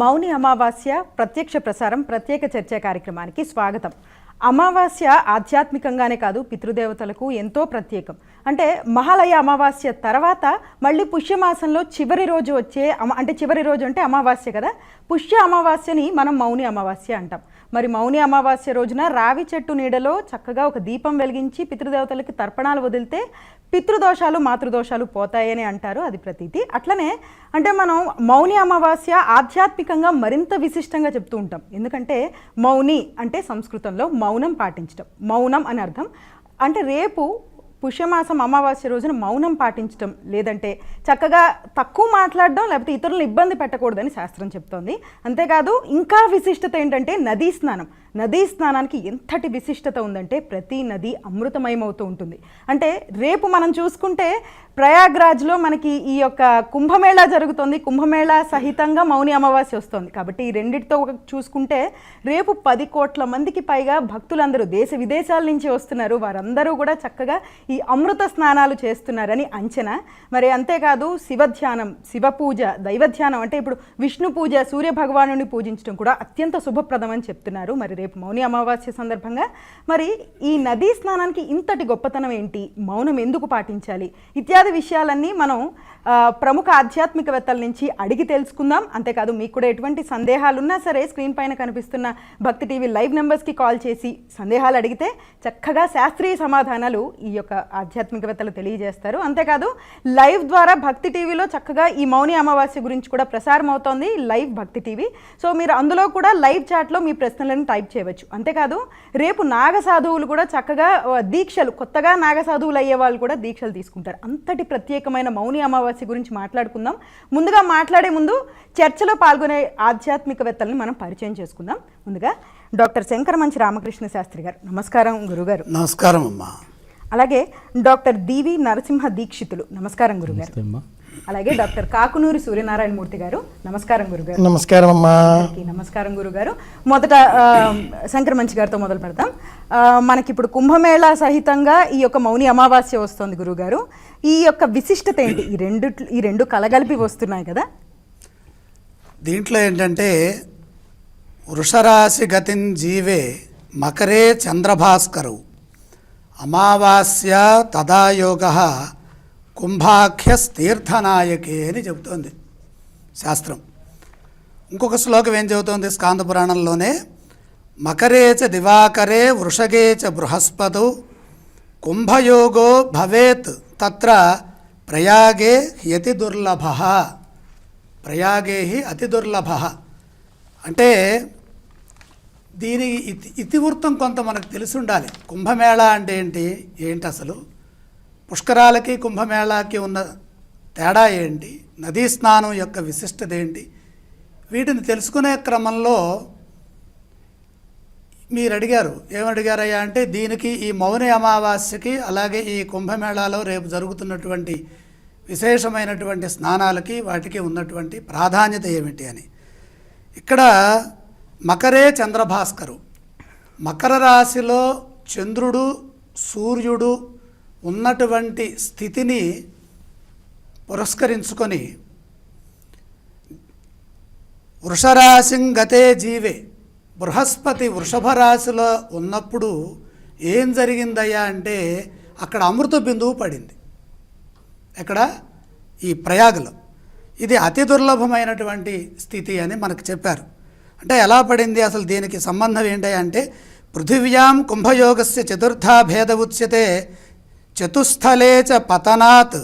మౌని అమావాస్య ప్రత్యక్ష ప్రసారం ప్రత్యేక చర్చా కార్యక్రమానికి స్వాగతం. అమావాస్య ఆధ్యాత్మికంగానే కాదు పితృదేవతలకు ఎంతో ప్రత్యేకం. అంటే మహాలయ అమావాస్య తర్వాత మళ్ళీ పుష్యమాసంలో చివరి రోజు వచ్చే చివరి రోజు అంటే అమావాస్య కదా, పుష్య అమావాస్యని మనం మౌని అమావాస్య అంటాం. మరి మౌని అమావాస్య రోజున రావి చెట్టు నీడలో చక్కగా ఒక దీపం వెలిగించి పితృదేవతలకి తర్పణాలు వదిలితే పితృదోషాలు మాతృదోషాలు పోతాయని అంటారు, అది ప్రతీతి. అట్లనే అంటే మనం మౌని అమావాస్య ఆధ్యాత్మికంగా మరింత విశిష్టంగా చెప్తూ ఉంటాం. ఎందుకంటే మౌని అంటే సంస్కృతంలో మౌనం పాటించడం, మౌనం అని అర్థం. అంటే రేపు పుష్యమాసం అమావాస్య రోజున మౌనం పాటించడం, లేదంటే చక్కగా తక్కువ మాట్లాడడం, లేకపోతే ఇతరులను ఇబ్బంది పెట్టకూడదని శాస్త్రం చెప్తోంది. అంతేకాదు ఇంకా విశిష్టత ఏంటంటే నదీ స్నానం. నదీ స్నానానికి ఎంతటి విశిష్టత ఉందంటే ప్రతి నది అమృతమయమవుతూ ఉంటుంది. అంటే రేపు మనం చూసుకుంటే ప్రయాగ్రాజ్లో మనకి ఈ యొక్క కుంభమేళా జరుగుతుంది, కుంభమేళా సహితంగా మౌని అమావాస్య వస్తుంది. కాబట్టి ఈ రెండింటితో చూసుకుంటే రేపు 10 కోట్ల మందికి పైగా భక్తులందరూ దేశ విదేశాల నుంచి వస్తున్నారు. వారందరూ కూడా చక్కగా ఈ అమృత స్నానాలు చేస్తున్నారని అంచనా. మరి అంతేకాదు శివధ్యానం, శివ పూజ, దైవధ్యానం అంటే ఇప్పుడు విష్ణు పూజ, సూర్య భగవానుని పూజించడం కూడా అత్యంత శుభప్రదం అని చెప్తున్నారు. మరి రేపు మౌని అమావాస్య సందర్భంగా మరి ఈ నదీ స్నానానికి ఇంతటి గొప్పతనం ఏంటి, మౌనం ఎందుకు పాటించాలి, ఇత్యాది విషయాలన్నీ మనం ప్రముఖ ఆధ్యాత్మికవేత్తల నుంచి అడిగి తెలుసుకుందాం. అంతేకాదు మీకు కూడా ఎటువంటి సందేహాలు ఉన్నా సరే స్క్రీన్ పైన కనిపిస్తున్న భక్తి టీవీ లైవ్ నెంబర్స్కి కాల్ చేసి సందేహాలు అడిగితే చక్కగా శాస్త్రీయ సమాధానాలు ఈ యొక్క ఆధ్యాత్మికవేత్తలు తెలియజేస్తారు. అంతేకాదు లైవ్ ద్వారా భక్తి టీవీలో చక్కగా ఈ మౌని అమావాస్య గురించి కూడా ప్రసారం అవుతోంది, లైవ్ భక్తి టీవీ. సో మీరు అందులో కూడా లైవ్ చాట్లో మీ ప్రశ్నలను టైప్ చేయవచ్చు. అంతేకాదు రేపు నాగ సాధువులు కూడా చక్కగా దీక్షలు, కొత్తగా నాగ సాధువులు అయ్యే వాళ్ళు కూడా దీక్షలు తీసుకుంటారు. అంతటి ప్రత్యేకమైన మౌని అమావాస్య గురించి మాట్లాడుకుందాం. ముందుగా మాట్లాడే ముందు చర్చలో పాల్గొనే ఆధ్యాత్మికవేత్తలను మనం పరిచయం చేసుకుందాం. ముందుగా డాక్టర్ శంకరమంచి రామకృష్ణ శాస్త్రి గారు, నమస్కారం గురుగారు. నమస్కారం అమ్మా. అలాగే డాక్టర్ డివి నరసింహ దీక్షితులు, నమస్కారం గురుగారు. అలాగే డాక్టర్ కాకునూరి సూర్యనారాయణ మూర్తి గారు, నమస్కారం గురుగారు. నమస్కారం అమ్మా. నమస్కారం గురుగారు. మొదట శంకరమంచి గారితో మొదలు పెడతాం. మనకి ఇప్పుడు కుంభమేళా సహితంగా ఈ యొక్క మౌని అమావాస్య వస్తుంది గురుగారు. ఈ యొక్క విశిష్టత ఏంటి? ఈ రెండు కలగలిపి వస్తున్నాయి కదా. దీంట్లో ఏంటంటే వృషరాశి గతిన్ జీవే మకరే చంద్రభాస్కరు అమావాస్య తదాయోగ కుంభాఖ్యస్తీర్థనాయకే అని చెబుతోంది శాస్త్రం. ఇంకొక శ్లోకం ఏం చెబుతోంది స్కాంద పురాణంలోనే, మకరే చ దివాకరే వృషగే చ బృహస్పతౌ కుంభయోగో భవేత్ తత్ర ప్రయాగే హ్యతి దుర్లభ. ప్రయాగే హి అతి దుర్లభ అంటే దీని ఇతివృత్తం కొంత మనకు తెలిసి ఉండాలి. కుంభమేళా అంటే ఏంటి అసలు, పుష్కరాలకి కుంభమేళాకి ఉన్న తేడా ఏంటి, నదీ స్నానం యొక్క విశిష్టత ఏంటి, వీటిని తెలుసుకునే క్రమంలో మీరు అడిగారు, ఏమడిగారయ్యా అంటే దీనికి ఈ మౌని అమావాస్యకి అలాగే ఈ కుంభమేళాలో రేపు జరుగుతున్నటువంటి విశేషమైనటువంటి స్నానాలకి వాటికి ఉన్నటువంటి ప్రాధాన్యత ఏమిటి అని. ఇక్కడ మకరే చంద్రభాస్కరు, మకర రాశిలో చంద్రుడు సూర్యుడు ఉన్నటువంటి స్థితిని పురస్కరించుకొని వృషరాశిం గతే జీవే, బృహస్పతి వృషభ రాశిలో ఉన్నప్పుడు ఏం జరిగిందయ్యా అంటే అక్కడ అమృత బిందువు పడింది. ఎక్కడ? ఈ ప్రయాగలో. ఇది అతి దుర్లభమైనటువంటి స్థితి అని మనకు చెప్పారు. అంటే ఎలా పడింది, అసలు దీనికి సంబంధం ఏంటి అంటే పృథివ్యాం కుంభయోగస్య చతుర్థా భేద ఉచ్యతే చతుస్థలే చ పతనాత్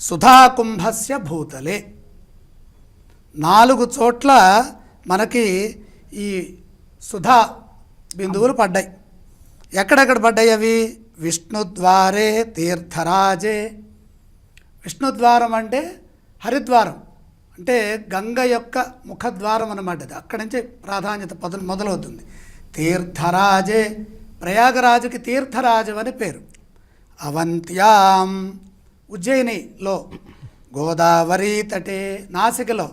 సుధాకుంభస్య భూతలే. 4 చోట్ల మనకి ఈ సుధా బిందువులు పడ్డాయి. ఎక్కడెక్కడ పడ్డాయి అవి? విష్ణుద్వారే తీర్థరాజే. విష్ణుద్వారం అంటే హరిద్వారం, అంటే గంగ యొక్క ముఖద్వారం అన్నమాట. అది అక్కడి నుంచే ప్రాధాన్యత మొదలవుతుంది. తీర్థరాజే, ప్రయాగరాజుకి తీర్థరాజు అని పేరు. అవంత్యాం ఉజ్జయినిలో, గోదావరి తటే నాసికలో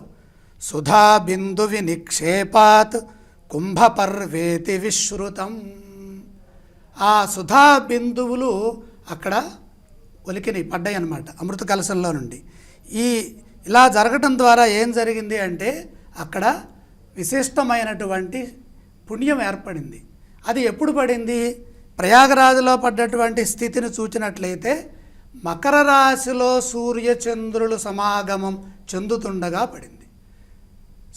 సుధా బిందు వినిక్షేపాత్ కుంభపర్వేతి విశ్రుతం. ఆ సుధా బిందువులు అక్కడ ఒలికిని పడ్డాయి అన్నమాట అమృత కలశంలో నుండి. ఇలా జరగటం ద్వారా ఏం జరిగింది అంటే అక్కడ విశిష్టమైనటువంటి పుణ్యం ఏర్పడింది. అది ఎప్పుడు పడింది? ప్రయాగరాజులో పడ్డటువంటి స్థితిని చూచినట్లయితే మకర రాశిలో సూర్యచంద్రులు సమాగమం చెందుతుండగా పడింది.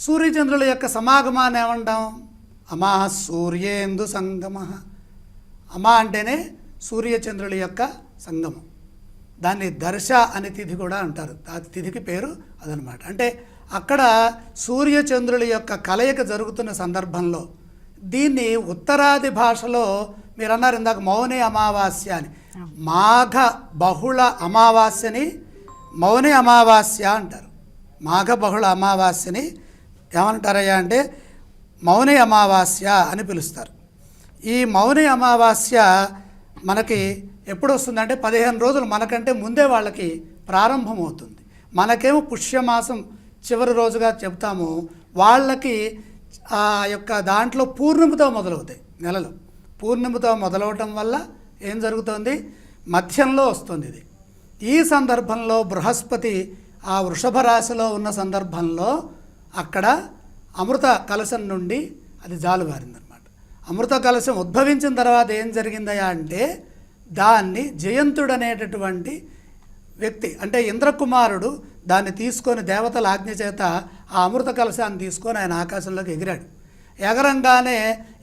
సూర్యచంద్రుల యొక్క సమాగమాన్ని ఏమంటాం? అమా సూర్యేందు సంగమ. అమా అంటేనే సూర్యచంద్రుల యొక్క సంగమం. దాన్ని దర్శ అనే తిథి కూడా అంటారు. ఆ తిథికి పేరు అదనమాట. అంటే అక్కడ సూర్యచంద్రుల యొక్క కలయిక జరుగుతున్న సందర్భంలో దీన్ని ఉత్తరాది భాషలో మీరు అన్నారు ఇందాక మౌని అమావాస్య అని. మాఘ బహుళ అమావాస్యని మౌని అమావాస్య అంటారు. మాఘ బహుళ అమావాస్యని ఏమంటారయ్యా అంటే మౌని అమావాస్య అని పిలుస్తారు. ఈ మౌని అమావాస్య మనకి ఎప్పుడు వస్తుందంటే 15 రోజులు మనకంటే ముందే వాళ్ళకి ప్రారంభమవుతుంది. మనకేమో పుష్యమాసం చివరి రోజుగా చెప్తాము, వాళ్ళకి ఆ యొక్క దాంట్లో పూర్ణిమతో మొదలవుతాయి. నెలలు పూర్ణిమతో మొదలవటం వల్ల ఏం జరుగుతుంది? మధ్యంలో వస్తుంది ఇది. ఈ సందర్భంలో బృహస్పతి ఆ వృషభ రాశిలో ఉన్న సందర్భంలో అక్కడ అమృత కలశం నుండి అది జాలువారిందనమాట. అమృత కలశం ఉద్భవించిన తర్వాత ఏం జరిగిందయా అంటే దాన్ని జయంతుడు అనేటటువంటి వ్యక్తి అంటే ఇంద్రకుమారుడు దాన్ని తీసుకొని దేవతల ఆజ్ఞ చేత ఆ అమృత కలశాన్ని తీసుకొని ఆయన ఆకాశంలోకి ఎగిరాడు. ఎగరంగానే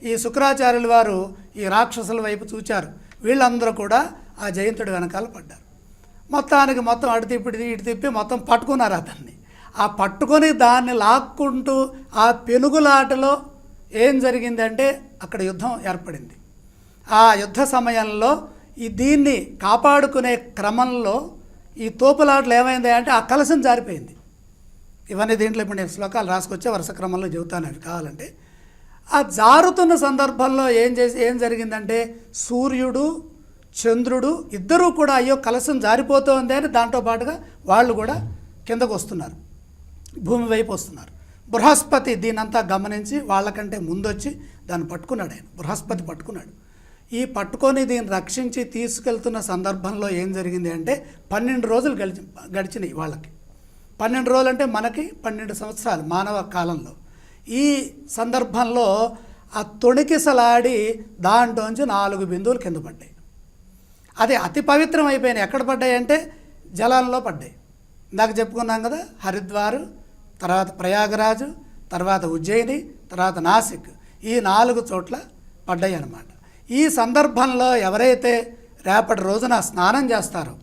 ఈ శుక్రాచార్యుల వారు ఈ రాక్షసుల వైపు చూచారు. వీళ్ళందరూ కూడా ఆ జయంతుడి వెనకాల పడ్డారు. మొత్తం అటు తిప్పి ఇటు తిప్పి మొత్తం పట్టుకున్నారు అతన్ని. ఆ పట్టుకొని దాన్ని లాక్కుంటూ ఆ పెనుగులాటలో ఏం జరిగిందంటే అక్కడ యుద్ధం ఏర్పడింది. ఆ యుద్ధ సమయంలో దీన్ని కాపాడుకునే క్రమంలో ఈ తోపులాటలు ఏమైంది అంటే ఆ కలశం జారిపోయింది. ఇవన్నీ దీంట్లో ఇప్పుడు నేను శ్లోకాలు రాసుకొచ్చే వరుస క్రమంలో చెబుతాను అవి కావాలంటే. ఆ జారుతున్న సందర్భంలో ఏం జరిగిందంటే సూర్యుడు చంద్రుడు ఇద్దరూ కూడా అయ్యో కలశం జారిపోతుంది అని దాంతో పాటుగా వాళ్ళు కూడా కిందకు వస్తున్నారు, భూమి వైపు వస్తున్నారు. బృహస్పతి దీనంతా గమనించి వాళ్ళకంటే ముందొచ్చి దాన్ని పట్టుకున్నాడు. ఆయన బృహస్పతి పట్టుకున్నాడు. ఈ పట్టుకొని దీన్ని రక్షించి తీసుకెళ్తున్న సందర్భంలో ఏం జరిగింది అంటే 12 రోజులు గడిచినాయి వాళ్ళకి. 12 రోజులు అంటే మనకి 12 సంవత్సరాలు మానవ కాలంలో. ఈ సందర్భంలో ఆ తొణికిసలాడి దాంట్లోంచి 4 బిందువులు కింద పడ్డాయి. అది అతి పవిత్రం అయిపోయినాయి. ఎక్కడ పడ్డాయి అంటే జలాల్లో పడ్డాయి. ఇందాక చెప్పుకున్నాం కదా, హరిద్వారు, తర్వాత ప్రయాగరాజు, తర్వాత ఉజ్జయిని, తర్వాత నాసిక్, ఈ 4 చోట్ల పడ్డాయి అన్నమాట. ఈ సందర్భంలో ఎవరైతే రోజున స్నానం చేస్తారో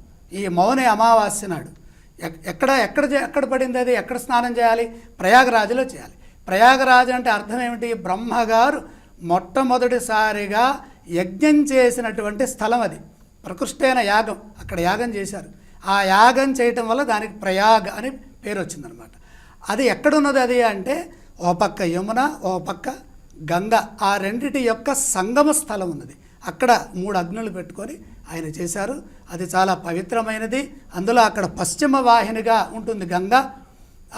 ఈ మౌని అమావాస్య నాడు ఎక్కడ పడింది అది? ఎక్కడ స్నానం చేయాలి? ప్రయాగరాజులో చేయాలి. ప్రయాగరాజు అంటే అర్థం ఏమిటి? బ్రహ్మగారు మొట్టమొదటిసారిగా యజ్ఞం చేసినటువంటి స్థలం అది. ప్రకృష్టైన యాగం, అక్కడ యాగం చేశారు. ఆ యాగం చేయటం వల్ల దానికి ప్రయాగ అని పేరు వచ్చిందనమాట. అది ఎక్కడున్నది అది అంటే ఓ పక్క యమున, ఓ పక్క గంగ, ఆ రెండిటి యొక్క సంగమ స్థలం ఉన్నది. అక్కడ 3 అగ్నులు పెట్టుకొని ఆయన చేశారు. అది చాలా పవిత్రమైనది. అందులో అక్కడ పశ్చిమ వాహినిగా ఉంటుంది గంగ.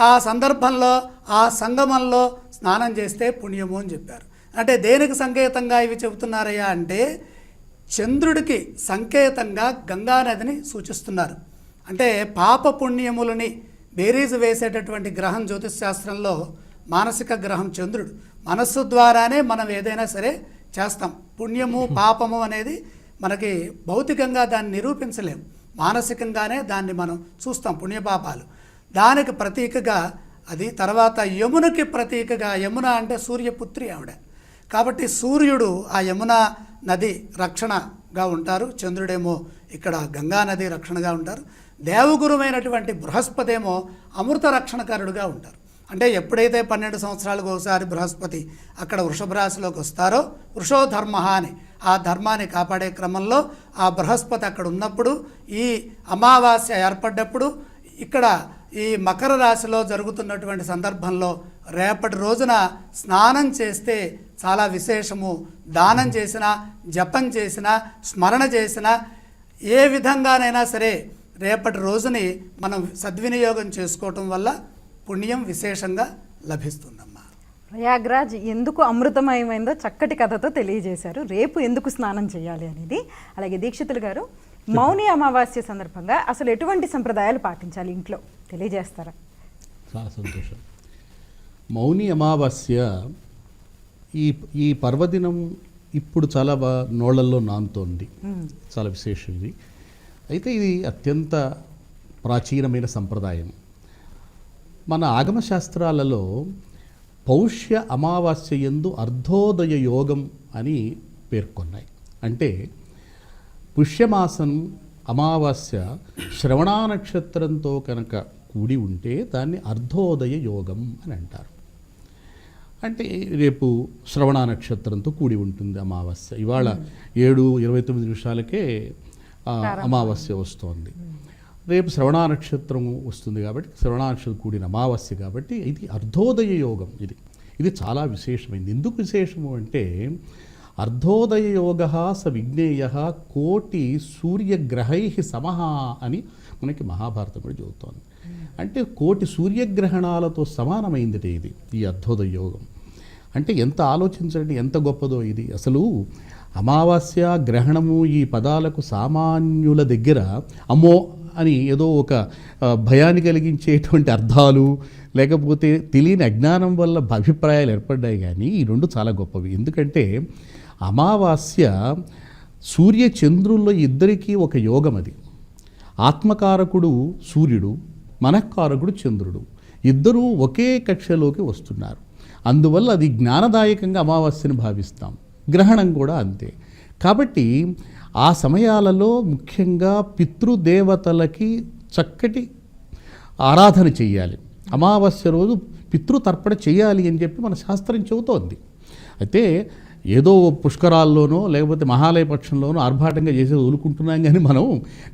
ఆ సందర్భంలో ఆ సంగమంలో స్నానం చేస్తే పుణ్యము అని చెప్పారు. అంటే దేనికి సంకేతంగా ఇవి చెబుతున్నారయ్యా అంటే చంద్రుడికి సంకేతంగా గంగానదిని సూచిస్తున్నారు. అంటే పాప పుణ్యములని బేరీజు వేసేటటువంటి గ్రహం జ్యోతిష్ శాస్త్రంలో మానసిక గ్రహం చంద్రుడు. మనస్సు ద్వారానే మనం ఏదైనా సరే చేస్తాం. పుణ్యము పాపము అనేది మనకి భౌతికంగా దాన్ని నిరూపించలేము, మానసికంగానే దాన్ని మనం చూస్తాం పుణ్యపాపాలు. దానికి ప్రతీకగా అది. తర్వాత యమునకి ప్రతీకగా, యమున అంటే సూర్యపుత్రి ఆవిడ. కాబట్టి సూర్యుడు ఆ యమున నది రక్షణగా ఉంటారు, చంద్రుడేమో ఇక్కడ గంగా నది రక్షణగా ఉంటారు. దేవగురువైనటువంటి బృహస్పతి ఏమో అమృత రక్షణకారుడుగా ఉంటారు. అంటే ఎప్పుడైతే 12 సంవత్సరాలకు ఒకసారి బృహస్పతి అక్కడ వృషభ రాశిలోకి వస్తారో వృషో ధర్మ అని, ఆ ధర్మాన్ని కాపాడే క్రమంలో ఆ బృహస్పతి అక్కడ ఉన్నప్పుడు, ఈ అమావాస్య ఏర్పడ్డప్పుడు, ఇక్కడ ఈ మకర రాశిలో జరుగుతున్నటువంటి సందర్భంలో రేపటి రోజున స్నానం చేస్తే చాలా విశేషము. దానం చేసినా, జపం చేసినా, స్మరణ చేసినా, ఏ విధంగానైనా సరే రేపటి రోజుని మనం సద్వినియోగం చేసుకోవటం వల్ల పుణ్యం విశేషంగా లభిస్తుందమ్మా. ప్రయాగ్రాజ్ ఎందుకు అమృతమయమైందో చక్కటి కథతో తెలియజేశారు. రేపు ఎందుకు స్నానం చేయాలి అనేది. అలాగే దీక్షితులు గారు, మౌని అమావాస్య సందర్భంగా అసలు ఎటువంటి సంప్రదాయాలు పాటించాలి ఇంట్లో తెలియజేస్తారా? చాలా సంతోషం. మౌని అమావాస్య ఈ ఈ పర్వదినం ఇప్పుడు చాలా నోళ్లల్లో నానుతోంది. చాలా విశేషం ఇది. అయితే ఇది అత్యంత ప్రాచీనమైన సంప్రదాయం. మన ఆగమశాస్త్రాలలో పౌష్య అమావాస్య యందు అర్ధోదయ యోగం అని పేర్కొన్నాయి. అంటే పుష్యమాసం అమావాస్య శ్రవణ నక్షత్రంతో కనుక కూడి ఉంటే దాన్ని అర్ధోదయ యోగం అని అంటారు. అంటే రేపు శ్రవణ నక్షత్రంతో కూడి ఉంటుంది అమావాస్య. ఇవాళ 7:29 అమావాస్య వస్తోంది. రేపు శ్రవణ నక్షత్రం వస్తుంది కాబట్టి శ్రవణ నక్షత్రం కూడిన అమావాస్య కాబట్టి ఇది అర్ధోదయ యోగం. ఇది చాలా విశేషమైంది. ఎందుకు విశేషము అంటే అర్ధోదయ యోగ స విజ్ఞేయ కోటి సూర్యగ్రహై సమః అని మనకి మహాభారతం కూడా చెబుతోంది. అంటే కోటి సూర్యగ్రహణాలతో సమానమైంది ఇది ఈ అర్ధోదయ యోగం. అంటే ఎంత ఆలోచించండి, ఎంత గొప్పదో ఇది. అసలు అమావాస్య గ్రహణము ఈ పదాలకు సామాన్యుల దగ్గర అమ్మో అని ఏదో ఒక భయాన్ని కలిగించేటువంటి అర్థాలు, లేకపోతే తెలియని అజ్ఞానం వల్ల అభిప్రాయాలు ఏర్పడ్డాయి. కానీ ఈ రెండు చాలా గొప్పవి. ఎందుకంటే అమావాస్య సూర్య చంద్రుల్లో ఇద్దరికీ ఒక యోగం. అది ఆత్మకారకుడు సూర్యుడు, మనఃకారకుడు చంద్రుడు, ఇద్దరూ ఒకే కక్షలోకి వస్తున్నారు. అందువల్ల అది జ్ఞానదాయకంగా అమావాస్యను భావిస్తాం. గ్రహణం కూడా అంతే. కాబట్టి ఆ సమయాలలో ముఖ్యంగా పితృదేవతలకి చక్కటి ఆరాధన చెయ్యాలి. అమావాస్య రోజు పితృతర్పణ చేయాలి అని చెప్పి మన శాస్త్రం చెబుతోంది. అయితే ఏదో పుష్కరాల్లోనో లేకపోతే మహాలయ పక్షంలోనో ఆర్భాటంగా చేసేది వదులుకుంటున్నాం. కానీ మనం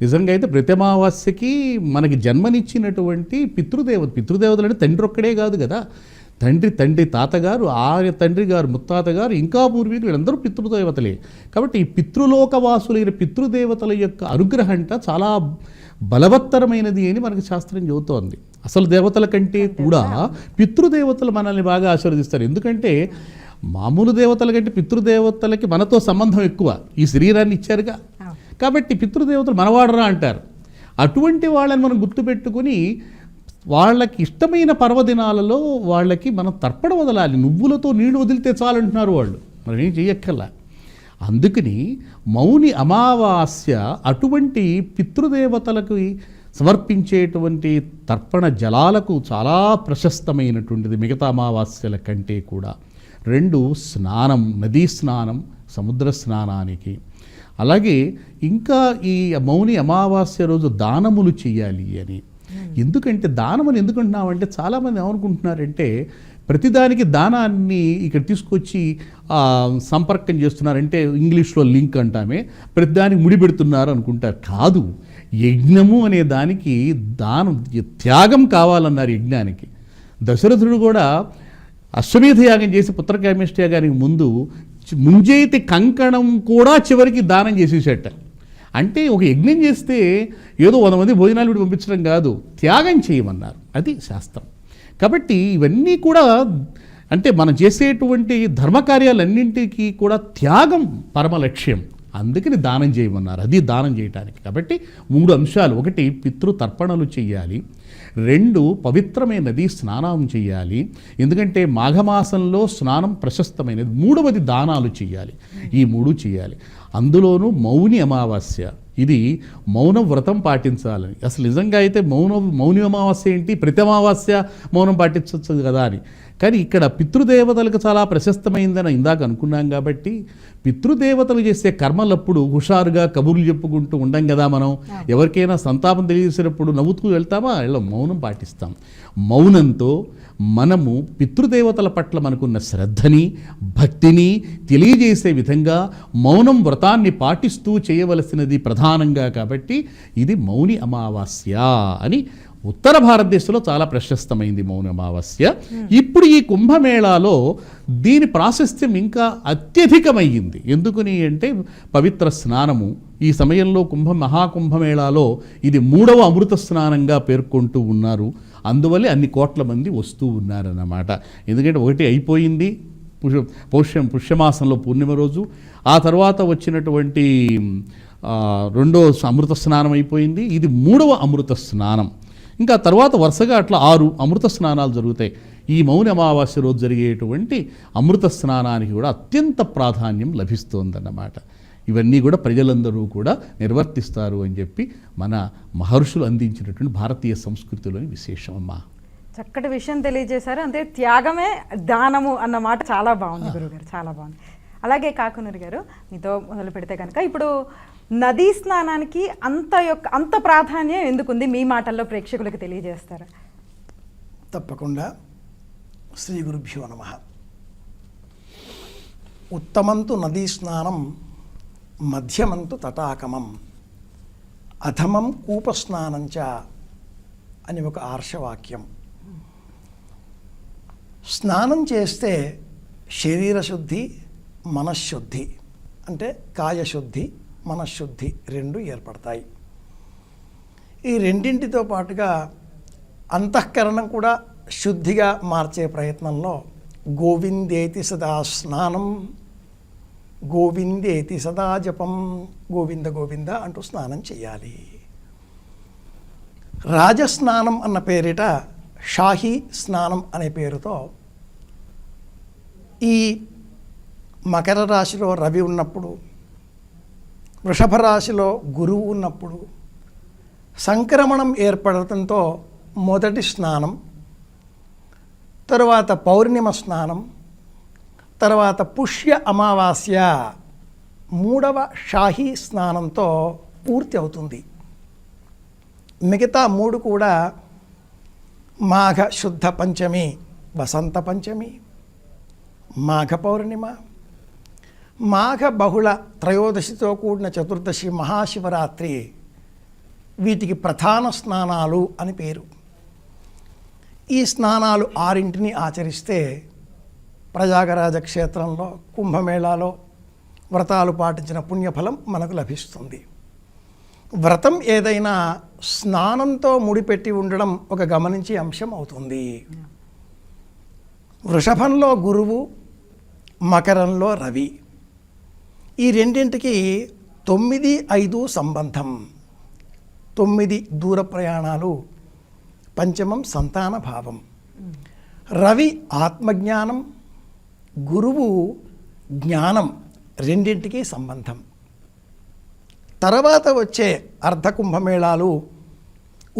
నిజంగా అయితే ప్రతి అమావాస్యకి మనకి జన్మనిచ్చినటువంటి పితృదేవతలు అంటే తండ్రి ఒక్కడే కాదు కదా, తండ్రి తాతగారు, తండ్రి గారు, ముత్తాతగారు, ఇంకా పూర్వీకులు వీళ్ళందరూ పితృదేవతలే. కాబట్టి ఈ పితృలోకవాసులైన పితృదేవతల యొక్క అనుగ్రహం చాలా బలవత్తరమైనది అని మనకి శాస్త్రం చెబుతోంది. అసలు దేవతల కంటే కూడా పితృదేవతలు మనల్ని బాగా ఆశీర్వదిస్తారు. ఎందుకంటే మామూలు దేవతల కంటే పితృదేవతలకి మనతో సంబంధం ఎక్కువ. ఈ శరీరాన్ని ఇచ్చారుగా, కాబట్టి పితృదేవతలు మనవాడరా అంటారు. అటువంటి వాళ్ళని మనం గుర్తుపెట్టుకుని వాళ్ళకి ఇష్టమైన పర్వదినాలలో వాళ్ళకి మనం తర్పణ వదలాలి. నువ్వులతో నీళ్లు వదిలితే చాలంటున్నారు వాళ్ళు, మనం ఏం చెయ్యక్కర్లా. అందుకని మౌని అమావాస్య అటువంటి పితృదేవతలకు సమర్పించేటువంటి తర్పణ జలాలకు చాలా ప్రశస్తమైనటువంటిది మిగతా అమావాస్యల కంటే కూడా. 2 స్నానం, నదీ స్నానం, సముద్ర స్నానానికి. అలాగే ఇంకా ఈ మౌని అమావాస్య రోజు దానములు చేయాలి అని. ఎందుకంటే దానమని ఎందుకంటున్నామంటే చాలామంది ఏమనుకుంటున్నారంటే ప్రతిదానికి దానాన్ని ఇక్కడ తీసుకొచ్చి సంపర్కం చేస్తున్నారంటే ఇంగ్లీష్లో లింక్ అంటామే, ప్రతిదానికి ముడిపెడుతున్నారు అనుకుంటారు. కాదు, యజ్ఞము అనే దానికి త్యాగం కావాలన్నారు యజ్ఞానికి. దశరథుడు కూడా అశ్వమేధ యాగం చేసి పుత్రకామేష్టి యాగానికి ముంజేతి కంకణం కూడా చివరికి దానం చేసేసేట. అంటే ఒక యజ్ఞం చేస్తే ఏదో 100 మంది భోజనాలు పెట్టి పంపించడం కాదు, త్యాగం చేయమన్నారు. అది శాస్త్రం. కాబట్టి ఇవన్నీ కూడా అంటే మనం చేసేటువంటి ధర్మకార్యాలన్నింటికీ కూడా త్యాగం పరమ లక్ష్యం. అందుకని దానం చేయమన్నారు. అది దానం చేయటానికి. కాబట్టి 3 అంశాలు: 1 పితృతర్పణలు చేయాలి, 2 పవిత్రమైన నదీ స్నానం చేయాలి, ఎందుకంటే మాఘమాసంలో స్నానం ప్రశస్తమైనది, 3వది దానాలు చేయాలి. ఈ 3 చేయాలి. అందులోనూ మౌని అమావాస్య, ఇది మౌన వ్రతం పాటించాలని. అసలు నిజంగా అయితే మౌని అమావాస్య ఏంటి, ప్రతి అమావాస్య మౌనం పాటించవచ్చు కదా అని. కానీ ఇక్కడ పితృదేవతలకు చాలా ప్రశస్తమైందని ఇందాక అనుకున్నాం. కాబట్టి పితృదేవతలు చేసే కర్మలప్పుడు హుషారుగా కబుర్లు చెప్పుకుంటూ ఉండం కదా. మనం ఎవరికైనా సంతాపం తెలియజేసినప్పుడు నవ్వుతూ వెళ్తామా, మౌనం పాటిస్తాం. మౌనంతో మనము పితృదేవతల పట్ల మనకున్న శ్రద్ధని, భక్తిని తెలియజేసే విధంగా మౌనం వ్రతాన్ని పాటిస్తూ చేయవలసినది ప్రధానంగా. కాబట్టి ఇది మౌని అమావాస్య అని ఉత్తర భారతదేశంలో చాలా ప్రశస్తమైంది మౌన అమావాస్య. ఇప్పుడు ఈ కుంభమేళాలో దీని ప్రాశస్త్యం ఇంకా అత్యధికమయ్యింది. ఎందుకని అంటే పవిత్ర స్నానము ఈ సమయంలో మహాకుంభమేళాలో ఇది 3వ అమృత స్నానంగా పేర్కొంటూ ఉన్నారు. అందువల్లే అన్ని కోట్ల మంది వస్తూ ఉన్నారన్నమాట. ఎందుకంటే 1 అయిపోయింది పుష్యమాసంలో పూర్ణిమ రోజు, ఆ తర్వాత వచ్చినటువంటి 2వ అమృత స్నానం అయిపోయింది, ఇది 3వ అమృత స్నానం. ఇంకా తర్వాత వరుసగా అట్లా 6 అమృత స్నానాలు జరుగుతాయి. ఈ మౌని అమావాస్య రోజు జరిగేటువంటి అమృత స్నానానికి కూడా అత్యంత ప్రాధాన్యం లభిస్తోందన్నమాట. ఇవన్నీ కూడా ప్రజలందరూ కూడా నిర్వర్తిస్తారు అని చెప్పి మన మహర్షులు అందించినటువంటి భారతీయ సంస్కృతిలోని విశేషం అమ్మా. చక్కటి విషయం తెలియజేశారు. అంటే త్యాగమే దానము అన్న మాట చాలా బాగుంది గురుగారు, చాలా బాగుంది. అలాగే కాకునూరి గారు, మీతో మొదలు పెడితే కనుక ఇప్పుడు నదీ స్నానానికి అంత ప్రాధాన్యం ఎందుకుంది మీ మాటల్లో ప్రేక్షకులకు తెలియజేస్తారా? తప్పకుండా. శ్రీ గురుభ్యో నమః. ఉత్తమంతు నదీ స్నానం, మధ్యమంతు తటాకమం, అధమం కూపస్నానంచ అని ఒక ఆర్షవాక్యం. స్నానం చేస్తే శరీర శుద్ధి, మనశ్శుద్ధి, అంటే కాయశుద్ధి, మనశ్శుద్ధి రెండు ఏర్పడతాయి. ఈ రెండింటితో పాటుగా అంతఃకరణం కూడా శుద్ధిగా మార్చే ప్రయత్నంలో గోవిందేతి సదా స్నానం, గోవిందేతి సదా జపం, గోవింద గోవింద అంటూ స్నానం చేయాలి. రాజస్నానం అన్న పేరిట షాహీ స్నానం అనే పేరుతో ఈ మకర రాశిలో రవి ఉన్నప్పుడు, వృషభ రాశిలో గురువు ఉన్నప్పుడు సంక్రమణం ఏర్పడటంతో మొదటి స్నానం, తరువాత పౌర్ణిమ స్నానం, తర్వాత పుష్య అమావాస్య మూడవ షాహీ స్నానంతో పూర్తి అవుతుంది. మిగతా మూడు కూడా మాఘ శుద్ధ పంచమి, వసంత పంచమి, మాఘ పౌర్ణిమ, మాఘ బహుళ త్రయోదశితో కూడిన చతుర్దశి, మహాశివరాత్రి, వీటికి ప్రధాన స్నానాలు అని పేరు. ఈ స్నానాలు ఆరింటిని ఆచరిస్తే ప్రయాగరాజ క్షేత్రంలో కుంభమేళాలో వ్రతాలు పాటించిన పుణ్యఫలం మనకు లభిస్తుంది. వ్రతం ఏదైనా స్నానంతో ముడిపెట్టి ఉండడం ఒక గమనించే అంశం అవుతుంది. వృషభంలో గురువు, మకరంలో రవి, ఈ రెండింటికి 9-5 సంబంధం. 9 దూర ప్రయాణాలు, పంచమం సంతాన భావం. రవి ఆత్మజ్ఞానం, గురువు జ్ఞానం, రెండింటికి సంబంధం. తర్వాత వచ్చే అర్ధకుంభమేళాలు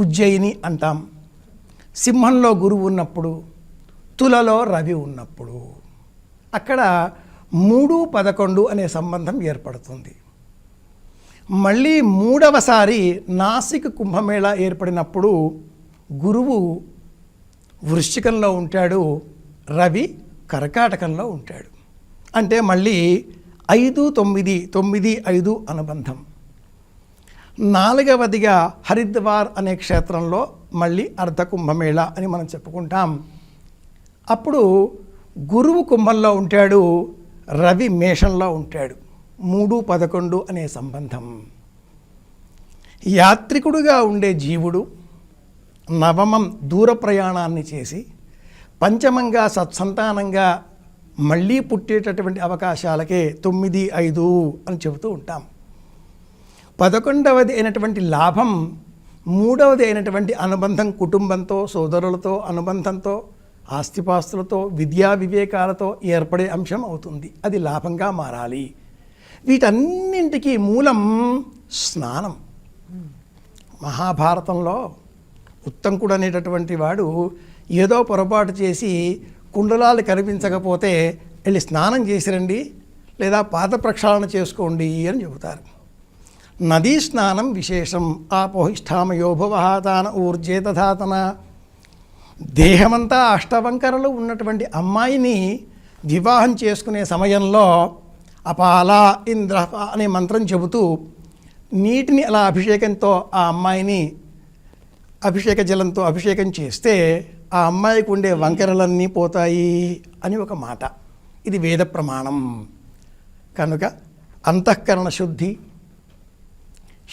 ఉజ్జయిని అంటాం. సింహంలో గురువు ఉన్నప్పుడు, తులలో రవి ఉన్నప్పుడు అక్కడ 3-11 అనే సంబంధం ఏర్పడుతుంది. మళ్ళీ మూడవసారి నాసిక్ కుంభమేళా ఏర్పడినప్పుడు గురువు వృశ్చికంలో ఉంటాడు, రవి కర్కాటకంలో ఉంటాడు. అంటే మళ్ళీ 5-9, 9-5 అనుబంధం. నాలుగవదిగా హరిద్వార్ అనే క్షేత్రంలో మళ్ళీ అర్ధకుంభమేళ అని మనం చెప్పుకుంటాం. అప్పుడు గురువు కుంభంలో ఉంటాడు, రవి మేషంలో ఉంటాడు. 3-11 అనే సంబంధం. యాత్రికుడుగా ఉండే జీవుడు నవమం దూర ప్రయాణాన్ని చేసి పంచమంగా సత్సంతానంగా మళ్ళీ పుట్టేటటువంటి అవకాశాలకే 9-5 అని చెబుతూ ఉంటాం. 11వది అయినటువంటి లాభం, 3వది అయినటువంటి అనుబంధం కుటుంబంతో, సోదరులతో అనుబంధంతో, ఆస్తిపాస్తులతో, విద్యా వివేకాలతో ఏర్పడే అంశం అవుతుంది. అది లాభంగా మారాలి. వీటన్నింటికీ మూలం స్నానం. మహాభారతంలో ఉత్తంకుడు అనేటటువంటి వాడు ఏదో పొరపాటు చేసి కుండలాలు కనిపించకపోతే వెళ్ళి స్నానం చేసిరండి, లేదా పాద ప్రక్షాళన చేసుకోండి అని చెబుతారు. నదీ స్నానం విశేషం. ఆపోహిష్టామయోభవహాతాన ఊర్జేతధాతన. దేహమంతా అష్టవంకరలు ఉన్నటువంటి అమ్మాయిని వివాహం చేసుకునే సమయంలో అపాల ఇంద్ర అనే మంత్రం చెబుతూ నీటిని అలా అభిషేకంతో ఆ అమ్మాయిని అభిషేక జలంతో అభిషేకం చేస్తే ఆ అమ్మాయికి ఉండే వంకరలన్నీ పోతాయి అని ఒక మాట. ఇది వేద ప్రమాణం. కనుక అంతఃకరణ శుద్ధి,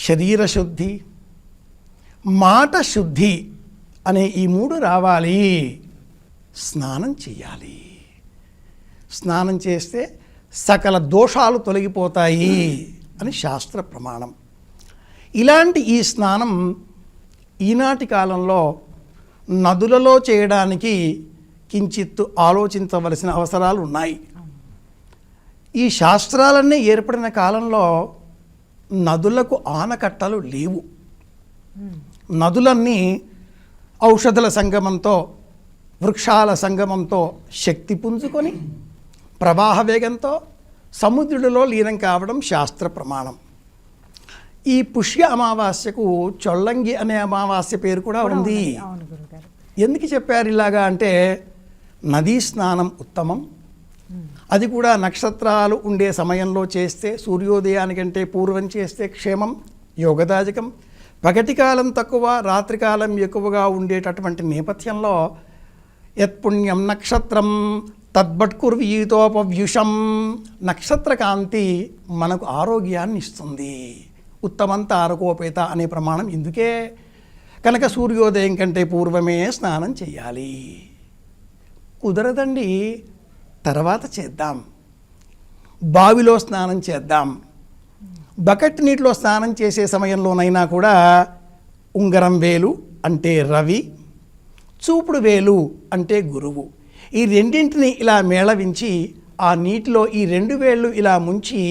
శరీర శుద్ధి, మాట శుద్ధి అనే ఈ మూడు రావాలి. స్నానం చేయాలి. స్నానం చేస్తే సకల దోషాలు తొలగిపోతాయి అని శాస్త్ర ప్రమాణం. ఇలాంటి ఈ స్నానం ఈనాటి కాలంలో నదులలో చేయడానికి కించిత్తు ఆలోచించవలసిన అవసరాలు ఉన్నాయి. ఈ శాస్త్రాలన్నీ ఏర్పడిన కాలంలో నదులకు ఆనకట్టలు లేవు. నదులన్నీ ఔషధుల సంగమంతో, వృక్షాల సంగమంతో శక్తి పుంజుకొని ప్రవాహ వేగంతో సముద్రుడిలో లీనం కావడం శాస్త్ర ప్రమాణం. ఈ పుష్య అమావాస్యకు చొల్లంగి అనే అమావాస్య పేరు కూడా ఉంది. అవును గురుగారు. ఎందుకు చెప్పారు ఇలాగా అంటే, నదీ స్నానం ఉత్తమం, అది కూడా నక్షత్రాలు ఉండే సమయంలో చేస్తే, సూర్యోదయానికంటే పూర్వం చేస్తే క్షేమం, యోగదాయకం. పగటి కాలం తక్కువ, రాత్రికాలం ఎక్కువగా ఉండేటటువంటి నేపథ్యంలో యత్పుణ్యం నక్షత్రం తద్భట్కుర్వీతోపవ్యుషం, నక్షత్ర కాంతి మనకు ఆరోగ్యాన్ని ఇస్తుంది. ఉత్తమంత ఆరకోపేత అనే ప్రమాణం ఇందుకే. కనుక సూర్యోదయం కంటే పూర్వమే స్నానం చేయాలి. కుదరదండి, తర్వాత చేద్దాం, బావిలో స్నానం చేద్దాం. బకెట్ నీటిలో స్నానం చేసే సమయంలోనైనా కూడా ఉంగరం వేలు అంటే రవి, చూపుడు వేలు అంటే గురువు, ఈ రెండింటిని ఇలా మేళవించి ఆ నీటిలో ఈ 2 వేళ్ళు ఇలా ముంచి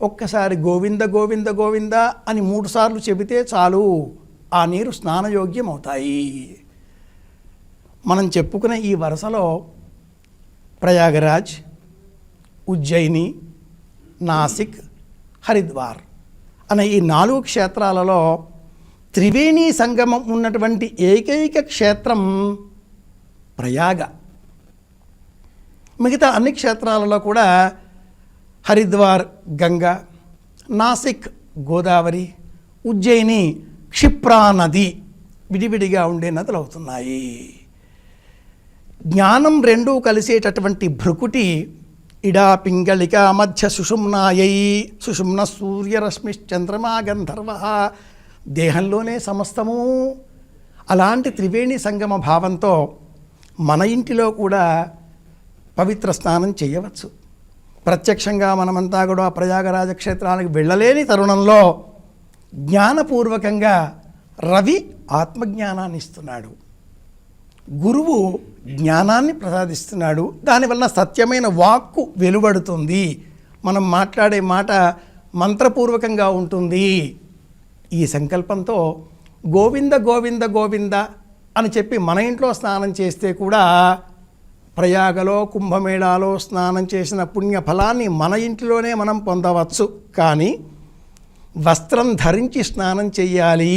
ఒక్కసారి గోవింద గోవింద గోవింద అని 3 సార్లు చెబితే చాలు, ఆ నీరు స్నానయోగ్యం అవుతాయి. మనం చెప్పుకునే ఈ వరుసలో ప్రయాగరాజ్, ఉజ్జయిని, నాసిక్, హరిద్వార్ అనే ఈ 4 క్షేత్రాలలో త్రివేణి సంగమం ఉన్నటువంటి ఏకైక క్షేత్రం ప్రయాగ. మిగతా అన్ని క్షేత్రాలలో కూడా హరిద్వార్ గంగా, నాసిక్ గోదావరి, ఉజ్జయిని క్షిప్రా నది విడివిడిగా ఉండే నదులు అవుతున్నాయి. జ్ఞానం రెండూ కలిసేటటువంటి భృకుటి ఇడా పింగళిక మధ్య సుషుమ్నాయై, సుషుమ్న సూర్యరశ్మిశ్చంద్రమా గంధర్వ, దేహంలోనే సమస్తము. అలాంటి త్రివేణి సంగమ భావంతో మన ఇంటిలో కూడా పవిత్ర స్నానం చేయవచ్చు. ప్రత్యక్షంగా మనమంతా కూడా ప్రయాగరాజ క్షేత్రానికి వెళ్ళలేని తరుణంలో జ్ఞానపూర్వకంగా రవి ఆత్మజ్ఞానాన్ని ఇస్తున్నాడు, గురువు జ్ఞానాన్ని ప్రసాదిస్తున్నాడు. దానివల్ల సత్యమైన వాక్కు వెలువడుతుంది, మనం మాట్లాడే మాట మంత్రపూర్వకంగా ఉంటుంది. ఈ సంకల్పంతో గోవింద గోవింద గోవింద అని చెప్పి మన ఇంట్లో స్నానం చేస్తే కూడా ప్రయాగలో కుంభమేళాలో స్నానం చేసిన పుణ్య ఫలాన్ని మన ఇంటిలోనే మనం పొందవచ్చు. కానీ వస్త్రం ధరించి స్నానం చెయ్యాలి.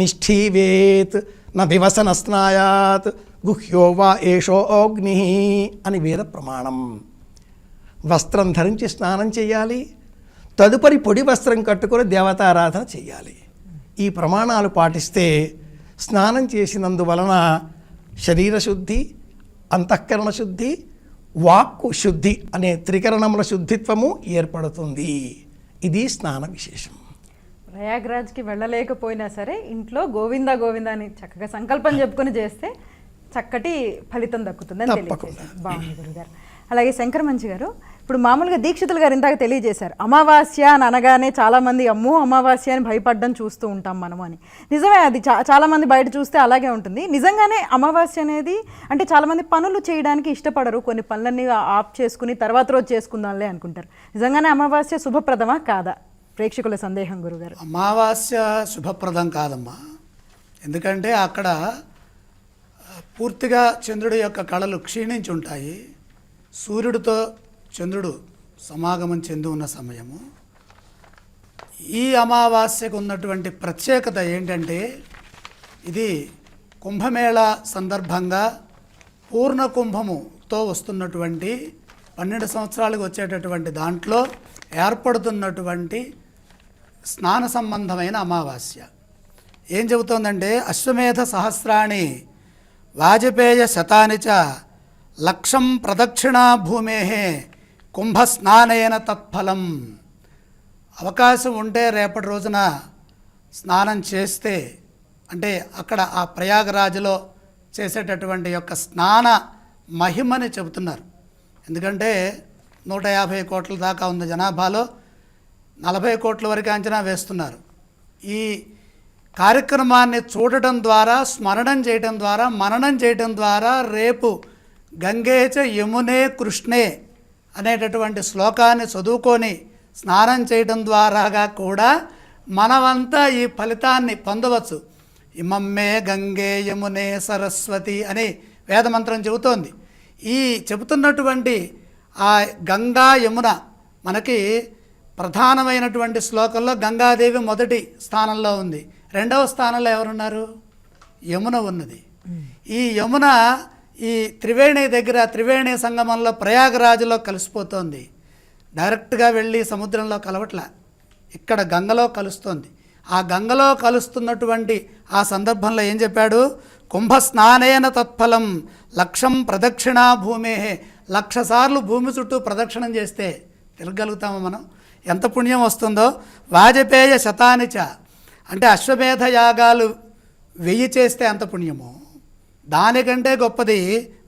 నిష్ఠీవేత్ న దివసన స్నాయాత్ గుహ్యో వా ఏషో అగ్ని అని వేద ప్రమాణం. వస్త్రం ధరించి స్నానం చేయాలి, తదుపరి పొడి వస్త్రం కట్టుకొని దేవతారాధన చేయాలి. ఈ ప్రమాణాలు పాటిస్తే స్నానం చేసినందువలన శరీర శుద్ధి, అంతఃకరణ శుద్ధి, వాక్కు శుద్ధి అనే త్రికరణముల శుద్ధిత్వము ఏర్పడుతుంది. ఇది స్నాన విశేషం. ప్రయాగ్రాజ్కి వెళ్ళలేకపోయినా సరే ఇంట్లో గోవింద గోవింద అని చక్కగా సంకల్పం చెప్పుకొని చేస్తే చక్కటి ఫలితం దక్కుతుందని తెలియజేశారు. బాగుంది గురుగారు. అలాగే శంకర మంచి గారు, ఇప్పుడు మామూలుగా దీక్షితులు గారు ఇందాక తెలియజేశారు, అమావాస్య అని అనగానే చాలామంది అమ్మో అమావాస్య అని భయపడడం చూస్తూ ఉంటాం మనము అని. నిజమే, అది చాలామంది బయట చూస్తే అలాగే ఉంటుంది. నిజంగానే అమావాస్య అనేది అంటే చాలామంది పనులు చేయడానికి ఇష్టపడరు, కొన్ని పనులన్నీ ఆఫ్ చేసుకుని తర్వాత రోజు చేసుకుందాంలే అనుకుంటారు. నిజంగానే అమావాస్య శుభప్రదమా కాదా? ప్రేక్షకుల సందేహం గురుగారు. అమావాస్య శుభప్రదం కాదమ్మా, ఎందుకంటే అక్కడ పూర్తిగా చంద్రుడి యొక్క కళలు క్షీణించి ఉంటాయి. సూర్యుడితో చంద్రుడు సమాగమం చెంది ఉన్న సమయము. ఈ అమావాస్యకు ఉన్నటువంటి ప్రత్యేకత ఏంటంటే, ఇది కుంభమేళా సందర్భంగా పూర్ణ కుంభముతో వస్తున్నటువంటి 12 సంవత్సరాలకు వచ్చేటటువంటి దాంట్లో ఏర్పడుతున్నటువంటి స్నాన సంబంధమైన అమావాస్య. ఏం చెబుతోందంటే, అశ్వమేధ సహస్రాణి వాజపేయ శతాని చ లక్షం ప్రదక్షిణా భూమే కుంభస్నానైన తత్ఫలం. అవకాశం ఉంటే రేపటి రోజున స్నానం చేస్తే, అంటే అక్కడ ఆ ప్రయాగరాజులో చేసేటటువంటి యొక్క స్నాన మహిమని చెబుతున్నారు. ఎందుకంటే 150 కోట్ల దాకా ఉన్న జనాభాలో 40 కోట్ల వరకు అంచనా వేస్తున్నారు. ఈ కార్యక్రమాన్ని చూడటం ద్వారా, స్మరణం చేయటం ద్వారా, మననం చేయటం ద్వారా రేపు గంగే చ యమునే కృష్ణే అనేటటువంటి శ్లోకాన్ని చదువుకొని స్నానం చేయడం ద్వారాగా కూడా మనమంతా ఈ ఫలితాన్ని పొందవచ్చు. ఇమమ్మే గంగే యమునే సరస్వతి అని వేదమంత్రం చెబుతోంది. ఈ చెబుతున్నటువంటి ఆ గంగా యమున మనకి ప్రధానమైనటువంటి శ్లోకంలో గంగాదేవి మొదటి స్థానంలో ఉంది. రెండవ స్థానంలో ఎవరున్నారు? యమున ఉన్నది. ఈ యమున ఈ త్రివేణి దగ్గర త్రివేణి సంగమంలో ప్రయాగరాజులో కలిసిపోతోంది. డైరెక్ట్గా వెళ్ళి సముద్రంలో కలవట్ల, ఇక్కడ గంగలో కలుస్తోంది. ఆ గంగలో కలుస్తున్నటువంటి ఆ సందర్భంలో ఏం చెప్పాడు? కుంభ స్నానేన తత్ఫలం లక్షం ప్రదక్షిణా భూమే. 1,00,000 సార్లు భూమి చుట్టూ ప్రదక్షిణం చేస్తే తిరగలుగుతాము మనం, ఎంత పుణ్యం వస్తుందో. వాజపేయ శతానిచ అంటే అశ్వమేధ యాగాలు 1000 చేస్తే అంత పుణ్యము. దానికంటే గొప్పది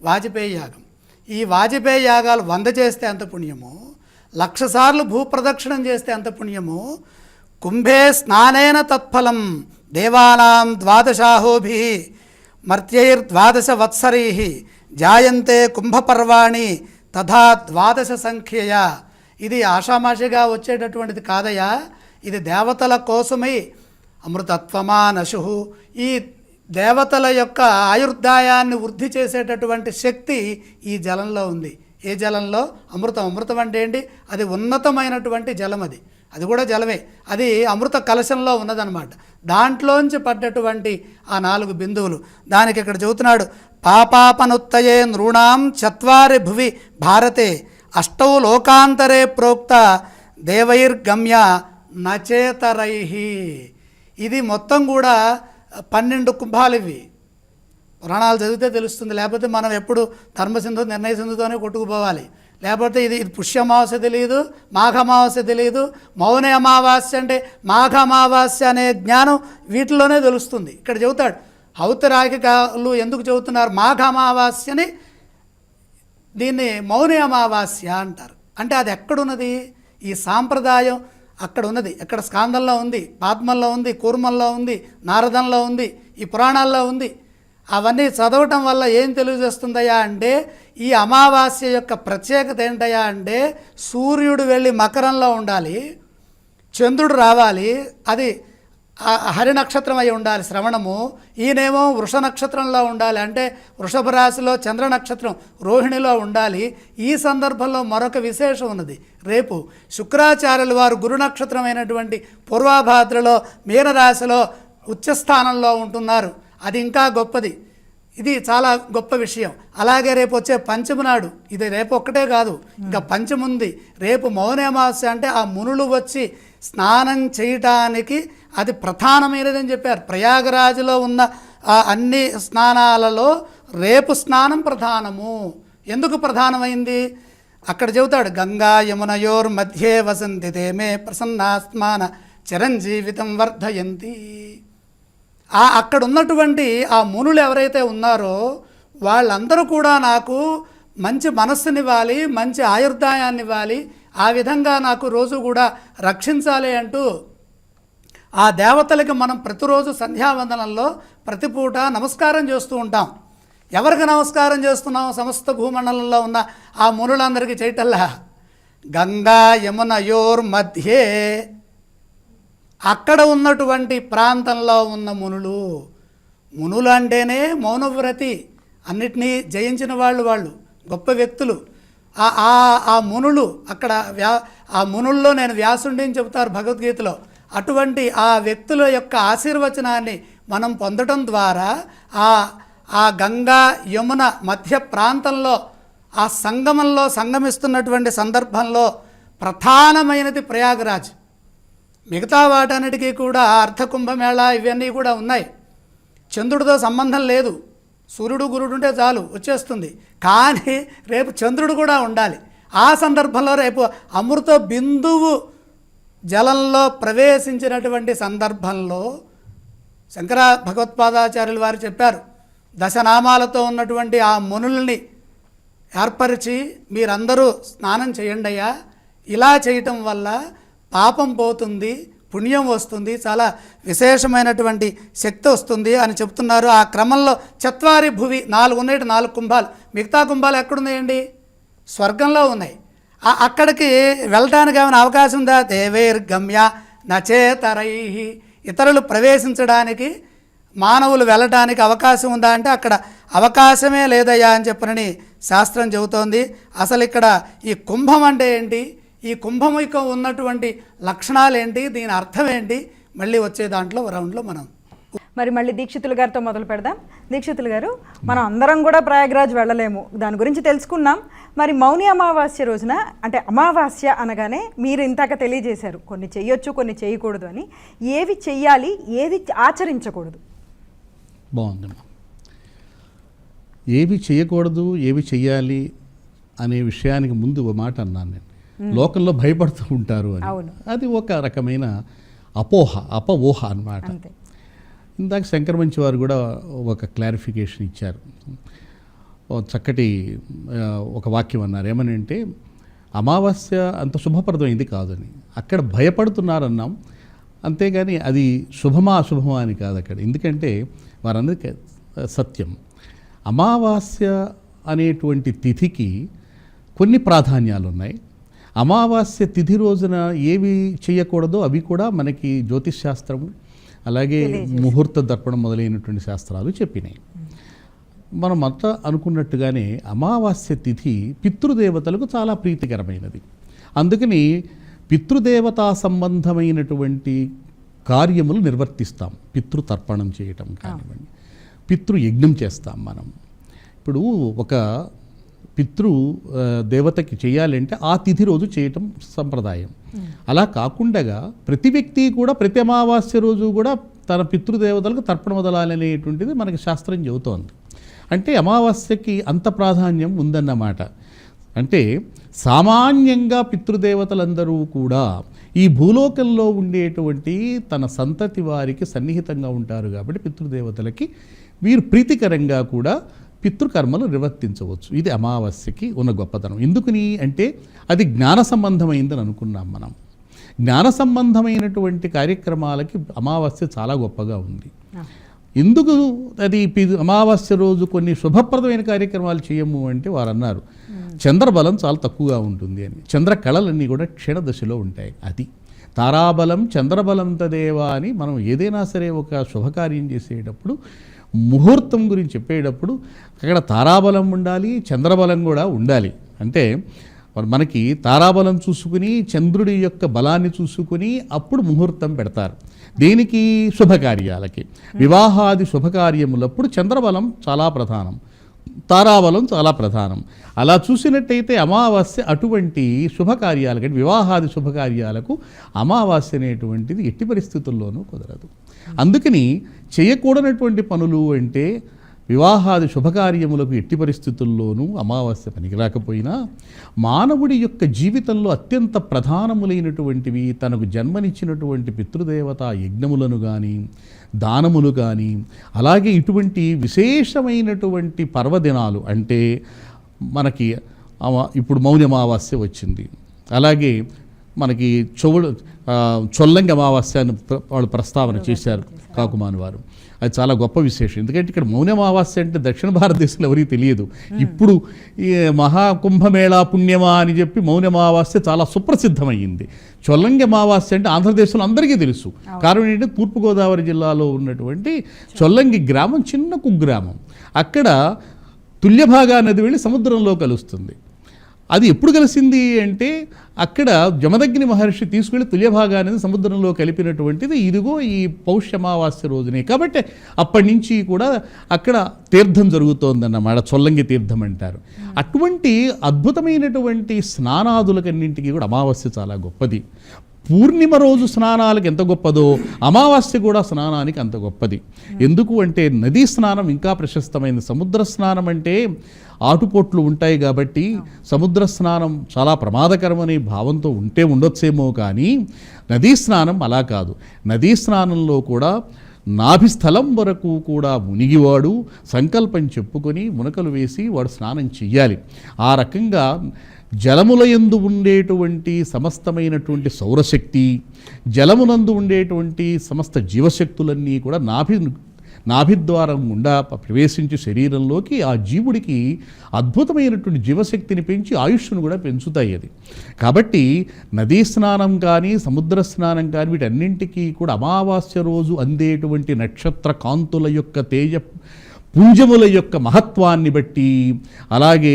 వాజపేయ యాగం. ఈ వాజపేయ యాగాలు 100 చేస్తే అంత పుణ్యము. 1,00,000 సార్లు భూప్రదక్షిణం చేస్తే అంత పుణ్యము. కుంభే స్నానేన తత్ఫలం దేవానాం 12 మర్త్యైర్12 వత్సరై జాయంతే కుంభపర్వాణి తథా 12 సంఖ్యయా. ఇది ఆషామాషిగా వచ్చేటటువంటిది కాదయా, ఇది దేవతల కోసమై అమృతత్వమా నశు. ఈ దేవతల యొక్క ఆయుర్దాయాన్ని వృద్ధి చేసేటటువంటి శక్తి ఈ జలంలో ఉంది. ఏ జలంలో? అమృతం. అమృతం అంటే ఏంటి? అది ఉన్నతమైనటువంటి జలం. అది కూడా జలమే. అది అమృత కలశంలో ఉన్నదన్నమాట. దాంట్లోంచి పడ్డటువంటి ఆ 4 బిందువులు. దానికి ఇక్కడ చెబుతున్నాడు, పాపాపనుత్తయే నృణాం 4 భువి భారతే 8 లోకాంతరే ప్రోక్త దేవైర్గమ్య నచేతరై. ఇది మొత్తం కూడా 12 కుంభాలు. ఇవి పురాణాలు చదివితే తెలుస్తుంది, లేకపోతే మనం ఎప్పుడు ధర్మసింధు నిర్ణయ సింధుతోనే కొట్టుకుపోవాలి. లేకపోతే ఇది పుష్యమావాస్య తెలియదు, మాఘమావాస్య తెలియదు. మౌన అమావాస్య అంటే మాఘ అమావాస్య అనే జ్ఞానం వీటిలోనే తెలుస్తుంది. ఇక్కడ చెబుతాడు హౌతరాగికాలు ఎందుకు చెబుతున్నారు మాఘ అమావాస్యని, దీన్ని మౌని అమావాస్య అంటారు. అంటే అది ఎక్కడున్నది? ఈ సాంప్రదాయం అక్కడ ఉన్నది. ఎక్కడ? స్కాందంలో ఉంది, పాద్మంలో ఉంది, కూర్మంలో ఉంది, నారదంలో ఉంది, ఈ పురాణాల్లో ఉంది. అవన్నీ చదవటం వల్ల ఏం తెలియజేస్తుందయ్యా అంటే, ఈ అమావాస్య యొక్క ప్రత్యేకత ఏంటయ్యా అంటే, సూర్యుడు వెళ్ళి మకరంలో ఉండాలి, చంద్రుడు రావాలి, అది హరి నక్షత్రం అయి ఉండాలి శ్రవణము. ఈయనేమో వృష నక్షత్రంలో ఉండాలి, అంటే వృషభ రాశిలో చంద్ర నక్షత్రం రోహిణిలో ఉండాలి. ఈ సందర్భంలో మరొక విశేషం ఉన్నది. రేపు శుక్రాచార్యుల వారు గురు నక్షత్రమైనటువంటి పూర్వాభాద్రలో మీనరాశిలో ఉచ్చస్థానంలో ఉంటున్నారు. అది ఇంకా గొప్పది. ఇది చాలా గొప్ప విషయం. అలాగే రేపు వచ్చే పంచమి నాడు, ఇది రేపు ఒక్కటే కాదు, ఇంకా పంచమి ఉంది. రేపు మౌన అమావాస్య అంటే ఆ మునులు వచ్చి స్నానం చేయటానికి అది ప్రధానమైనదని చెప్పారు. ప్రయాగరాజులో ఉన్న ఆ అన్ని స్నానాలలో రేపు స్నానం ప్రధానము. ఎందుకు ప్రధానమైంది? అక్కడ చెబుతాడు, గంగా యమునయోర్ మధ్యే వసంతి తేమే ప్రసన్నాస్మాన చిరంజీవితం వర్ధయంతి. అక్కడ ఉన్నటువంటి ఆ మునులు ఎవరైతే ఉన్నారో వాళ్ళందరూ కూడా నాకు మంచి మనస్సునివ్వాలి, మంచి ఆయుర్దాయాన్ని ఇవ్వాలి, ఆ విధంగా నాకు రోజు కూడా రక్షించాలి అంటూ ఆ దేవతలకి మనం ప్రతిరోజు సంధ్యావందనంలో ప్రతి పూట నమస్కారం చేస్తూ ఉంటాం. ఎవరికి నమస్కారం చేస్తున్నాం? సమస్త భూమండలంలో ఉన్న ఆ మునులందరికీ చేయటల్లా. గంగా యమునయోర్ మధ్యే, అక్కడ ఉన్నటువంటి ప్రాంతంలో ఉన్న మునులు. మునులు అంటేనే మౌనవ్రతి, అన్నిటినీ జయించిన వాళ్ళు గొప్ప వ్యక్తులు. ఆ మునులు అక్కడ ఆ మునుల్లో నేను వ్యాసుడిని చెబుతారు భగవద్గీతలో. అటువంటి ఆ వ్యక్తుల యొక్క ఆశీర్వచనాన్ని మనం పొందడం ద్వారా ఆ గంగా యమున మధ్య ప్రాంతంలో ఆ సంగమంలో సంగమిస్తున్నటువంటి సందర్భంలో ప్రధానమైనది ప్రయాగరాజ్. మిగతా వాటన్నిటికీ కూడా అర్ధకుంభమేళ ఇవన్నీ కూడా ఉన్నాయి. చంద్రుడితో సంబంధం లేదు, సూర్యుడు గురుడు ఉంటే చాలు వచ్చేస్తుంది. కానీ రేపు చంద్రుడు కూడా ఉండాలి. ఆ సందర్భంలో రేపు అమృత బిందువు జలంలో ప్రవేశించినటువంటి సందర్భంలో శంకర భగవత్పాదాచార్యుల వారు చెప్పారు, దశనామాలతో ఉన్నటువంటి ఆ మునుల్ని ఏర్పరిచి మీరందరూ స్నానం చేయండి అయ్యా, ఇలా చేయటం వల్ల పాపం పోతుంది, పుణ్యం వస్తుంది, చాలా విశేషమైనటువంటి శక్తి వస్తుంది అని చెప్తున్నారు. ఆ క్రమంలో చత్వారి భువి 4 ఉన్నాయి, 4 కుంభాలు. మిగతా కుంభాలు ఎక్కడున్నాయండి? స్వర్గంలో ఉన్నాయి. అక్కడికి వెళ్ళడానికి ఏమైనా అవకాశం ఉందా? దేవైర్గమ్య నచేతరై, ఇతరులు ప్రవేశించడానికి మానవులు వెళ్ళడానికి అవకాశం ఉందా అంటే అక్కడ అవకాశమే లేదయ్యా అని చెప్పనని శాస్త్రం చెబుతోంది. అసలు ఇక్కడ ఈ కుంభం అంటే ఏంటి, ఈ కుంభముఖ ఉన్నటువంటి లక్షణాలు ఏంటి, దీని అర్థం ఏంటి, మళ్ళీ వచ్చే దాంట్లో రౌండ్లో మనం మరి మళ్ళీ దీక్షితులు గారితో మొదలు పెడదాం. దీక్షితులు గారు, మనం అందరం కూడా ప్రయాగరాజ్ వెళ్ళలేము, దాని గురించి తెలుసుకున్నాం. మరి మౌని అమావాస్య రోజున, అంటే అమావాస్య అనగానే మీరు ఇంతాక తెలియజేశారు కొన్ని చెయ్యొచ్చు కొన్ని చేయకూడదు అని. ఏవి చెయ్యాలి, ఏది ఆచరించకూడదు? బాగుందమ్మా. ఏవి చేయకూడదు ఏవి చెయ్యాలి అనే విషయానికి ముందు ఒక మాట అన్నాను నేను, లోకంలో భయపడుతూ ఉంటారు అని. అది ఒక రకమైన అపోహ అన్నమాట. ఇందాక శంకర మంచి వారు కూడా ఒక క్లారిఫికేషన్ ఇచ్చారు, చక్కటి ఒక వాక్యం అన్నారు. ఏమని అంటే అమావాస్య అంత శుభప్రదమైంది కాదని, అక్కడ భయపడుతున్నారన్నాం, అంతేగాని అది శుభమా అశుభమా అని కాదు అక్కడ. ఎందుకంటే వారందరికీ సత్యం, అమావాస్య అనేటువంటి తిథికి కొన్ని ప్రాధాన్యాలు ఉన్నాయి. అమావాస్య తిథి రోజున ఏవి చేయకూడదో అవి కూడా మనకి జ్యోతిష్ శాస్త్రము, అలాగే ముహూర్త దర్పణం మొదలైనటువంటి శాస్త్రాలు చెప్పినాయి. మనం అంతా అనుకున్నట్టుగానే అమావాస్య తిథి పితృదేవతలకు చాలా ప్రీతికరమైనది. అందుకని పితృదేవతా సంబంధమైనటువంటి కార్యములు నిర్వర్తిస్తాం. పితృతర్పణం చేయటం కానివ్వండి, పితృయజ్ఞం చేస్తాం మనం. ఇప్పుడు ఒక పితృ దేవతకి చేయాలంటే ఆ తిథి రోజు చేయటం సంప్రదాయం. అలా కాకుండా ప్రతి వ్యక్తి కూడా ప్రతి అమావాస్య రోజు కూడా తన పితృదేవతలకు తర్పణ వదలాలనేటువంటిది మనకి శాస్త్రం చెబుతోంది. అంటే అమావాస్యకి అంత ప్రాధాన్యం ఉందన్నమాట. అంటే సామాన్యంగా పితృదేవతలందరూ కూడా ఈ భూలోకంలో ఉండేటువంటి తన సంతతి వారికి సన్నిహితంగా ఉంటారు కాబట్టి పితృదేవతలకి వీరు ప్రీతికరంగా కూడా పితృకర్మలు నిర్వర్తించవచ్చు. ఇది అమావాస్యకి ఉన్న గొప్పతనం. ఎందుకని అంటే అది జ్ఞాన సంబంధమైందని అనుకున్నాం మనం. జ్ఞాన సంబంధమైనటువంటి కార్యక్రమాలకి అమావాస్య చాలా గొప్పగా ఉంది. ఎందుకు అది అమావాస్య రోజు కొన్ని శుభప్రదమైన కార్యక్రమాలు చేయము అంటే వారు అన్నారు చంద్రబలం చాలా తక్కువగా ఉంటుంది అని. చంద్ర కళలన్నీ కూడా క్షీణదశలో ఉంటాయి. అది తారాబలం చంద్రబలం తదేవా అని మనం ఏదైనా సరే ఒక శుభకార్యం చేసేటప్పుడు ముహూర్తం గురించి చెప్పేటప్పుడు అక్కడ తారాబలం ఉండాలి, చంద్రబలం కూడా ఉండాలి. అంటే మనకి తారాబలం చూసుకుని చంద్రుడి యొక్క బలాన్ని చూసుకుని అప్పుడు ముహూర్తం పెడతారు. దేనికి? శుభకార్యాలకి. వివాహాది శుభకార్యములప్పుడు చంద్రబలం చాలా ప్రధానం, తారాబలం చాలా ప్రధానం. అలా చూసినట్టయితే అమావాస్య అటువంటి శుభకార్యాలకి, వివాహాది శుభకార్యాలకు అమావాస్య అనేటువంటిది ఎట్టి పరిస్థితుల్లోనూ కుదరదు. అందుకని చేయకూడనటువంటి పనులు అంటే వివాహాది శుభకార్యములకు ఎట్టి పరిస్థితుల్లోనూ అమావాస్య పనికిరాకపోయినా మానవుడి యొక్క జీవితంలో అత్యంత ప్రధానములైనటువంటివి తనకు జన్మనిచ్చినటువంటి పితృదేవతా యజ్ఞములను కానీ దానములు కానీ అలాగే ఇటువంటి విశేషమైనటువంటి పర్వదినాలు అంటే మనకి ఇప్పుడు మౌని అమావాస్య వచ్చింది, అలాగే మనకి చొల్లంగి అమావాస్య అని వాళ్ళు ప్రస్తావన చేశారు కాకుమాని వారు. అది చాలా గొప్ప విశేషం. ఎందుకంటే ఇక్కడ మౌని అమావాస్య అంటే దక్షిణ భారతదేశంలో ఎవరికి తెలియదు. ఇప్పుడు ఈ మహాకుంభమేళా పుణ్యమా అని చెప్పి మౌని అమావాస్య చాలా సుప్రసిద్ధమైంది. చొల్లంగి అమావాస్య అంటే ఆంధ్రదేశంలో అందరికీ తెలుసు. కారణం ఏంటంటే తూర్పుగోదావరి జిల్లాలో ఉన్నటువంటి చొల్లంగి గ్రామం చిన్న కుగ్రామం. అక్కడ తుల్యభాగా నది వెళ్ళి సముద్రంలో కలుస్తుంది. అది ఎప్పుడు కలిసింది అంటే అక్కడ జమదగ్ని మహర్షి తీసుకెళ్లి తుల్యభాగా అనేది సముద్రంలో కలిపినటువంటిది ఇదిగో ఈ పౌష్య అమావాస్య రోజునే. కాబట్టి అప్పటి నుంచి కూడా అక్కడ తీర్థం జరుగుతోందన్నమాట, చొల్లంగి తీర్థం అంటారు. అటువంటి అద్భుతమైనటువంటి స్నానాదులకన్నింటికి కూడా అమావాస్య చాలా గొప్పది. పూర్ణిమ రోజు స్నానాలకు ఎంత గొప్పదో అమావాస్య కూడా స్నానానికి అంత గొప్పది. ఎందుకు అంటే నదీ స్నానం ఇంకా ప్రశస్తమైంది. సముద్ర స్నానం అంటే ఆటుపోట్లు ఉంటాయి కాబట్టి సముద్ర స్నానం చాలా ప్రమాదకరమనే భావంతో ఉండొచ్చేమో కానీ నదీ స్నానం అలా కాదు. నదీ స్నానంలో కూడా నాభిస్థలం వరకు కూడా మునిగివాడు సంకల్పం చెప్పుకొని మునకలు వేసి వాడు స్నానం చెయ్యాలి. ఆ రకంగా జలములయందు ఉండేటువంటి సమస్తమైనటువంటి సౌరశక్తి, జలమునందు ఉండేటువంటి సమస్త జీవశక్తులన్నీ కూడా నాభిద్వారం గుండా ప్రవేశించి శరీరంలోకి ఆ జీవుడికి అద్భుతమైనటువంటి జీవశక్తిని పెంచి ఆయుష్ను కూడా పెంచుతాయి అది. కాబట్టి నదీ స్నానం కానీ సముద్ర స్నానం కానీ వీటన్నింటికీ కూడా అమావాస్య రోజు అందేటువంటి నక్షత్ర కాంతుల యొక్క పుంజముల యొక్క మహత్వాన్ని బట్టి, అలాగే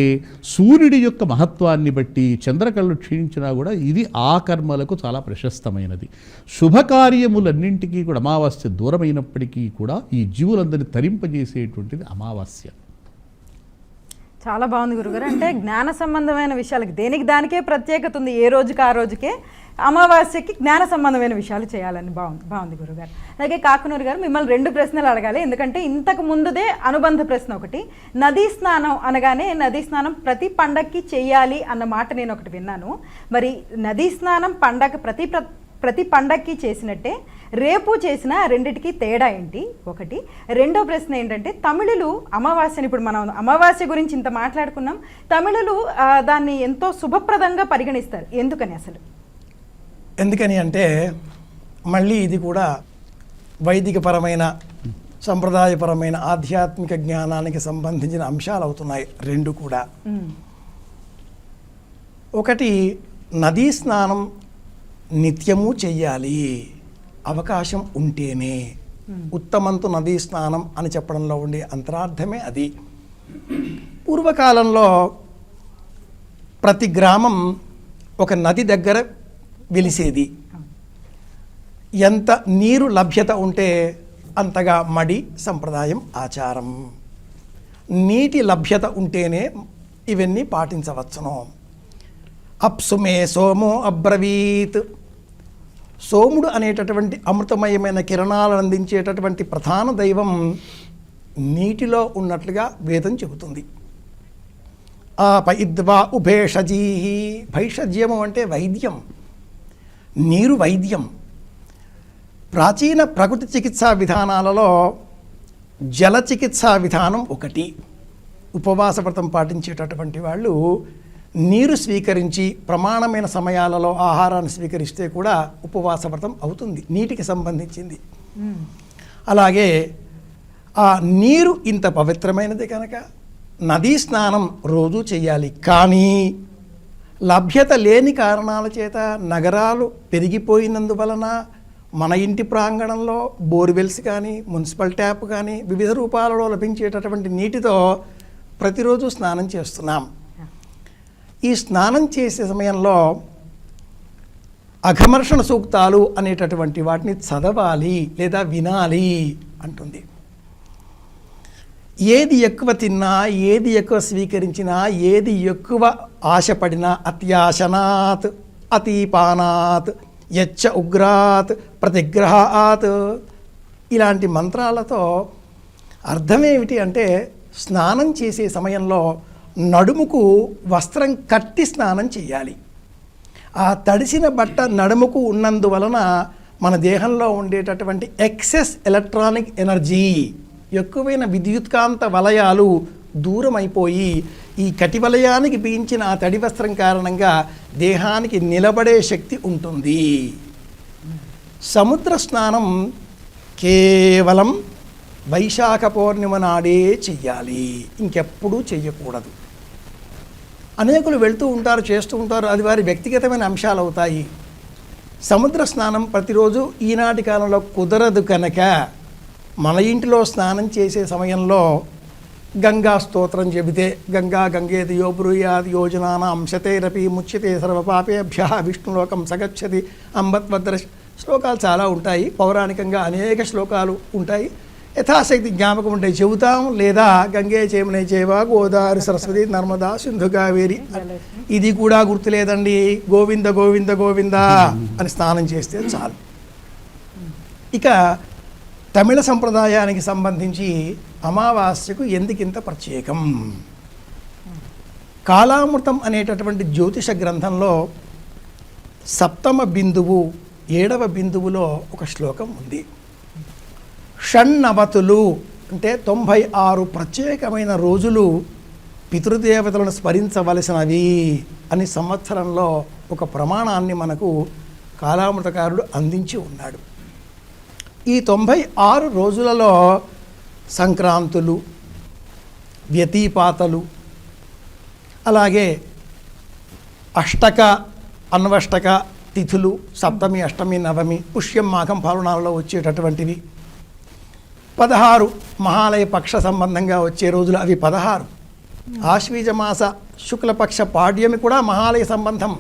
సూర్యుడి యొక్క మహత్వాన్ని బట్టి చంద్రకళలు క్షీణించినా కూడా ఇది ఆ కర్మలకు చాలా ప్రశస్తమైనది. శుభకార్యములన్నింటికీ కూడా అమావాస్య దూరమైనప్పటికీ కూడా ఈ జీవులందరినీ తరింపజేసేటువంటిది అమావాస్య. చాలా బాగుంది గురుగారు. అంటే జ్ఞాన సంబంధమైన విషయాలకి దేనికి దానికే ప్రత్యేకత ఉంది. ఏ రోజుకి ఆ రోజుకే అమావాస్యకి జ్ఞాన సంబంధమైన విషయాలు చేయాలని బాగుంది గురుగారు. అలాగే కాకునూరు గారు, మిమ్మల్ని 2 ప్రశ్నలు అడగాలి. ఎందుకంటే ఇంతకు ముందుదే అనుబంధ ప్రశ్న ఒకటి. నదీ స్నానం అనగానే నదీ స్నానం ప్రతి పండక్కి చెయ్యాలి అన్న మాట నేను ఒకటి విన్నాను. మరి నదీ స్నానం పండగ ప్రతి పండక్కి చేసినట్టే రేపు చేసిన రెండిటికి తేడా ఏంటి? ఒకటి. రెండో ప్రశ్న ఏంటంటే, తమిళులు అమావాస్యని, ఇప్పుడు మనం అమావాస్య గురించి ఇంత మాట్లాడుకున్నాం, తమిళులు దాన్ని ఎంతో శుభప్రదంగా పరిగణిస్తారు. ఎందుకని అసలు? ఎందుకని అంటే మళ్ళీ ఇది కూడా వైదికపరమైన సంప్రదాయపరమైన ఆధ్యాత్మిక జ్ఞానానికి సంబంధించిన అంశాలు అవుతున్నాయి 2 కూడా. ఒకటి, నదీ స్నానం నిత్యము చెయ్యాలి, అవకాశం ఉంటేనే. ఉత్తమంతు నదీ స్నానం అని చెప్పడంలో ఉండే అంతరార్థమే అది. పూర్వకాలంలో ప్రతి గ్రామం ఒక నది దగ్గర వెలిసేది. ఎంత నీరు లభ్యత ఉంటే అంతగా మడి సంప్రదాయం ఆచారం. నీటి లభ్యత ఉంటేనే ఇవన్నీ పాటించవచ్చును. అప్సుమే సోమో అబ్రవీత్. సోముడు అనేటటువంటి అమృతమయమైన కిరణాలను అందించేటటువంటి ప్రధాన దైవం నీటిలో ఉన్నట్లుగా వేదం చెబుతుంది. ఆపయిద్వా ఉభేషజీహి. భైషజ్యము అంటే వైద్యం, నీరు వైద్యం. ప్రాచీన ప్రకృతి చికిత్సా విధానాలలో జల చికిత్సా విధానం ఒకటి. ఉపవాస వ్రతం పాటించేటటువంటి వాళ్ళు నీరు స్వీకరించి ప్రమాణమైన సమయాలలో ఆహారాన్ని స్వీకరిస్తే కూడా ఉపవాస వ్రతం అవుతుంది, నీటికి సంబంధించింది. అలాగే ఆ నీరు ఇంత పవిత్రమైనది కనుక నదీ స్నానం రోజు చేయాలి. కానీ లభ్యత లేని కారణాల చేత నగరాలు పెరిగిపోయినందువలన మన ఇంటి ప్రాంగణంలో బోర్వెల్స్ కానీ మున్సిపల్ ట్యాప్ కానీ వివిధ రూపాలలో లభించేటటువంటి నీటితో ప్రతిరోజు స్నానం చేస్తున్నాం. ఈ స్నానం చేసే సమయంలో అఘమర్షణ సూక్తాలు అనేటటువంటి వాటిని చదవాలి లేదా వినాలి అంటుంది. ఏది ఎక్కువ తిన్నా, ఏది ఎక్కువ స్వీకరించినా, ఏది ఎక్కువ ఆశపడినా, అత్యాశనాత్ అతిపానాత్ యచ్చ ఉగ్రాత్ ప్రతిగ్రహాత్, ఇలాంటి మంత్రాలతో అర్థమేమిటి అంటే, స్నానం చేసే సమయంలో నడుముకు వస్త్రం కట్టి స్నానం చేయాలి. ఆ తడిసిన బట్ట నడుముకు ఉన్నందువలన మన దేహంలో ఉండేటటువంటి ఎక్సెస్ ఎలక్ట్రానిక్ ఎనర్జీ, ఎక్కువైన విద్యుత్కాంత వలయాలు దూరం అయిపోయి ఈ కటి వలయానికి బిగించిన ఆ తడి వస్త్రం కారణంగా దేహానికి నిలబడే శక్తి ఉంటుంది. సముద్ర స్నానం కేవలం వైశాఖ పౌర్ణిమ నాడే చెయ్యాలి, ఇంకెప్పుడూ చెయ్యకూడదు. అనేకులు వెళ్తూ ఉంటారు, చేస్తూ ఉంటారు, అది వారి వ్యక్తిగతమైన అంశాలు అవుతాయి. సముద్ర స్నానం ప్రతిరోజు ఈనాటి కాలంలో కుదరదు కనుక మన ఇంటిలో స్నానం చేసే సమయంలో గంగా స్తోత్రం చెబితే, గంగా గంగేతి యో బ్రూయాద్ యోజనానా అంశతేరపి ముచ్యతే సర్వపాపేభ్య విష్ణులోకం సగచ్చతి అంబత్వద్ర. శ్లోకాలు చాలా ఉంటాయి, పౌరాణికంగా అనేక శ్లోకాలు ఉంటాయి. యథాశక్తి జ్ఞాపకం ఉంటాయి, చెబుతాం. లేదా గంగే చేమనే చేవా గోదావరి సరస్వతి నర్మదా సింధు కావేరి, ఇది కూడా గుర్తులేదండి, గోవింద గోవింద గోవింద అని స్నానం చేస్తే చాలు. ఇక తమిళ సంప్రదాయానికి సంబంధించి అమావాస్యకు ఎందుకింత ప్రత్యేకం? కాలామృతం అనేటటువంటి జ్యోతిష గ్రంథంలో 7వ బిందువు 7వ బిందువులో ఒక శ్లోకం ఉంది. షణ్ణవతులు అంటే 96 ప్రత్యేకమైన రోజులు పితృదేవతలను స్మరించవలసినవి అని సంవత్సరంలో ఒక ప్రమాణాన్ని మనకు కాలామృతకారుడు అందించి ఉన్నాడు. ఈ 96 రోజులలో సంక్రాంతులు, వ్యతిపాతలు, అలాగే అష్టక అన్వష్టక తిథులు, సప్తమి, అష్టమి, నవమి, పుష్యం, మాఘం, పాల్గొనాలలో వచ్చేటటువంటివి 16 మహాలయ పక్ష సంబంధంగా వచ్చే రోజులు అవి 16. ఆశ్వీజ మాస శుక్లపక్ష పాడ్యమి కూడా మహాలయ సంబంధం.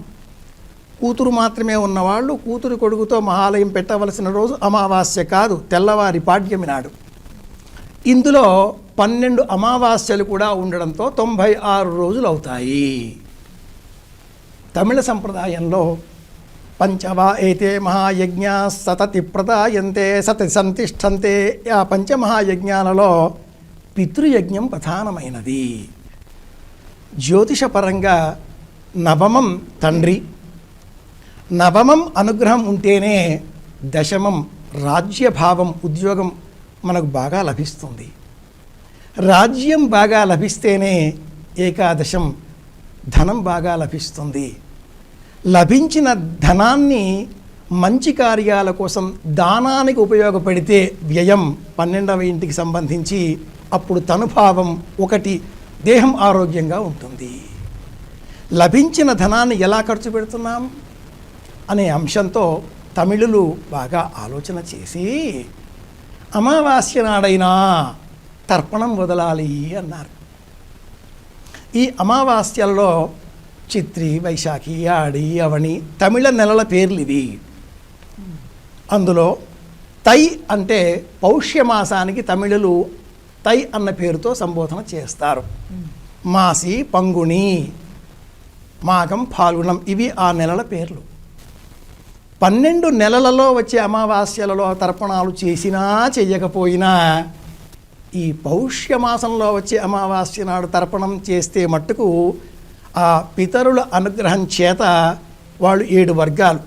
కూతురు మాత్రమే ఉన్నవాళ్ళు కూతురు కొడుకుతో మహాలయం పెట్టవలసిన రోజు అమావాస్య కాదు, తెల్లవారి పాడ్యమి నాడు. ఇందులో 12 అమావాస్యలు కూడా ఉండడంతో 96 రోజులు అవుతాయి. తమిళ సంప్రదాయంలో పంచవా ఏతే మహాయజ్ఞ సతతి ప్రదాయంతే సతతి సంతిష్టంతే. ఆ పంచమహాయజ్ఞాలలో పితృయజ్ఞం ప్రధానమైనది. జ్యోతిషపరంగా నవమం తండ్రి, నవమం అనుగ్రహం ఉంటేనే దశమం రాజ్యభావం, ఉద్యోగం మనకు బాగా లభిస్తుంది. రాజ్యం బాగా లభిస్తేనే ఏకాదశం ధనం బాగా లభిస్తుంది. లభించిన ధనాన్ని మంచి కార్యాల కోసం దానానికి ఉపయోగపడితే వ్యయం 12వ ఇంటికి సంబంధించి, అప్పుడు తనుభావం 1, దేహం ఆరోగ్యంగా ఉంటుంది. లభించిన ధనాన్ని ఎలా ఖర్చు పెడుతున్నాం అనే అంశంతో తమిళులు బాగా ఆలోచన చేసి అమావాస్య నాడైనా తర్పణం వదలాలి అన్నారు. ఈ అమావాస్యల్లో చిత్రి, వైశాఖి, ఆడి, అవని తమిళ నెలల పేర్లు ఇవి. అందులో తై అంటే పౌష్యమాసానికి తమిళులు తై అన్న పేరుతో సంబోధన చేస్తారు. మాసి, పంగుణి, మాఘం, ఫాల్గుణం ఇవి ఆ నెలల పేర్లు. 12 నెలలలో వచ్చే అమావాస్యలలో తర్పణాలు చేసినా చెయ్యకపోయినా ఈ పౌష్యమాసంలో వచ్చే అమావాస్య నాడు తర్పణం చేస్తే మట్టుకు ఆ పితరుల అనుగ్రహం చేత వాళ్ళు 7 వర్గాలు,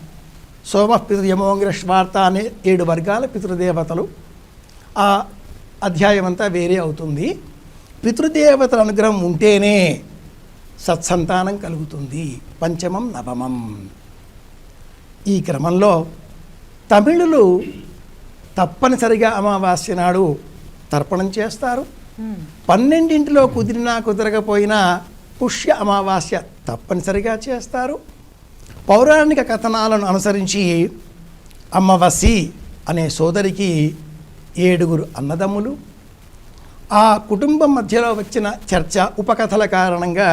సోమ పితృ యమోంగ్ర శ్వార్త అనే 7 వర్గాల పితృదేవతలు. ఆ అధ్యాయం అంతా వేరే అవుతుంది. పితృదేవతల అనుగ్రహం ఉంటేనే సత్సంతానం కలుగుతుంది. పంచమం, నవమం. ఈ క్రమంలో తమిళులు తప్పనిసరిగా అమావాస్య నాడు తర్పణం చేస్తారు. 12 కుదిరినా కుదరకపోయినా పుష్య అమావాస్య తప్పనిసరిగా చేస్తారు. పౌరాణిక కథనాలను అనుసరించి అమ్మవసి అనే సోదరికి 7 అన్నదమ్ములు. ఆ కుటుంబం మధ్యలో వచ్చిన చర్చ, ఉపకథల కారణంగా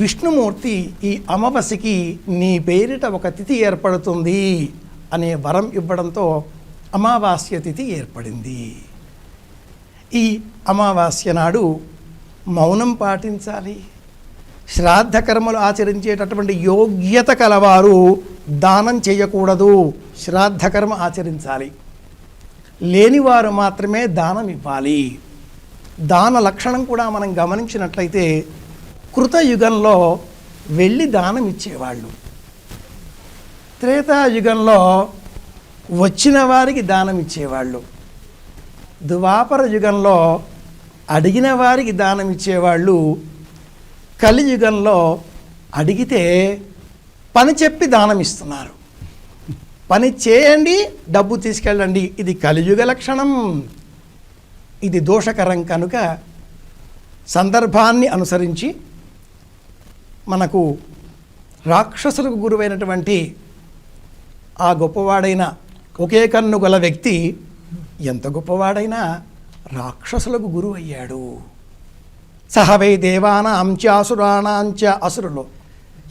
విష్ణుమూర్తి ఈ అమావాస్యకి నీ పేరిట ఒక తిథి ఏర్పడుతుంది అనే వరం ఇవ్వడంతో అమావాస్య తిథి ఏర్పడింది. ఈ అమావాస్య నాడు మౌనం పాటించాలి. శ్రాద్ధ కర్మలు ఆచరించేటటువంటి యోగ్యత కలవారు దానం చేయకూడదు, శ్రాద్ధ కర్మ ఆచరించాలి. లేనివారు మాత్రమే దానం ఇవ్వాలి. దాన లక్షణం కూడా మనం గమనించినట్లయితే కృతయుగంలో వెళ్ళి దానం ఇచ్చేవాళ్ళు, త్రేతాయుగంలో వచ్చిన వారికి దానం ఇచ్చేవాళ్ళు, ద్వాపర యుగంలో అడిగిన వారికి దానం ఇచ్చేవాళ్ళు, కలియుగంలో అడిగితే పని చెప్పి దానం ఇస్తున్నారు. పని చేయండి, డబ్బు తీసుకెళ్ళండి. ఇది కలియుగ లక్షణం. ఇది దోషకరం కనుక సందర్భాన్ని అనుసరించి మనకు రాక్షసులకు గురువైనటువంటి ఆ గొప్పవాడైన ఒకే కన్ను గల వ్యక్తి ఎంత గొప్పవాడైనా రాక్షసులకు గురువు అయ్యాడు. సహవై దేవానాంచ అసురాణాంచ అసురులు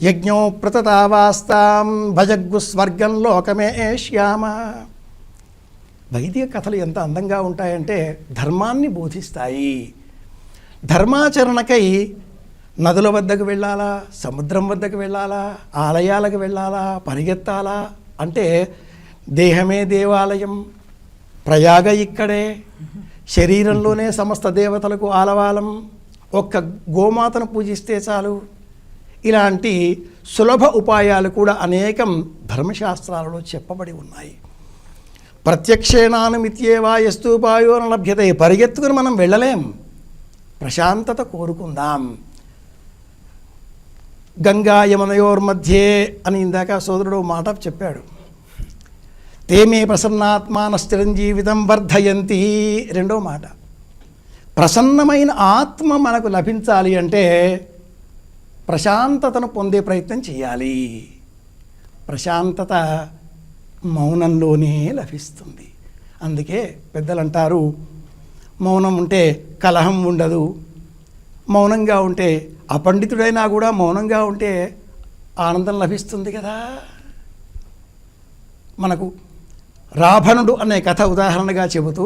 యజ్ఞో ప్రతతావాస్తాం భజగ్గు స్వర్గం లోకమే శ్యామ. వైదిక కథలు ఎంత అందంగా ఉంటాయంటే ధర్మాన్ని బోధిస్తాయి. ధర్మాచరణకై నదుల వద్దకు వెళ్ళాలా, సముద్రం వద్దకు వెళ్ళాలా, ఆలయాలకు వెళ్ళాలా, పరిగెత్తాలా అంటే దేహమే దేవాలయం, ప్రయాగ ఇక్కడే, శరీరంలోనే సమస్త దేవతలకు ఆలవాలం, ఒక్క గోమాతను పూజిస్తే చాలు. ఇలాంటి సులభ ఉపాయాలు కూడా అనేకం ధర్మశాస్త్రాలలో చెప్పబడి ఉన్నాయి. ప్రత్యక్షేణానుమిత్యేవా యస్తూపాయో న లభ్యతే. పరిగెత్తుకుని మనం వెళ్ళలేం. ప్రశాంతత కోరుకుందాం. గంగా యమునయోర్మధ్యే అని ఇందాక సోదరుడు మాట చెప్పాడు. తేమే ప్రసన్నాత్మానశ్చిరంజీవితం వర్ధయంతి, రెండో మాట. ప్రసన్నమైన ఆత్మ మనకు లభించాలి అంటే ప్రశాంతతను పొందే ప్రయత్నం చేయాలి. ప్రశాంతత మౌనంలోనే లభిస్తుంది. అందుకే పెద్దలు అంటారు, మౌనం ఉంటే కలహం ఉండదు, మౌనంగా ఉంటే అపండితుడైనా కూడా మౌనంగా ఉంటే ఆనందం లభిస్తుంది కదా. మనకు రావణుడు అనే కథ ఉదాహరణగా చెబుతూ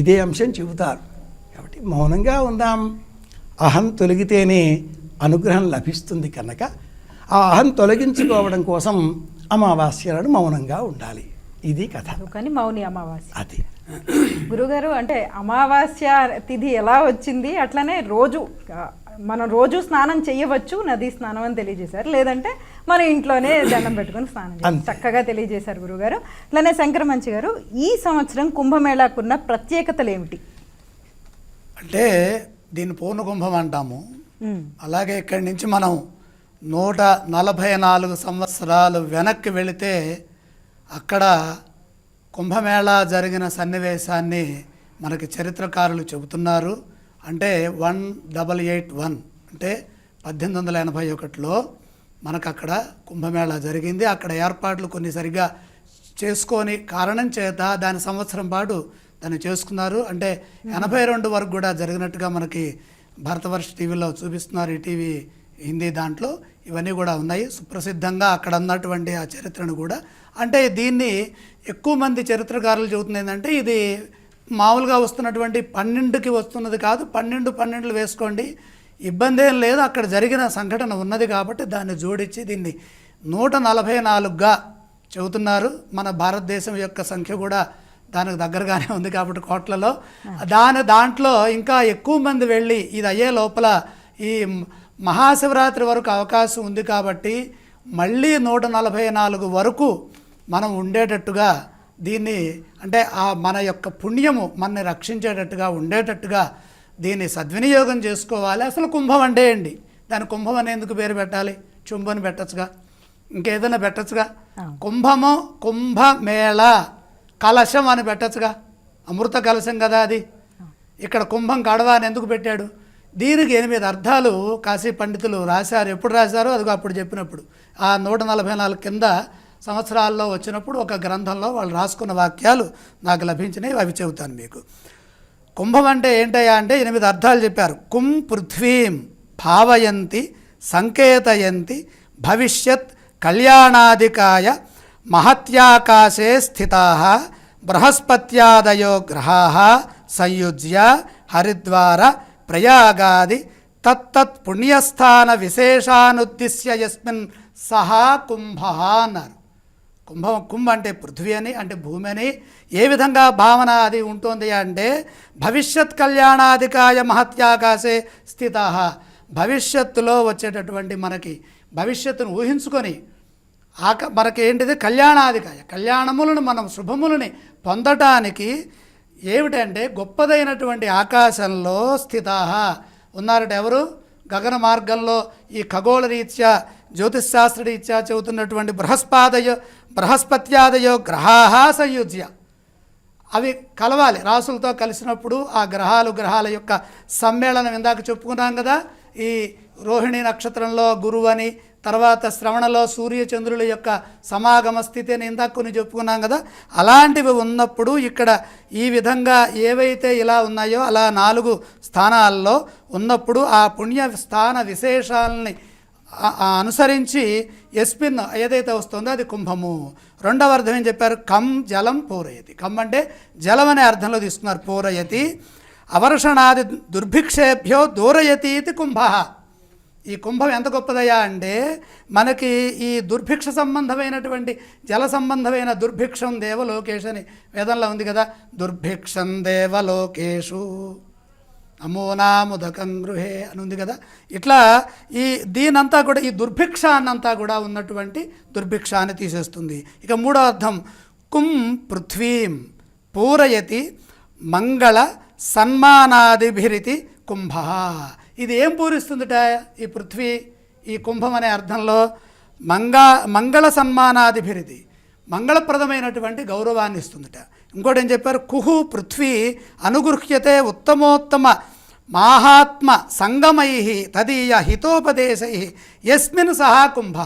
ఇదే అంశం చెబుతారు. కాబట్టి మౌనంగా ఉందాం. అహం తొలగితేనే అనుగ్రహం లభిస్తుంది కనుక ఆ అహం తొలగించుకోవడం కోసం అమావాస్య నాడు మౌనంగా ఉండాలి. ఇది కథ. కానీ మౌని అమావాస్య అది గురుగారు, అంటే అమావాస్య తిథి ఎలా వచ్చింది, అట్లనే రోజు మనం రోజు స్నానం చేయవచ్చు, నదీ స్నానం అని తెలియజేశారు. లేదంటే మన ఇంట్లోనే దండం పెట్టుకొని స్నానం చేయాలి. చక్కగా తెలియజేశారు గురుగారు. అట్లనే శంకరమంచి గారు, ఈ సంవత్సరం కుంభమేళాకున్న ప్రత్యేకతలు ఏమిటి? అంటే దీన్ని పూర్ణ కుంభం అంటాము. అలాగే ఇక్కడి నుంచి మనం 144 సంవత్సరాలు వెనక్కి వెళితే అక్కడ కుంభమేళా జరిగిన సన్నివేశాన్ని మనకి చరిత్రకారులు చెబుతున్నారు. అంటే 1881 అంటే 1881లో మనకు అక్కడ కుంభమేళా జరిగింది. అక్కడ ఏర్పాట్లు కొన్ని సరిగ్గా చేసుకొని కారణం చేత దాని సంవత్సరం పాటు దాన్ని చేసుకున్నారు. అంటే 82 వరకు కూడా జరిగినట్టుగా మనకి భారతవర్ష టీవీలో చూపిస్తున్నారు. ఈటీవీ హిందీ దాంట్లో ఇవన్నీ కూడా ఉన్నాయి. సుప్రసిద్ధంగా అక్కడ ఉన్నటువంటి ఆ చరిత్రను కూడా, అంటే దీన్ని ఎక్కువ మంది చరిత్రకారులు చెబుతుంది ఏంటంటే ఇది మామూలుగా వస్తున్నటువంటి 12కి వస్తున్నది కాదు, 12 వేసుకోండి, ఇబ్బంది ఏం లేదు, అక్కడ జరిగిన సంఘటన ఉన్నది కాబట్టి దాన్ని జోడించి దీన్ని 144గా చెబుతున్నారు. మన భారతదేశం యొక్క సంఖ్య కూడా దానికి దగ్గరగానే ఉంది కాబట్టి కోట్లలో దాంట్లో ఇంకా ఎక్కువ మంది వెళ్ళి ఇది అయ్యే లోపల ఈ మహాశివరాత్రి వరకు అవకాశం ఉంది కాబట్టి మళ్ళీ 144 వరకు మనం ఉండేటట్టుగా దీన్ని, అంటే ఆ మన యొక్క పుణ్యము మనని రక్షించేటట్టుగా ఉండేటట్టుగా దీన్ని సద్వినియోగం చేసుకోవాలి. అసలు కుంభం అంటే ఏంటి, దాని కుంభం అని ఎందుకు పేరు పెట్టాలి? చుంబని పెట్టచ్చుగా, ఇంకేదైనా పెట్టచ్చుగా. కుంభము కుంభమేళ, కలశం అని పెట్టచ్చుగా, అమృత కలశం కదా అది. ఇక్కడ కుంభం కడవ అని ఎందుకు పెట్టాడు? దీనికి 8 అర్థాలు కాశీ పండితులు రాశారు. ఎప్పుడు రాశారో అదిగో అప్పుడు చెప్పినప్పుడు ఆ 144 కింద సంవత్సరాల్లో వచ్చినప్పుడు ఒక గ్రంథంలో వాళ్ళు రాసుకున్న వాక్యాలు నాకు లభించినాయి, అవి చెబుతాను మీకు. కుంభం అంటే ఏంటయ్యా అంటే 8 అర్థాలు చెప్పారు. కుం పృథ్వీం భావయంతి సంకేతయంతి భవిష్యత్ కళ్యాణాదికాయ మహత్యాకాశే స్థితాః బృహస్పత్యాదయో గ్రహాః సంయుజ్య హరిద్వార ప్రయాగాది తత్తత్ పుణ్యస్థాన విశేషానుద్దిశ్య యస్మిన్ సహా కుంభః అన్నారు. కుంభం అంటే పృథ్వీ అని, అంటే భూమి అని. ఏ విధంగా భావన అది ఉంటుంది అంటే భవిష్యత్ కళ్యాణాదికాయ మహత్యాకాశే స్థితాః, భవిష్యత్తులో వచ్చేటటువంటి మనకి భవిష్యత్తును ఊహించుకొని మనకి ఏంటిది కళ్యాణాదికాయ, కళ్యాణములను మనం శుభములని పొందటానికి ఏమిటంటే గొప్పదైనటువంటి ఆకాశంలో స్థితాః ఉన్నారట. ఎవరు? గగన మార్గంలో ఈ ఖగోళ రీత్యా జ్యోతిశాస్త్ర రీత్యా చెబుతున్నటువంటి బృహస్పత్యాదయో గ్రహాః సంయుజ్య, అవి కలవాలి, రాసులతో కలిసినప్పుడు ఆ గ్రహాల యొక్క సమ్మేళనం ఇందాక చెప్పుకున్నాం కదా. ఈ రోహిణి నక్షత్రంలో గురువు అని, తర్వాత శ్రవణలో సూర్యచంద్రుల యొక్క సమాగమ స్థితి అని ఇందాక కొన్ని చెప్పుకున్నాం కదా. అలాంటివి ఉన్నప్పుడు ఇక్కడ ఈ విధంగా ఏవైతే ఇలా ఉన్నాయో అలా 4 స్థానాల్లో ఉన్నప్పుడు ఆ పుణ్య స్థాన విశేషాలని అనుసరించి యస్మిన్ ఏదైతే వస్తుందో అది కుంభము. రెండవ అర్థం ఏం చెప్పారు? కం జలం పూరయతి. కం అంటే జలం అనే అర్థంలో తీసుకున్నారు. పూరయతి అవర్షణాది దుర్భిక్షేభ్యో దూరయతి ఇది కుంభ. ఈ కుంభం ఎంత గొప్పదయ్యా అంటే మనకి ఈ దుర్భిక్ష సంబంధమైనటువంటి జల సంబంధమైన దుర్భిక్షం దేవలోకేషు అని వేదంలో ఉంది కదా. దుర్భిక్షం దేవలోకేషు అమోనాముదకం గృహే అని ఉంది కదా. ఇట్లా ఈ దీనంతా కూడా ఈ దుర్భిక్షాన్నంతా కూడా ఉన్నటువంటి దుర్భిక్షాన్ని తీసేస్తుంది. ఇక మూడో అర్థం కుం పృథ్వీం పూరయతి మంగళ సన్మానాదిభిరితి కుంభ. ఇది ఏం పూరిస్తుందిట? ఈ పృథ్వీ ఈ కుంభం అనే అర్థంలో మంగళ సన్మానాదిభిరిది, మంగళప్రదమైనటువంటి గౌరవాన్ని ఇస్తుందట. ఇంకోటి ఏం చెప్పారు, కుహు పృథ్వీ అనుగృహ్యతే ఉత్తమోత్తమ మాహాత్మ సంగమై తదీయ హితోపదేశై యస్మిన్ సహా కుంభ.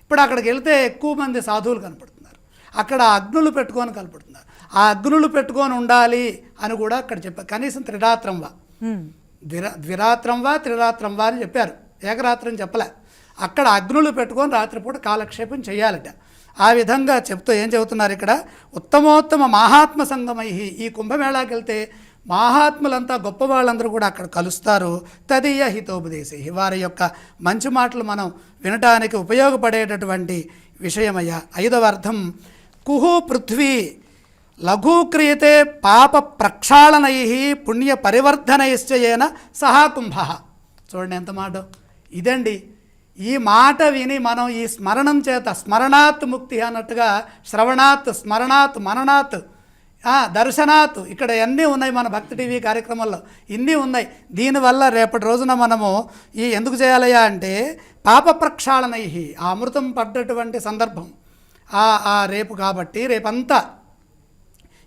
ఇప్పుడు అక్కడికి వెళ్తే ఎక్కువ మంది సాధువులు కనపడుతున్నారు, అక్కడ అగ్నులు పెట్టుకొని కనపడుతున్నారు. ఆ అగ్నులు పెట్టుకొని ఉండాలి అని కూడా అక్కడ చెప్పారు. కనీసం త్రిరాత్రంవా, ద్విరాత్రంవా త్రిరాత్రంవా అని చెప్పారు, ఏకరాత్రం చెప్పలే. అక్కడ అగ్నులు పెట్టుకొని రాత్రిపూట కాలక్షేపం చేయాలట. ఆ విధంగా చెప్తూ ఏం చెబుతున్నారు ఇక్కడ, ఉత్తమోత్తమ మహాత్మ సంగమై, ఈ కుంభమేళాకి వెళ్తే మహాత్ములంతా గొప్ప వాళ్ళందరూ కూడా అక్కడ కలుస్తారు. తదీయ హితోపదేశి, వారి యొక్క మంచి మాటలు మనం వినటానికి ఉపయోగపడేటటువంటి విషయమయ్యా. 5వ అర్థం, కుహు పృథ్వీ లఘూక్రియతే పాప ప్రక్షాళనై పుణ్య పరివర్ధనైశ్చయేన సహా కుంభ. చూడండి ఎంత మాట ఇదండి. ఈ మాట విని మనం ఈ స్మరణం చేత, స్మరణాత్ ముక్తి అన్నట్టుగా, శ్రవణాత్, స్మరణాత్, మననాత్, దర్శనాత్, ఇక్కడ అన్నీ ఉన్నాయి మన భక్తి టీవీ కార్యక్రమంలో, ఇన్ని ఉన్నాయి. దీనివల్ల రేపటి రోజున మనము ఈ ఎందుకు చేయాలయ్యా అంటే, పాప ప్రక్షాళనై, ఆ అమృతం పడ్డటువంటి సందర్భం ఆ రేపు కాబట్టి, రేపంతా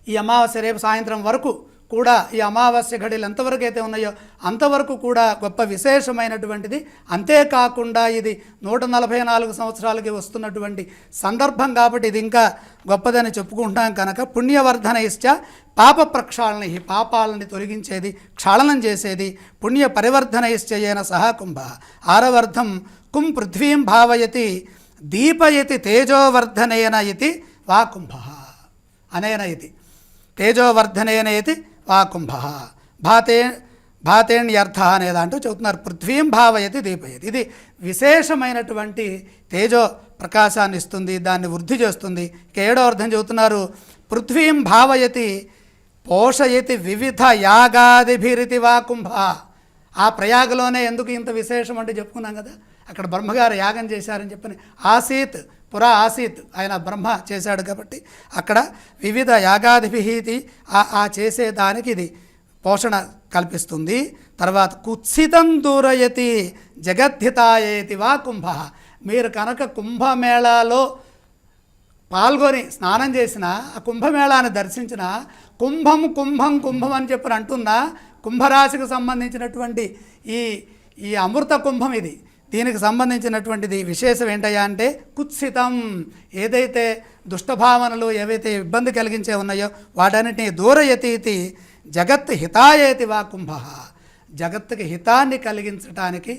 ఈ అమావాస్య రేపు సాయంత్రం వరకు కూడా, ఈ అమావాస్య ఘడియలు ఎంతవరకు అయితే ఉన్నాయో అంతవరకు కూడా గొప్ప విశేషమైనటువంటిది. అంతేకాకుండా ఇది 144 సంవత్సరాలకి వస్తున్నటువంటి సందర్భం కాబట్టి ఇది ఇంకా గొప్పదని చెప్పుకుంటాం కనుక, పుణ్యవర్ధన ఇష్ట పాప ప్రక్షాళన, ఈ పాపాలని తొలగించేది, క్షాళనం చేసేది, పుణ్య పరివర్ధన ఇశ్చయేన సహా కుంభ. 6వ అర్థం, కుం పృథ్వీం భావయతి దీపయతి తేజోవర్ధనేన ఇది వా కుంభ. అనేన ఇది తేజోవర్ధనేన ఇది వా కుంభ. భాతేణ్యర్థ అనేదాంటూ చెబుతున్నారు. పృథ్వీం భావయతి దీపయతి, ఇది విశేషమైనటువంటి తేజో ప్రకాశాన్ని ఇస్తుంది, దాన్ని వృద్ధి చేస్తుంది. 7వ అర్థం చెబుతున్నారు, పృథ్వీం భావయతి పోషయతి వివిధ యాగాదిభిరితి వా కుంభ. ఆ ప్రయాగలోనే ఎందుకు ఇంత విశేషం అంటే చెప్పుకున్నాం కదా, అక్కడ బ్రహ్మగారు యాగం చేశారని చెప్పని, ఆసీత్ పురా ఆసీత్, ఆయన బ్రహ్మ చేశాడు కాబట్టి అక్కడ వివిధ యాగాదిభిహీతి, ఆ చేసేదానికి ఇది పోషణ కల్పిస్తుంది. తర్వాత కుత్సితం దూరయతి జగద్ధితాయేతి వా కుంభ. మీరు కనుక కుంభమేళాలో పాల్గొని స్నానం చేసిన, ఆ కుంభమేళాన్ని దర్శించిన, కుంభం కుంభం కుంభం అని చెప్పని అంటున్నా, కుంభరాశికి సంబంధించినటువంటి ఈ అమృత కుంభం ఇది. దీనికి సంబంధించినటువంటిది విశేషం ఏంటయ్యా అంటే, కుత్సితం, ఏదైతే దుష్టభావనలు ఏవైతే ఇబ్బంది కలిగించే ఉన్నాయో వాటన్నిటిని దూరయతీతి జగత్ హితాయేతి వా కుంభ. జగత్తుకి హితాన్ని కలిగించటానికి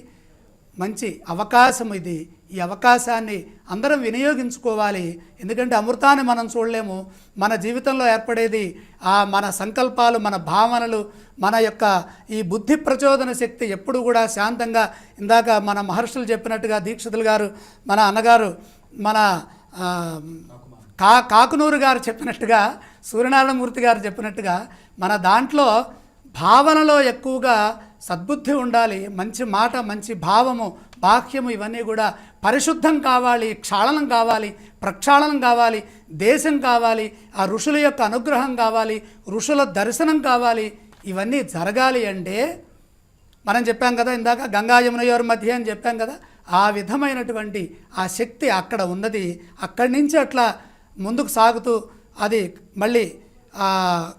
మంచి అవకాశం ఇది. ఈ అవకాశాన్ని అందరం వినియోగించుకోవాలి. ఎందుకంటే అమృతాన్ని మనం చూడలేము, మన జీవితంలో ఏర్పడేది మన సంకల్పాలు, మన భావనలు, మన యొక్క ఈ బుద్ధి ప్రచోదన శక్తి ఎప్పుడు కూడా శాంతంగా, ఇందాక మన మహర్షులు చెప్పినట్టుగా, దీక్షితులు గారు, మన అన్నగారు, మన కాకునూరు గారు చెప్పినట్టుగా, సూర్యనారాయణమూర్తి గారు చెప్పినట్టుగా, మన దాంట్లో భావనలో ఎక్కువగా సద్బుద్ధి ఉండాలి. మంచి మాట, మంచి భావము, బాహ్యము ఇవన్నీ కూడా పరిశుద్ధం కావాలి, క్షాళనం కావాలి, ప్రక్షాళనం కావాలి, దేశం కావాలి, ఆ ఋషుల యొక్క అనుగ్రహం కావాలి, ఋషుల దర్శనం కావాలి. ఇవన్నీ జరగాలి అంటే మనం చెప్పాం కదా ఇందాక, గంగా యమునయోర్ మధ్య అని చెప్పాం కదా, ఆ విధమైనటువంటి ఆ శక్తి అక్కడ ఉన్నది. అక్కడి నుంచి అట్లా ముందుకు సాగుతూ అది మళ్ళీ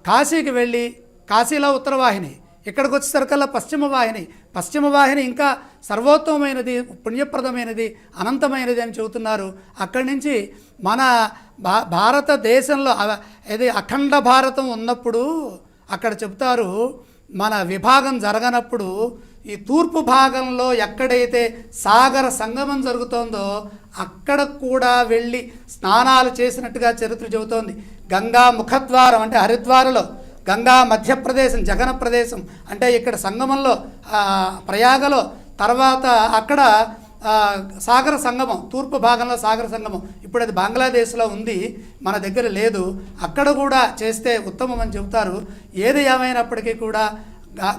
కాశీకి వెళ్ళి, కాశీలో ఉత్తరవాహిని, ఇక్కడికి వచ్చేసరికల్లా పశ్చిమ వాహిని ఇంకా సర్వోత్తమైనది, పుణ్యప్రదమైనది, అనంతమైనది అని చెబుతున్నారు. అక్కడి నుంచి మన భారతదేశంలో ఇది అఖండ భారతం ఉన్నప్పుడు అక్కడ చెబుతారు, మన విభాగం జరగనప్పుడు ఈ తూర్పు భాగంలో ఎక్కడైతే సాగర సంగమం జరుగుతోందో అక్కడ కూడా వెళ్ళి స్నానాలు చేసినట్టుగా చరిత్ర చెబుతోంది. గంగా ముఖద్వారం అంటే హరిద్వారలో, గంగా మధ్యప్రదేశం జగన ప్రదేశం అంటే ఇక్కడ సంగమంలో, ప్రయాగలో, తర్వాత అక్కడ సాగర సంగమం, తూర్పు భాగంలో సాగర సంగమం. ఇప్పుడు అది బంగ్లాదేశ్లో ఉంది, మన దగ్గర లేదు. అక్కడ కూడా చేస్తే ఉత్తమం అని చెబుతారు. ఏది ఏమైనప్పటికీ కూడా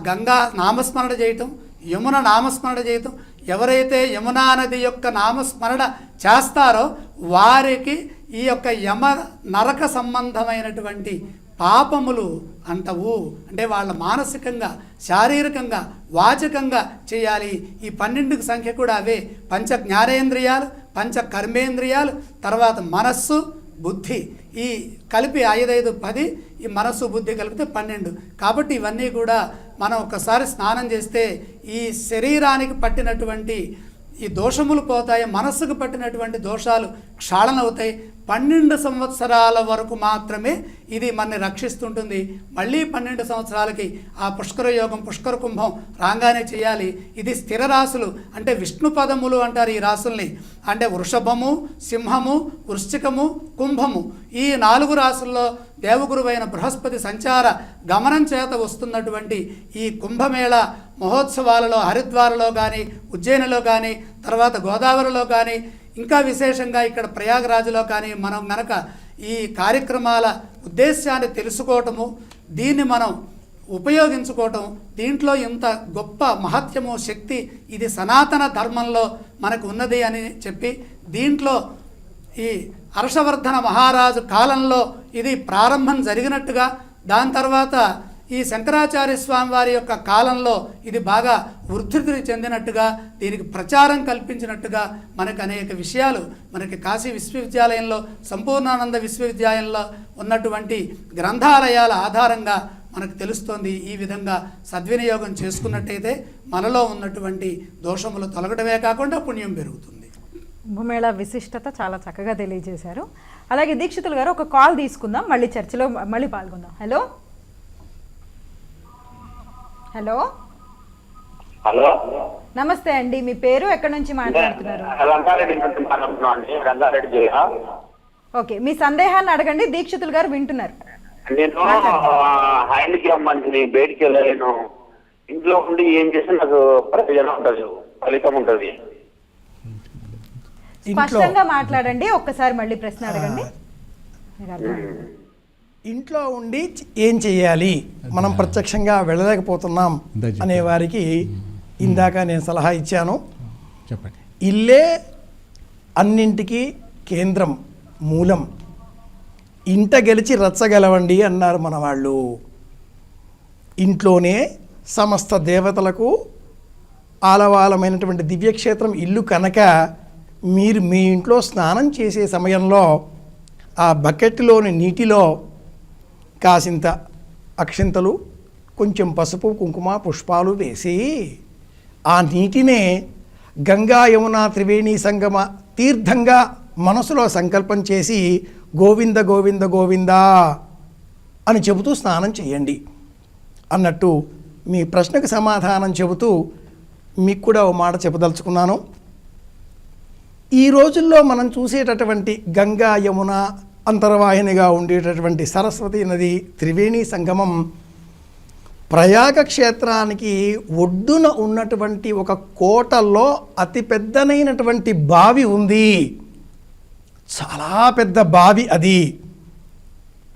గంగా నామస్మరణ చేయటం, యమున నామస్మరణ చేయటం, ఎవరైతే యమునా నది యొక్క నామస్మరణ చేస్తారో వారికి ఈ యొక్క యమ నరక సంబంధమైనటువంటి పాపములు అంటవు. అంటే వాళ్ళ మానసికంగా, శారీరకంగా, వాచకంగా చేయాలి. ఈ 12 సంఖ్య కూడా అవే. పంచ జ్ఞానేంద్రియాలు, పంచ కర్మేంద్రియాలు, తర్వాత మనస్సు, బుద్ధి, ఈ కలిపి 5, 10, ఈ మనస్సు బుద్ధి కలిపితే 12. కాబట్టి ఇవన్నీ కూడా మనం ఒకసారి స్నానం చేస్తే ఈ శరీరానికి పట్టినటువంటి ఈ దోషములు పోతాయి, మనస్సుకు పట్టినటువంటి దోషాలు క్షాళనవుతాయి. 12 సంవత్సరాల వరకు మాత్రమే ఇది మనని రక్షిస్తుంటుంది. మళ్ళీ 12 సంవత్సరాలకి ఆ పుష్కర యోగం, పుష్కర కుంభం రాగానే చేయాలి. ఇది స్థిర రాశులు, అంటే విష్ణు పదములు అంటారు ఈ రాశుల్ని. అంటే వృషభము, సింహము, వృశ్చికము, కుంభము, ఈ 4 రాశుల్లో దేవగురువైన బృహస్పతి సంచార గమనం చేత వస్తున్నటువంటి ఈ కుంభమేళ మహోత్సవాలలో హరిద్వార్లో కానీ, ఉజ్జయినిలో కానీ, తర్వాత గోదావరిలో కానీ, ఇంకా విశేషంగా ఇక్కడ ప్రయాగరాజులో కానీ మనం గనక ఈ కార్యక్రమాల ఉద్దేశాన్ని తెలుసుకోవటము, దీన్ని మనం ఉపయోగించుకోవటం, దీంట్లో ఇంత గొప్ప మహత్యము, శక్తి, ఇది సనాతన ధర్మంలో మనకు ఉన్నది అని చెప్పి, దీంట్లో ఈ హర్షవర్ధన మహారాజు కాలంలో ఇది ప్రారంభం జరిగినట్టుగా, దాని తర్వాత ఈ శంకరాచార్య స్వామి వారి యొక్క కాలంలో ఇది బాగా వృద్ధి చెందినట్టుగా, దీనికి ప్రచారం కల్పించినట్టుగా మనకు అనేక విషయాలు మనకి కాశీ విశ్వవిద్యాలయంలో, సంపూర్ణానంద విశ్వవిద్యాలయంలో ఉన్నటువంటి గ్రంథాలయాల ఆధారంగా మనకు తెలుస్తోంది. ఈ విధంగా సద్వినియోగం చేసుకున్నట్టయితే మనలో ఉన్నటువంటి దోషములు తొలగడమే కాకుండా పుణ్యం పెరుగుతుంది. కుంభమేళ విశిష్టత చాలా చక్కగా తెలియజేశారు. అలాగే దీక్షితులు గారు, ఒక కాల్ తీసుకుందాం, మళ్ళీ చర్చలో మళ్ళీ పాల్గొందాం. హలో హలో హలో, నమస్తే అండి, మీ పేరు, ఎక్కడి నుంచి మాట్లాడుతున్నారు? రంగారెడ్డి జిల్లా. ఓకే, మీ సందేహాన్ని అడగండి, దీక్షితులు గారు వింటున్నారు. నేను హ్యాండ్కి రమ్మంది, బయటికి వెళ్ళలేను. ఇంట్లో ఉండి ఏం చేస్తే నాకు ప్రయోజనం ఉంటుంది, ఫలితం ఉంటుంది. స్పష్టంగా మాట్లాడండి, ఒక్కసారి మళ్ళీ ప్రశ్న అడగండి. ఇంట్లో ఉండి ఏం చేయాలి, మనం ప్రత్యక్షంగా వెళ్ళలేకపోతున్నాం అనే వారికి ఇందాక నేను సలహా ఇచ్చాను. చెప్పండి. ఇల్లే అన్నింటికి కేంద్రం, మూలం. ఇంట గెలిచి రచ్చగలవండి అన్నారు మన వాళ్ళు. ఇంట్లోనే సమస్త దేవతలకు ఆలవాలమైనటువంటి దివ్యక్షేత్రం ఇల్లు కనుక, మీరు మీ ఇంట్లో స్నానం చేసే సమయంలో ఆ బకెట్లోని నీటిలో కాసింత అక్షింతలు, కొంచెం పసుపు, కుంకుమ, పుష్పాలు వేసి ఆ నీటినే గంగా యమున త్రివేణి సంగమ తీర్థంగా మనసులో సంకల్పం చేసి గోవింద గోవింద గోవింద అని చెబుతూ స్నానం చేయండి అన్నట్టు మీ ప్రశ్నకు సమాధానం చెబుతూ మీకు కూడా ఓ మాట చెప్పదలుచుకున్నాను. ఈ రోజుల్లో మనం చూసేటటువంటి గంగా యమున అంతర్వాహినిగా ఉండేటటువంటి సరస్వతి నది త్రివేణి సంగమం ప్రయాగ క్షేత్రానికి ఒడ్డున ఉన్నటువంటి ఒక కోటలో అతిపెద్దనైనటువంటి బావి ఉంది. చాలా పెద్ద బావి అది.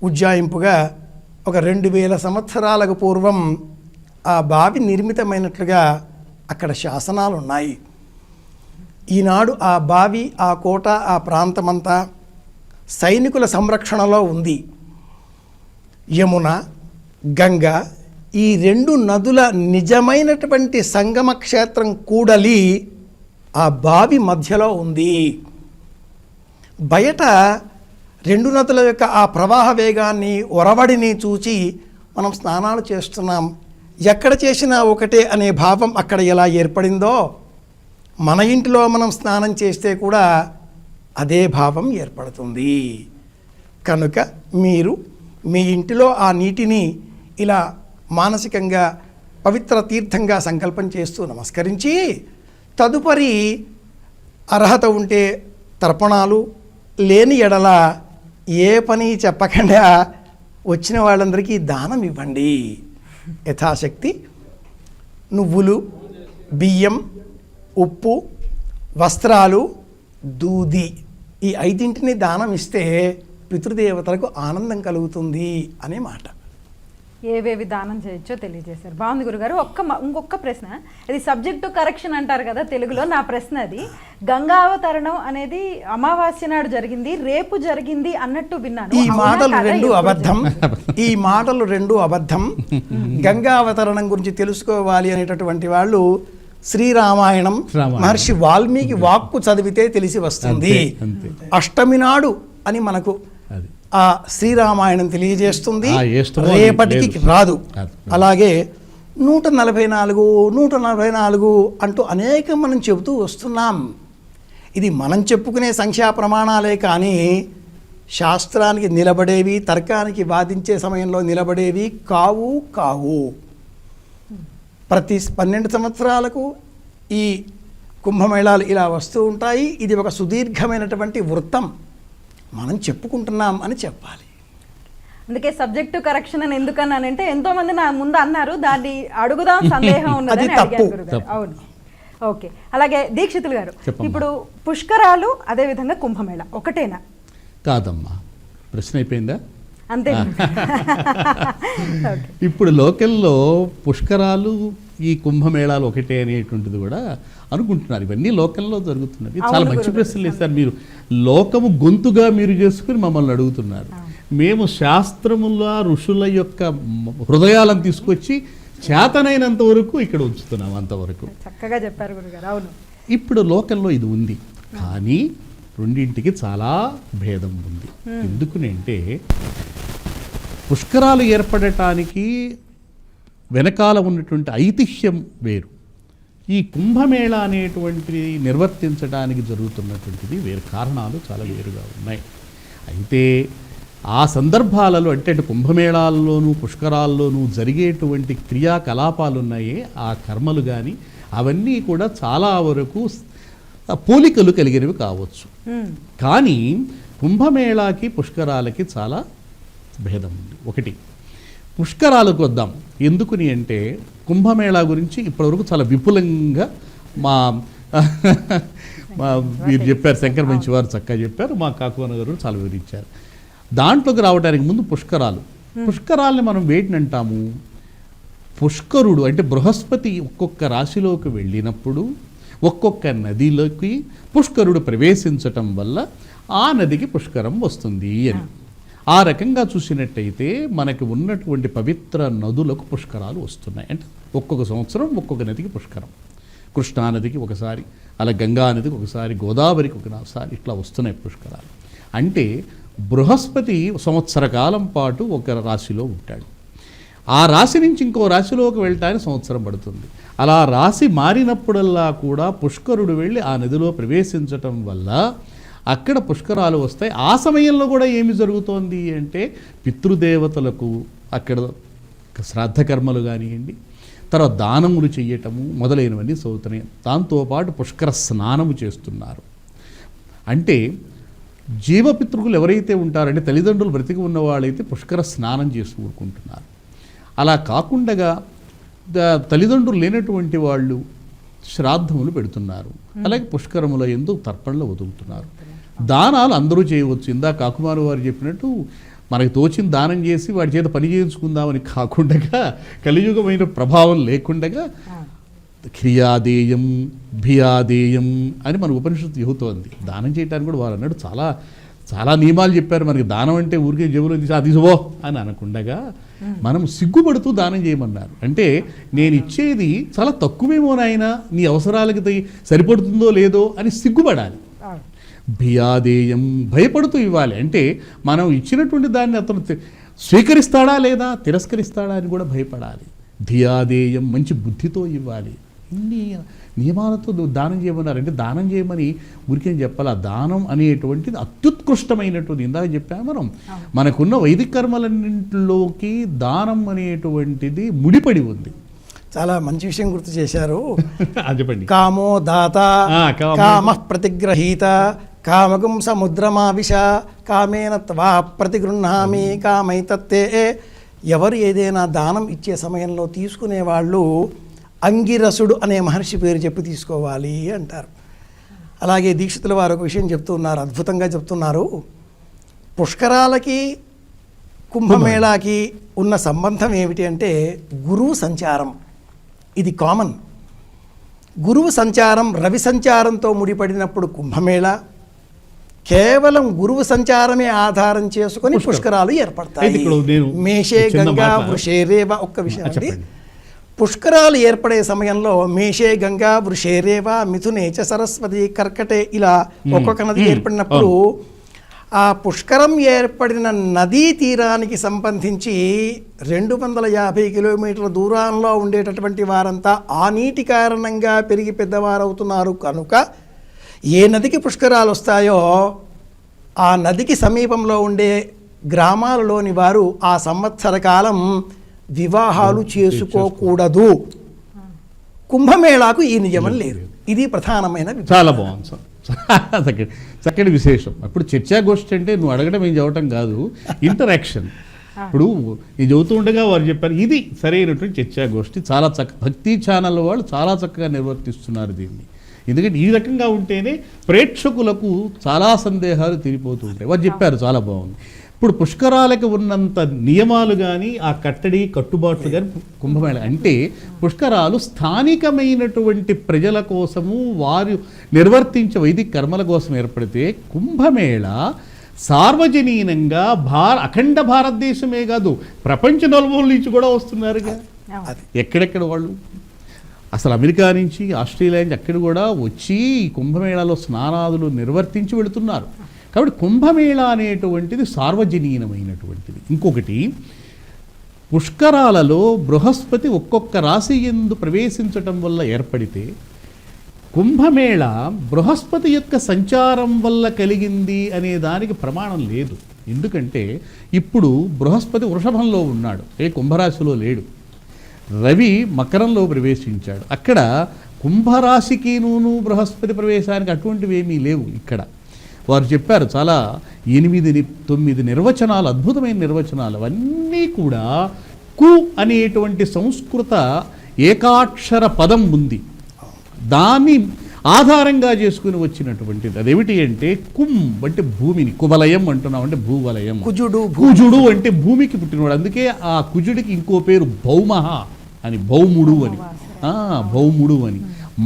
ఉజ్జాయింపుగా ఒక 2000 సంవత్సరాలకు పూర్వం ఆ బావి నిర్మితమైనట్లుగా అక్కడ శాసనాలు ఉన్నాయి. ఈనాడు ఆ బావి, ఆ కోట, ఆ ప్రాంతమంతా సైనికుల సంరక్షణలో ఉంది. యమున, గంగ, ఈ 2 నదుల నిజమైనటువంటి సంగమ క్షేత్రం కూడలి ఆ బావి మధ్యలో ఉంది. బయట 2 నదుల యొక్క ఆ ప్రవాహ వేగాన్ని, ఒరవడిని చూచి మనం స్నానాలు చేస్తున్నాం. ఎక్కడ చేసినా ఒకటే అనే భావం అక్కడ ఎలా ఏర్పడిందో, మన ఇంటిలో మనం స్నానం చేస్తే కూడా అదే భావం ఏర్పడుతుంది. కనుక మీరు మీ ఇంటిలో ఆ నీటిని ఇలా మానసికంగా పవిత్ర తీర్థంగా సంకల్పం చేస్తూ నమస్కరించి, తదుపరి అర్హత ఉంటే తర్పణాలు, లేని ఎడల ఏ పని చెప్పకుండా వచ్చిన వాళ్ళందరికీ దానం ఇవ్వండి. యథాశక్తి నువ్వులు, బియ్యం, ఉప్పు, వస్త్రాలు, దూది, ఈ 5ంటిని దానం ఇస్తే పితృదేవతలకు ఆనందం కలుగుతుంది అనే మాట. ఏవేవి దానం చేయొచ్చో తెలియజేశారు. బాగుంది గురుగారు. ఇంకొక ప్రశ్న, ఇది సబ్జెక్టు కరెక్షన్ అంటారు కదా తెలుగులో, నా ప్రశ్న అది. గంగావతరణం అనేది అమావాస్య నాడు జరిగింది, రేపు జరిగింది అన్నట్టు విన్నాను. ఈ మాటలు రెండు అబద్ధం. గంగావతరణం గురించి తెలుసుకోవాలి అనేటటువంటి వాళ్ళు శ్రీరామాయణం మహర్షి వాల్మీకి వాక్కు చదివితే తెలిసి వస్తుంది. అష్టమి నాడు అని మనకు ఆ శ్రీరామాయణం తెలియజేస్తుంది, రేపటికి రాదు. అలాగే 144 అంటూ అనేకం మనం చెబుతూ వస్తున్నాం. ఇది మనం చెప్పుకునే సంఖ్యా ప్రమాణాలే కానీ శాస్త్రానికి నిలబడేవి, తర్కానికి వాదించే సమయంలో నిలబడేవి కావు. ప్రతి 12 సంవత్సరాలకు ఈ కుంభమేళాలు ఇలా వస్తూ ఉంటాయి. ఇది ఒక సుదీర్ఘమైనటువంటి వృత్తం, మనం చెప్పుకుంటున్నాం అని చెప్పాలి. అందుకే సబ్జెక్టు కరెక్షన్ అని ఎందుకన్నానంటే ఎంతో మంది నా ముందు అన్నారు, దాన్ని అడుగుదాం సందేహం ఉన్నదని అడిగారు గురుగారు. అవును, ఓకే. అలాగే దీక్షితులు గారు, ఇప్పుడు పుష్కరాలు అదే విధంగా కుంభమేళ ఒకటేనా? కాదమ్మా, ప్రశ్న అయిపోయిందా? అంతే. ఇప్పుడు లోకల్లో పుష్కరాలు ఈ కుంభమేళాలు ఒకటే అనేటువంటిది కూడా అనుకుంటున్నారు. ఇవన్నీ లోకల్లో జరుగుతున్నది. చాలా మంచి ప్రశ్నలు ఇస్తారు మీరు. లోకము గొంతుగా మీరు చేసుకుని మమ్మల్ని అడుగుతున్నారు. మేము శాస్త్రముల ఋషుల యొక్క హృదయాలను తీసుకొచ్చి చేతనైనంత వరకు ఇక్కడ ఉంచుతున్నాం. అంతవరకు చక్కగా చెప్పారు గురుగారు. అవును, ఇప్పుడు లోకల్లో ఇది ఉంది, కానీ రెండింటికి చాలా భేదం ఉంది. ఎందుకునంటే పుష్కరాలు ఏర్పడటానికి వెనకాల ఉన్నటువంటి ఐతిహ్యం వేరు, ఈ కుంభమేళ అనేటువంటిది నిర్వర్తించడానికి జరుగుతున్నటువంటిది వేరు, కారణాలు చాలా వేరుగా ఉన్నాయి. అయితే ఆ సందర్భాలలో అంటే కుంభమేళాల్లోనూ పుష్కరాల్లోనూ జరిగేటువంటి క్రియాకలాపాలు ఉన్నాయే, ఆ కర్మలు కానీ అవన్నీ కూడా చాలా వరకు పోలికలు కలిగినవి కావచ్చు. కానీ కుంభమేళాకి పుష్కరాలకి చాలా భేదం ఉంది. ఒకటి, పుష్కరాలకు వద్దాం. ఎందుకుని అంటే కుంభమేళా గురించి ఇప్పటివరకు చాలా విపులంగా మీరు చెప్పారు, శంకర్ మంచి వారు చక్కగా చెప్పారు, మా కాకువన గారు చాలా వివరించారు. దాంట్లోకి రావడానికి ముందు పుష్కరాలని మనం వేటిని అంటాము? పుష్కరుడు అంటే బృహస్పతి ఒక్కొక్క రాశిలోకి వెళ్ళినప్పుడు ఒక్కొక్క నదిలోకి పుష్కరుడు ప్రవేశించటం వల్ల ఆ నదికి పుష్కరం వస్తుంది అని. ఆ రకంగా చూసినట్టయితే మనకి ఉన్నటువంటి పవిత్ర నదులకు పుష్కరాలు వస్తున్నాయి. అంటే ఒక్కొక్క సంవత్సరం ఒక్కొక్క నదికి పుష్కరం. కృష్ణానదికి ఒకసారి, అలా గంగా నదికి ఒకసారి, గోదావరికి ఒకసారి, ఇట్లా వస్తున్నాయి పుష్కరాలు. అంటే బృహస్పతి సంవత్సర కాలం పాటు ఒక రాశిలో ఉంటాడు. ఆ రాశి నుంచి ఇంకో రాశిలోకి వెళ్ళటానికి సంవత్సరం పడుతుంది. అలా రాశి మారినప్పుడల్లా కూడా పుష్కరుడు వెళ్ళి ఆ నదిలో ప్రవేశించటం వల్ల అక్కడ పుష్కరాలు వస్తాయి. ఆ సమయంలో కూడా ఏమి జరుగుతోంది అంటే పితృదేవతలకు అక్కడ శ్రాద్ధ కర్మలు కానివ్వండి, తర్వాత దానములు చెయ్యటము మొదలైనవన్నీ చదువుతున్నాయి. దాంతోపాటు పుష్కర స్నానము చేస్తున్నారు. అంటే జీవపితృకులు ఎవరైతే ఉంటారంటే తల్లిదండ్రులు బ్రతికి ఉన్న వాళ్ళైతే పుష్కర స్నానం చేసి ఊరుకుంటున్నారు. అలా కాకుండా తల్లిదండ్రులు లేనటువంటి వాళ్ళు శ్రాద్ధములు పెడుతున్నారు. అలాగే పుష్కరముల యందు తర్పణలు వదులుతున్నారు. దానాలు అందరూ చేయవచ్చు. ఇందా కాకుమారు వారు చెప్పినట్టు మనకు తోచిన దానం చేసి వాడి చేత పని చేయించుకుందామని కాకుండా, కలియుగమైన ప్రభావం లేకుండా క్రియాదేయం భియాదేయం అని మన ఉపనిషత్తు చెబుతోంది. దానం చేయడానికి కూడా వారు అన్నాడు చాలా చాలా నియమాలు చెప్పారు. మనకి దానం అంటే ఊరికే జేబులో తీసుకో అని అనకుండా మనం సిగ్గుపడుతూ దానం చేయమన్నారు. అంటే నేను ఇచ్చేది చాలా తక్కువేమో నాయన, నీ అవసరాలకి సరిపడుతుందో లేదో అని సిగ్గుపడాలి. భియాదేయం, భయపడుతూ ఇవ్వాలి. అంటే మనం ఇచ్చినటువంటి దాన్ని అతను స్వీకరిస్తాడా లేదా తిరస్కరిస్తాడా అని కూడా భయపడాలి. ధియాదేయం, మంచి బుద్ధితో ఇవ్వాలి. ఇన్ని నియమాలతో దానం చేయమన్నారు. అంటే దానం చేయమని ఊరికేం చెప్పాలి. ఆ దానం అనేటువంటిది అత్యుత్కృష్టమైనటువంటి, ఇందాక చెప్పాము మనం, మనకున్న వైదిక కర్మలన్నింటిలోకి దానం అనేటువంటిది ముడిపడి ఉంది. చాలా మంచి విషయం గుర్తు చేశారు. చెప్పండి. కామో దాత కామ ప్రతిగ్రహీత కామకం సముద్రమావిష కామేన త్వా ప్రతిగృహామి కామైతత్తే. ఎవరు ఏదైనా దానం ఇచ్చే సమయంలో తీసుకునేవాళ్ళు అంగిరసుడు అనే మహర్షి పేరు చెప్పి తీసుకోవాలి అంటారు. అలాగే దీక్షితుల వారు ఒక విషయం చెప్తున్నారు, అద్భుతంగా చెప్తున్నారు. పుష్కరాలకి కుంభమేళాకి ఉన్న సంబంధం ఏమిటి అంటే గురువు సంచారం. ఇది కామన్. గురువు సంచారం రవి సంచారంతో ముడిపడినప్పుడు కుంభమేళ, కేవలం గురువు సంచారమే ఆధారం చేసుకొని పుష్కరాలు ఏర్పడతాయి. మేషే గంగా వృషే రేవ. ఒక్క విషయం అండి, పుష్కరాలు ఏర్పడే సమయంలో మేషే గంగా వృషే రేవ మిథునే చ సరస్వతి కర్కటే ఇలా ఒక్కొక్క నది ఏర్పడినప్పుడు ఆ పుష్కరం ఏర్పడిన నదీ తీరానికి సంబంధించి 250 కిలోమీటర్ల దూరంలో ఉండేటటువంటి వారంతా ఆ నీటి కారణంగా పెరిగి పెద్దవారవుతున్నారు కనుక ఏ నదికి పుష్కరాలు వస్తాయో ఆ నదికి సమీపంలో ఉండే గ్రామాలలోని వారు ఆ సంవత్సర కాలం వివాహాలు చేసుకోకూడదు. కుంభమేళాకు ఈ నియమం లేదు. ఇది ప్రధానమైన చాలా బాగుంది సార్. చక్కటి విశేషం. అప్పుడు చర్చాగోష్ఠి అంటే నువ్వు అడగడం ఏం చదవటం కాదు, ఇంటరాక్షన్. ఇప్పుడు ఇది చదువుతూ ఉండగా వారు చెప్పారు ఇది సరైనటువంటి చర్చాగోష్ఠి. చాలా భక్తి ఛానల్ వాళ్ళు చాలా చక్కగా నిర్వర్తిస్తున్నారు దీన్ని. ఎందుకంటే ఈ రకంగా ఉంటేనే ప్రేక్షకులకు చాలా సందేహాలు తీరిపోతూ ఉంటాయి. వారు చెప్పారు చాలా బాగుంది. ఇప్పుడు పుష్కరాలకు ఉన్నంత నియమాలు కానీ ఆ కట్టుబాట్లు కానీ కుంభమేళ అంటే పుష్కరాలు స్థానికమైనటువంటి ప్రజల కోసము వారు నిర్వర్తించే వైదిక కర్మల కోసం ఏర్పడితే కుంభమేళ సార్వజనీనంగా అఖండ భారతదేశమే కాదు ప్రపంచ నలుమూల నుంచి కూడా వస్తున్నారుగా. ఎక్కడెక్కడ వాళ్ళు అసలు అమెరికా నుంచి ఆస్ట్రేలియా నుంచి అక్కడ కూడా వచ్చి కుంభమేళాలో స్నానాదులు నిర్వర్తించి వెళుతున్నారు. కాబట్టి కుంభమేళ అనేటువంటిది సార్వజనీనమైనటువంటిది. ఇంకొకటి, పుష్కరాలలో బృహస్పతి ఒక్కొక్క రాశి యందు ప్రవేశించటం వల్ల ఏర్పడితే కుంభమేళ బృహస్పతి యొక్క సంచారం వల్ల కలిగింది అనే దానికి ప్రమాణం లేదు. ఎందుకంటే ఇప్పుడు బృహస్పతి వృషభంలో ఉన్నాడు, కుంభరాశిలో లేడు. రవి మకరంలో ప్రవేశించాడు. అక్కడ కుంభరాశికినూ బృహస్పతి ప్రవేశానికి అటువంటివి ఏమీ లేవు. ఇక్కడ వారు చెప్పారు చాలా 8-9 నిర్వచనాలు, అద్భుతమైన నిర్వచనాలు. అవన్నీ కూడా కు అనేటువంటి సంస్కృత ఏకాక్షర పదం ఉంది, దాన్ని ఆధారంగా చేసుకుని వచ్చినటువంటిది. అదేమిటి అంటే కుం అంటే భూమిని, కువలయం అంటున్నాం అంటే భూవలయం. కుజుడు అంటే భూమికి పుట్టినవాడు. అందుకే ఆ కుజుడికి ఇంకో పేరు భౌమః అని, భౌముడు అని, భౌముడు అని.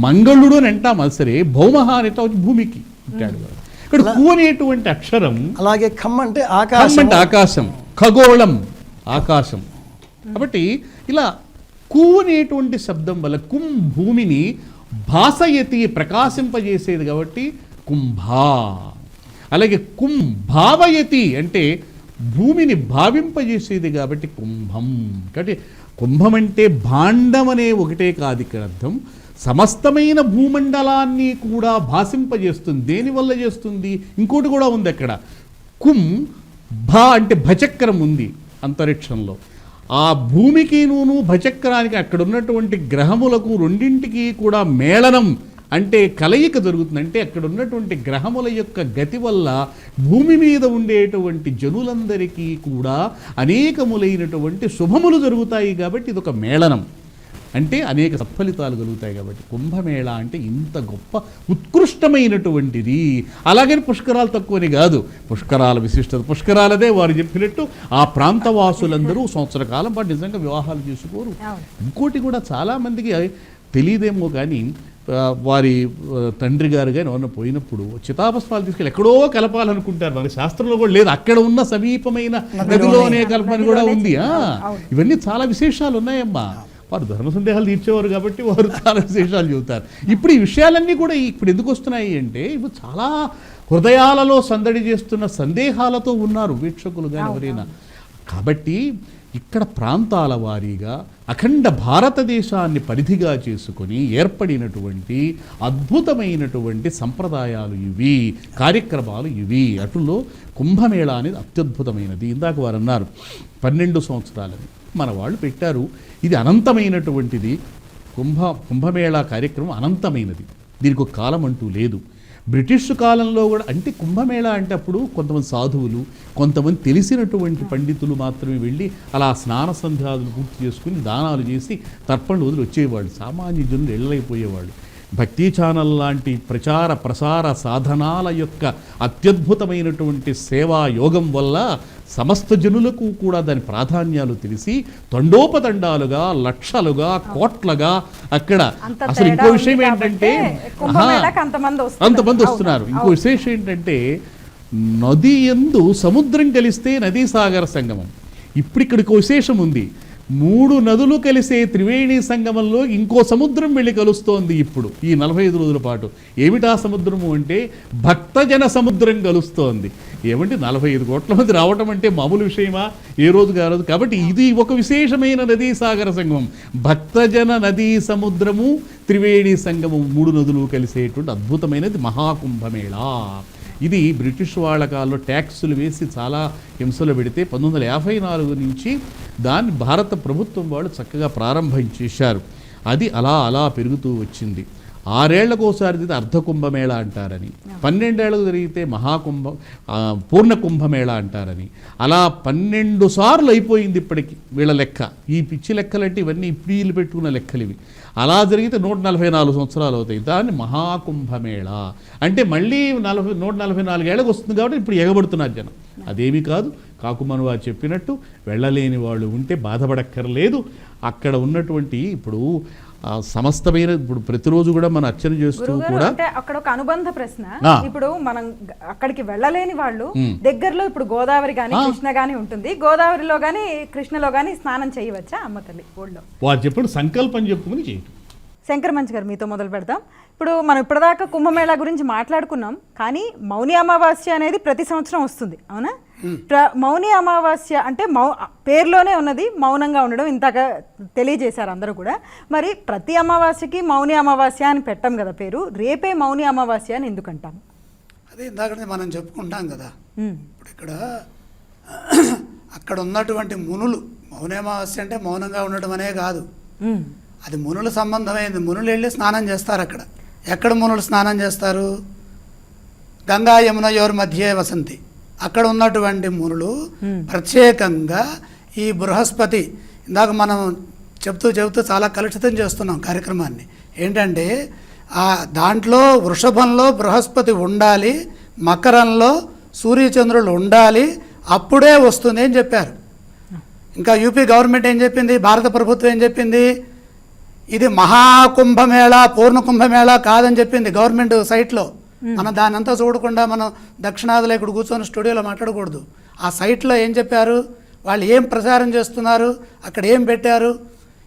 మంగళుడు అని అంటాం, అది సరే. భౌమః అనేట భూమికి పుట్టాడు. ఇక్కడ కు అనేటువంటి అక్షరం, అలాగే ఖమ్ అంటే ఆకాశం, ఖగోళం ఆకాశం. కాబట్టి ఇలా కు అనేటువంటి శబ్దం వల్ల కుం భూమిని భాసయతి ప్రకాశింపజేసేది కాబట్టి కుంభ. అలాగే కుం భావయతి అంటే భూమిని భావింపజేసేది కాబట్టి కుంభం. కాబట్టి కుంభం అంటే భాండం అనే ఒకటే కాదు ఇక్కడ అర్థం, సమస్తమైన భూమండలాన్ని కూడా భాసింపజేస్తుంది. దేనివల్ల చేస్తుంది? ఇంకోటి కూడా ఉంది అక్కడ. కుం భ అంటే భచక్రం ఉంది అంతరిక్షంలో. ఆ భూమికి భచక్రానికి అక్కడ ఉన్నటువంటి గ్రహములకు రెండింటికి కూడా మేళనం అంటే కలయిక జరుగుతుంది. అంటే అక్కడ ఉన్నటువంటి గ్రహముల యొక్క గతి వల్ల భూమి మీద ఉండేటువంటి జనులందరికీ కూడా అనేకములైనటువంటి శుభములు జరుగుతాయి. కాబట్టి ఇది ఒక మేళనం, అంటే అనేక సత్ఫలితాలు కలుగుతాయి. కాబట్టి కుంభమేళ అంటే ఇంత గొప్ప ఉత్కృష్టమైనటువంటిది. అలాగని పుష్కరాలు తక్కువని కాదు, పుష్కరాల విశిష్టత పుష్కరాలదే. వారు చెప్పినట్టు ఆ ప్రాంతవాసులందరూ సంవత్సర కాలం పాటు నిజంగా వివాహాలు చేసుకోరు. ఇంకోటి కూడా చాలామందికి తెలియదేమో కానీ వారి తండ్రి గారు కానీ ఎవరన్నా పోయినప్పుడు చితాభస్మాలు తీసుకెళ్ళి ఎక్కడో కలపాలనుకుంటారు. వారి శాస్త్రంలో కూడా లేదు, అక్కడ ఉన్న సమీపమైన నదిలోనే కలపని కూడా ఉంది. ఇవన్నీ చాలా విశేషాలు ఉన్నాయమ్మా. వారు ధర్మ సందేహాలు తీర్చేవారు కాబట్టి వారు చాలా విశేషాలు చెబుతారు. ఇప్పుడు ఈ విషయాలన్నీ కూడా ఇప్పుడు ఎందుకు వస్తున్నాయి అంటే ఇప్పుడు చాలా హృదయాలలో సందడి చేస్తున్న సందేహాలతో ఉన్నారు వీక్షకులు కానీ ఎవరైనా. కాబట్టి ఇక్కడ ప్రాంతాల వారీగా అఖండ భారతదేశాన్ని పరిధిగా చేసుకొని ఏర్పడినటువంటి అద్భుతమైనటువంటి సంప్రదాయాలు ఇవి, కార్యక్రమాలు ఇవి. అటులో కుంభమేళ అనేది అత్యద్భుతమైనది. ఇందాక వారు అన్నారు 12 సంవత్సరాలని మన వాళ్ళు పెట్టారు. ఇది అనంతమైనటువంటిది. కుంభమేళా కార్యక్రమం అనంతమైనది, దీనికి ఒక కాలం అంటూ లేదు. బ్రిటిష్ కాలంలో కూడా అంటే కుంభమేళా అంటే అప్పుడు కొంతమంది సాధువులు, కొంతమంది తెలిసినటువంటి పండితులు మాత్రమే వెళ్ళి అలా స్నాన సంధ్యాదులు పూర్తి చేసుకుని దానాలు చేసి తర్పణలు వదిలి వచ్చేవాళ్ళు. సామాన్య జనులు ఎళ్ళైపోయేవాళ్ళు. భక్తి ఛానల్ లాంటి ప్రచార ప్రసార సాధనాల యొక్క అత్యద్భుతమైనటువంటి సేవా యోగం వల్ల సమస్త జనులకు కూడా దాని ప్రాధాన్యాలు తెలిసి తండోపతండాలుగా లక్షలుగా కోట్లగా అక్కడ అంత అసలు ఇంకో తేడా విషయం ఉంది ఏంటంటే కాబట్టే కుంభమేళాకి అంతమంది వస్తున్నారు. ఇంకో విశేషం ఏంటంటే నది యందు సముద్రం కలిస్తే నదీ సాగర సంగమం. ఇప్పుడు ఇక్కడికి విశేషం ఉంది. 3 నదులు కలిసే త్రివేణి సంగమంలో ఇంకో సముద్రం వెళ్ళి కలుస్తోంది ఇప్పుడు ఈ 45 రోజుల పాటు. ఏమిటా సముద్రము అంటే భక్తజన సముద్రం కలుస్తోంది. ఏమంటే 45 కోట్ల మంది రావటం అంటే మామూలు విషయమా? ఏ రోజు కాదు. కాబట్టి ఇది ఒక విశేషమైన నదీ సాగర సంగమం. భక్తజన నదీ సముద్రము త్రివేణి సంగమం 3 నదులు కలిసేటువంటి అద్భుతమైనది మహాకుంభమేళా. ఇది బ్రిటిష్ వాళ్ళ కాలంలో ట్యాక్సులు వేసి చాలా హింసలు పెడితే 1954 నుంచి దాన్ని భారత ప్రభుత్వం వాళ్ళు చక్కగా ప్రారంభించేశారు. అది అలా అలా పెరుగుతూ వచ్చింది. 6 ఏళ్లకోసారి ఇది అర్ధ కుంభమేళా అంటారని, 12 ఏళ్ళకు జరిగితే పూర్ణ కుంభమేళా అంటారని, అలా 12 సార్లు అయిపోయింది ఇప్పటికి వీళ్ళ లెక్క. ఈ పిచ్చి లెక్కలంటే ఇవన్నీ ఇప్పుడు పెట్టుకున్న లెక్కలు ఇవి. అలా జరిగితే 144 సంవత్సరాలు అవుతాయి. దాన్ని మహాకుంభమేళా అంటే మళ్ళీ 144 ఏళ్ళకి వస్తుంది కాబట్టి ఇప్పుడు ఎగబడుతున్నారు జనం. అదేమి కాదు. కాకుమనువా చెప్పినట్టు వెళ్ళలేని వాళ్ళు ఉంటే బాధపడక్కర్లేదు. అక్కడ ఉన్నటువంటి ఇప్పుడు సమస్తమైన ఇప్పుడు ప్రతిరోజు కూడా మనం అర్చన చేస్తూ కూడా అంటే అక్కడ ఒక అనుబంధ ప్రశ్న. ఇప్పుడు మనం అక్కడికి వెళ్ళలేని వాళ్ళు దగ్గరలో ఇప్పుడు గోదావరి గాని కృష్ణ గాని ఉంటుంది. గోదావరిలో గాని కృష్ణలో గాని స్నానం చేయవచ్చా అమ్మ తల్లి ఊళ్ళో? వారు చెప్పిన సంకల్పం చెప్పుకుని చేయటం. శంకర మంచి గారు మీతో మొదలు పెడదాం. ఇప్పుడు మనం ఇప్పటిదాకా కుంభమేళా గురించి మాట్లాడుకున్నాం, కానీ మౌని అమావాస్య అనేది ప్రతి సంవత్సరం వస్తుంది, అవునా? మౌని అమావాస్య అంటే పేరులోనే ఉన్నది మౌనంగా ఉండడం, ఇంతగా తెలియజేశారు అందరూ కూడా. మరి ప్రతి అమావాస్యకి మౌని అమావాస్య అని పెట్టాం కదా పేరు. రేపే మౌని అమావాస్య అని ఎందుకు అంటాం? అదే ఇందాక మనం చెప్పుకుంటాం కదా. ఇప్పుడు ఇక్కడ అక్కడ ఉన్నటువంటి మునులు, మౌని అమావాస్య అంటే మౌనంగా ఉండడం అనే కాదు, అది మునుల సంబంధమైంది. మునులు వెళ్ళి స్నానం చేస్తారు అక్కడ. ఎక్కడ మునులు స్నానం చేస్తారు? గంగా యమున యోర్ మధ్యే వసంతి. అక్కడ ఉన్నటువంటి మునులు ప్రత్యేకంగా ఈ బృహస్పతి, ఇందాక మనం చెబుతూ చాలా కలుషితం చేస్తున్నాం కార్యక్రమాన్ని. ఏంటంటే దాంట్లో వృషభంలో బృహస్పతి ఉండాలి, మకరంలో సూర్యచంద్రులు ఉండాలి, అప్పుడే వస్తుంది అని చెప్పారు. ఇంకా యూపీ గవర్నమెంట్ ఏం చెప్పింది, భారత ప్రభుత్వం ఏం చెప్పింది, ఇది మహాకుంభమేళా పూర్ణ కుంభమేళా కాదని చెప్పింది గవర్నమెంట్ సైట్లో. మనం దాని అంతా చూడకుండా మనం దక్షిణాదిలో ఇక్కడ కూర్చొని స్టూడియోలో మాట్లాడకూడదు. ఆ సైట్లో ఏం చెప్పారు, వాళ్ళు ఏం ప్రచారం చేస్తున్నారు, అక్కడ ఏం పెట్టారు,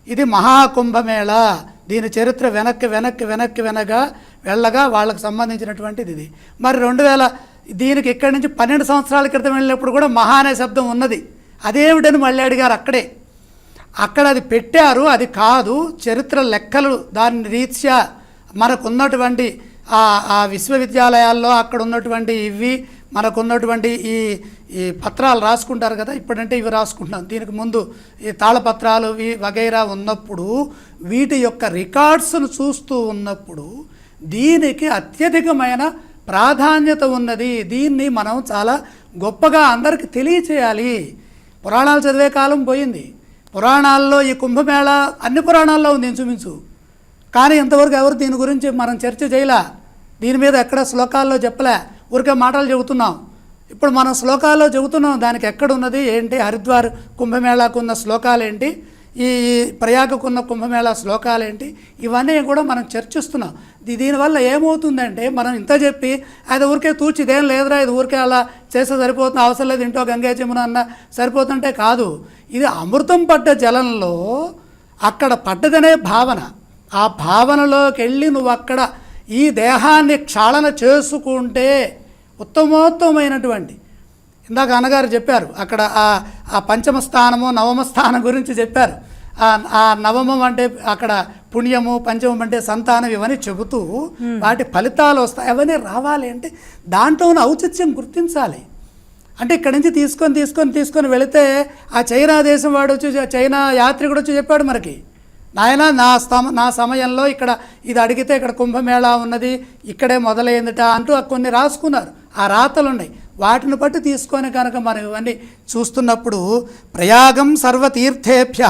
ఇది మహాకుంభమేళా, దీని చరిత్ర వెనక్కి వెళ్ళగా వాళ్ళకి సంబంధించినటువంటిది ఇది. మరి దీనికి ఇక్కడి నుంచి 12 సంవత్సరాల క్రితం వెళ్ళినప్పుడు కూడా మహా అనే శబ్దం ఉన్నది. అదేమిటని మళ్ళీ అడిగారు అక్కడే. అక్కడ అది పెట్టారు, అది కాదు. చరిత్ర లెక్కలు దాని రీత్యా మనకున్నటువంటి ఆ విశ్వవిద్యాలయాల్లో అక్కడ ఉన్నటువంటి ఇవి మనకున్నటువంటి ఈ పత్రాలు రాసుకుంటారు కదా, ఇప్పుడంటే ఇవి రాసుకుంటాం. దీనికి ముందు ఈ తాళపత్రాలు వగైరా ఉన్నప్పుడు వీటి యొక్క రికార్డ్స్ను చూస్తూ ఉన్నప్పుడు దీనికి అత్యధికమైన ప్రాధాన్యత ఉన్నది. దీన్ని మనం చాలా గొప్పగా అందరికి తెలియచేయాలి. పురాణాలు చదివే కాలం పోయింది. పురాణాల్లో ఈ కుంభమేళా అన్ని పురాణాల్లో ఉంది ఇంచుమించు, కానీ ఇంతవరకు ఎవరు దీని గురించి మనం చర్చ చేయలే. దీని మీద ఎక్కడ శ్లోకాల్లో చెప్పలే, ఊరికే మాటలు చెబుతున్నాం. ఇప్పుడు మనం శ్లోకాల్లో చెబుతున్నాం, దానికి ఎక్కడున్నది ఏంటి, హరిద్వార్ కుంభమేళాకు ఉన్న శ్లోకాలు ఏంటి, ఈ ప్రయాగకున్న కుంభమేళా శ్లోకాలు ఏంటి, ఇవన్నీ కూడా మనం చర్చిస్తున్నాం. దీనివల్ల ఏమవుతుందంటే మనం ఇంత చెప్పి అది ఊరికే ఇదేం లేదురా, ఇది ఊరికే అలా చేస్తే సరిపోతుంది, అవసరం లేదు ఇంట్లో గంగా జమున అన్న సరిపోతుంటే కాదు. ఇది అమృతం పడ్డ జలంలో అక్కడ పడ్డదనే భావన. ఆ భావనలోకి వెళ్ళి నువ్వు అక్కడ ఈ దేహాన్ని క్షాళన చేసుకుంటే ఉత్తమోత్తమైనటువంటి, ఇందాక అన్నగారు చెప్పారు అక్కడ ఆ పంచమ స్థానము నవమ స్థానం గురించి చెప్పారు. ఆ నవమం అంటే అక్కడ పుణ్యము, పంచమం అంటే సంతానం, ఇవన్నీ చెబుతూ వాటి ఫలితాలు వస్తాయి. అవన్నీ రావాలి అంటే దాంట్లో ఉన్న ఔచిత్యం గుర్తించాలి. అంటే ఇక్కడి నుంచి తీసుకొని వెళితే ఆ చైనా దేశం వాడు వచ్చి, చైనా యాత్రికుడు వచ్చి చెప్పాడు మనకి, నాయన నా సమయంలో ఇక్కడ ఇది అడిగితే ఇక్కడ కుంభమేళా ఉన్నది, ఇక్కడే మొదలైందిట అంటూ కొన్ని రాసుకున్నారు. ఆ రాతలు ఉన్నాయి. వాటిని బట్టి తీసుకొని కనుక మనం ఇవన్నీ చూస్తున్నప్పుడు ప్రయాగం సర్వతీర్థేభ్య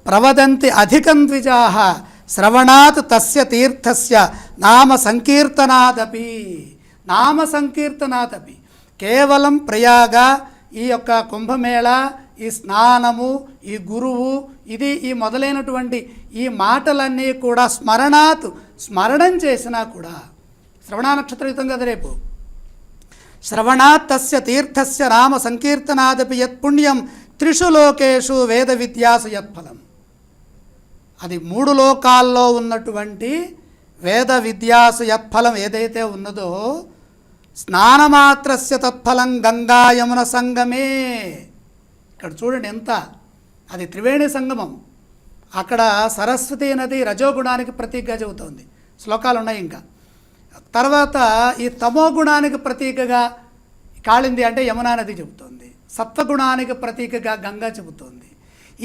ప్రవదంతి అధికం ద్విజాః శ్రవణాత్ తస్య తీర్థస్య నామ సంకీర్తనాదపి. నామ సంకీర్తనాదపి కేవలం ప్రయాగ, ఈ యొక్క కుంభమేళ, ఈ స్నానము, ఈ గురువు, ఇది ఈ మొదలైనటువంటి ఈ మాటలన్నీ కూడా స్మరణం చేసినా కూడా, శ్రవణ నక్షత్రయుతం కదా రేపు, శ్రవణాత్ తస్య తీర్థస్య నామ సంకీర్తనాదపి యత్పుణ్యం త్రిషు లోకేషు వేద విద్యాసు యత్ఫలం. అది 3 లోకాల్లో ఉన్నటువంటి వేద విద్యాసు యత్ఫలం ఏదైతే ఉన్నదో, స్నానమాత్రస్య తత్ఫలం గంగా యమున సంగమే. ఇక్కడ చూడండి ఎంత, అది త్రివేణి సంగమం. అక్కడ సరస్వతీ నది రజోగుణానికి ప్రతీకగా చెబుతోంది, శ్లోకాలు ఉన్నాయి. ఇంకా తర్వాత ఈ తమో గుణానికి ప్రతీకగా కాళింది అంటే యమునా నది చెబుతోంది, సత్వగుణానికి ప్రతీకగా గంగా చెబుతోంది.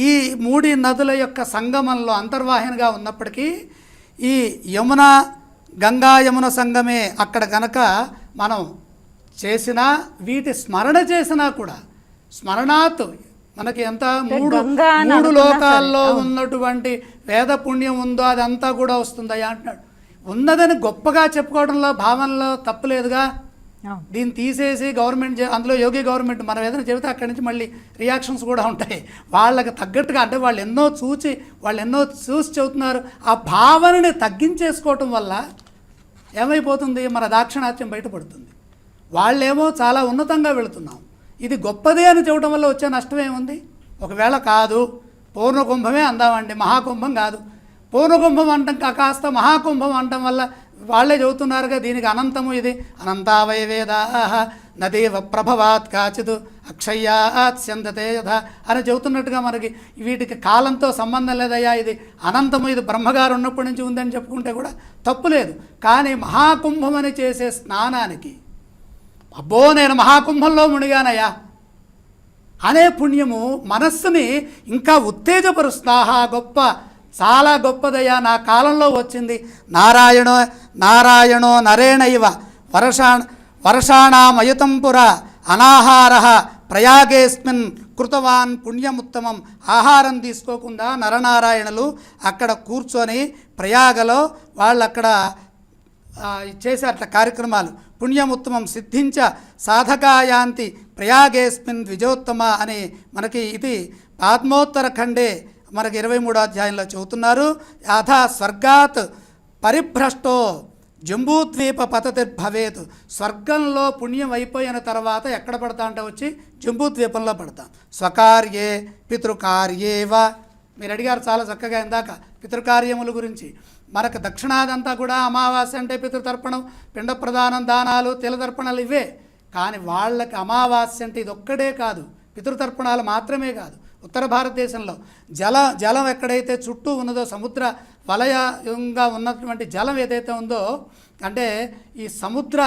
ఈ 3 నదుల యొక్క సంగమంలో అంతర్వాహినిగా ఉన్నప్పటికీ ఈ యమున, గంగా యమున సంగమే అక్కడ గనక మనం చేసినా, వీటి స్మరణ చేసినా కూడా, స్మరణాత్ మనకి ఎంత మూడు లోకాల్లో ఉన్నటువంటి వేద పుణ్యం ఉందో అదంతా కూడా వస్తుందయ్యా అంటున్నాడు. ఉన్నదని గొప్పగా చెప్పుకోవడంలో భావనలో తప్పులేదుగా. దీన్ని తీసేసి గవర్నమెంట్, అందులో యోగి గవర్నమెంట్ మనం ఏదైనా చెబితే అక్కడి నుంచి మళ్ళీ రియాక్షన్స్ కూడా ఉంటాయి. వాళ్ళకి తగ్గట్టుగా, అంటే వాళ్ళు ఎన్నో చూసి చెబుతున్నారు. ఆ భావనని తగ్గించేసుకోవటం వల్ల ఏమైపోతుంది, మన దాక్షిణాత్యం బయటపడుతుంది. వాళ్ళేమో చాలా ఉన్నతంగా వెళుతున్నాం, ఇది గొప్పదే అని చెప్పడం వల్ల వచ్చే నష్టం ఏముంది? ఒకవేళ కాదు, పూర్ణకుంభమే అందామండి, మహాకుంభం కాదు. పూర్ణకుంభం అంటాం కాస్త మహాకుంభం అంటాం వల్ల వాళ్ళే చెబుతున్నారుగా దీనికి అనంతము, ఇది అనంతావయ వేదా నదేవ ప్రభవాత్ కాచిదు అక్షయ్యాత్ స్యందతే యథ అని చెబుతున్నట్టుగా మనకి వీటికి కాలంతో సంబంధం లేదయ్యా, ఇది అనంతము, ఇది బ్రహ్మగారు ఉన్నప్పటి నుంచి ఉందని చెప్పుకుంటే కూడా తప్పు లేదు. కానీ మహాకుంభం అని చేసే స్నానానికి, అబ్బో నేను మహాకుంభంలో మునిగానయ్యా అనే పుణ్యము మనస్సుని ఇంకా ఉత్తేజపరుస్తాహా, గొప్ప, చాలా గొప్పదయ్యా, నా కాలంలో వచ్చింది. నారాయణో నరేణైవ వర్షాణామయుతం పుర అనాహార ప్రయాగేస్మిన్ కృతవాన్ పుణ్యముత్తమం. ఆహారం తీసుకోకుండా నరనారాయణులు అక్కడ కూర్చొని ప్రయాగలో వాళ్ళు అక్కడ చేశారట కార్యక్రమాలు. పుణ్యముత్తమం సిద్ధించ సాధకాయాంతి ప్రయాగేస్మిన్ ద్విజోత్తమ అని మనకి ఇది పాద్మోత్తర ఖండే మనకి 23వ అధ్యాయంలో చెబుతున్నారు. యాథా స్వర్గాత్ పరిభ్రష్టో జంబూద్వీప పతతిర్భవేత్. స్వర్గంలో పుణ్యం అయిపోయిన తర్వాత ఎక్కడ పడతా అంటే వచ్చి జంబూద్వీపంలో పడతాం. స్వకార్యే పితృకార్యేవ. మీరు అడిగారు చాలా చక్కగా ఇందాక పితృకార్యముల గురించి. మనకు దక్షిణాదంతా కూడా అమావాస్య అంటే పితృతర్పణం, పిండ ప్రదానం, దానాలు, తిలతర్పణాలు ఇవే. కానీ వాళ్ళకి అమావాస్య అంటే ఇది ఒక్కడే కాదు, పితృతర్పణాలు మాత్రమే కాదు. ఉత్తర భారతదేశంలో జలం ఎక్కడైతే చుట్టూ ఉన్నదో, సముద్ర వలయంగా ఉన్నటువంటి జలం ఏదైతే ఉందో, అంటే ఈ సముద్ర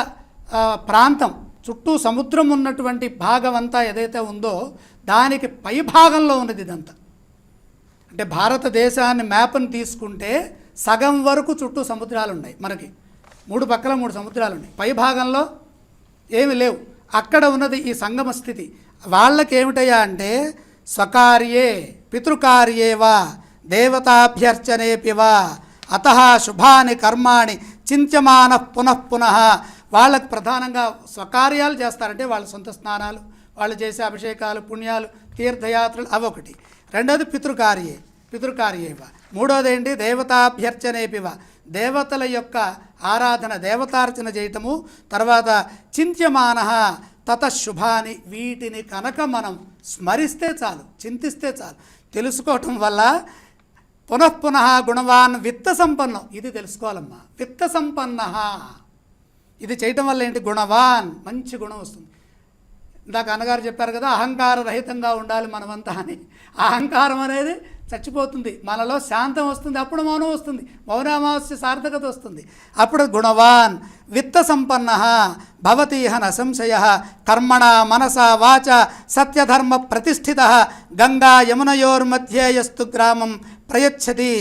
ప్రాంతం చుట్టూ సముద్రం ఉన్నటువంటి భాగం అంతా ఏదైతే ఉందో దానికి పై భాగంలో ఉన్నది ఇదంతా. అంటే భారతదేశాన్ని మ్యాప్ని తీసుకుంటే సగం వరకు చుట్టూ సముద్రాలు ఉన్నాయి. మనకి 3 పక్కల 3 సముద్రాలు ఉన్నాయి, పై భాగంలో ఏమి లేవు. అక్కడ ఉన్నది ఈ సంగమ స్థితి. వాళ్ళకి ఏమిటయ్యా అంటే స్వకార్యే పితృకార్యేవా దేవతాభ్యర్చనేపివా అతః శుభాని కర్మాణి చింత్యమాన పునఃపునః. వాళ్ళకి ప్రధానంగా స్వకార్యాలు చేస్తారంటే వాళ్ళ సొంత స్నానాలు, వాళ్ళు చేసే అభిషేకాలు, పుణ్యాలు, తీర్థయాత్రలు, అవి ఒకటి. రెండోది పితృకార్యేవ. మూడోది ఏంటి, దేవతాభ్యర్చనేపివ, దేవతల యొక్క ఆరాధన, దేవతార్చన చేయటము. తర్వాత చింత్యమాన తతశుభాని, వీటిని కనుక మనం స్మరిస్తే చాలు, చింతిస్తే చాలు, తెలుసుకోవటం వల్ల పునఃపునః గుణవాన్ విత్త సంపన్నం. ఇది తెలుసుకోవాలమ్మా, విత్త సంపన్న. ఇది చేయటం వల్ల ఏంటి, గుణవాన్, మంచి గుణం వస్తుంది. ఇందాక అన్నగారు చెప్పారు కదా, అహంకార రహితంగా ఉండాలి మనమంతా అని. అహంకారం అనేది చచ్చిపోతుంది, మనలో శాంతం వస్తుంది, అప్పుడు మౌనం వస్తుంది, మౌనామాస్య సార్థకత వస్తుంది. అప్పుడు గుణవాన్ విత్త సంపన్న భవతీహ న సంశయ కర్మణ మనస వాచ సత్యధర్మ ప్రతిష్ఠిత గంగా యమునయోర్మధ్యే యస్తు గ్రామం ప్రయచ్చతి.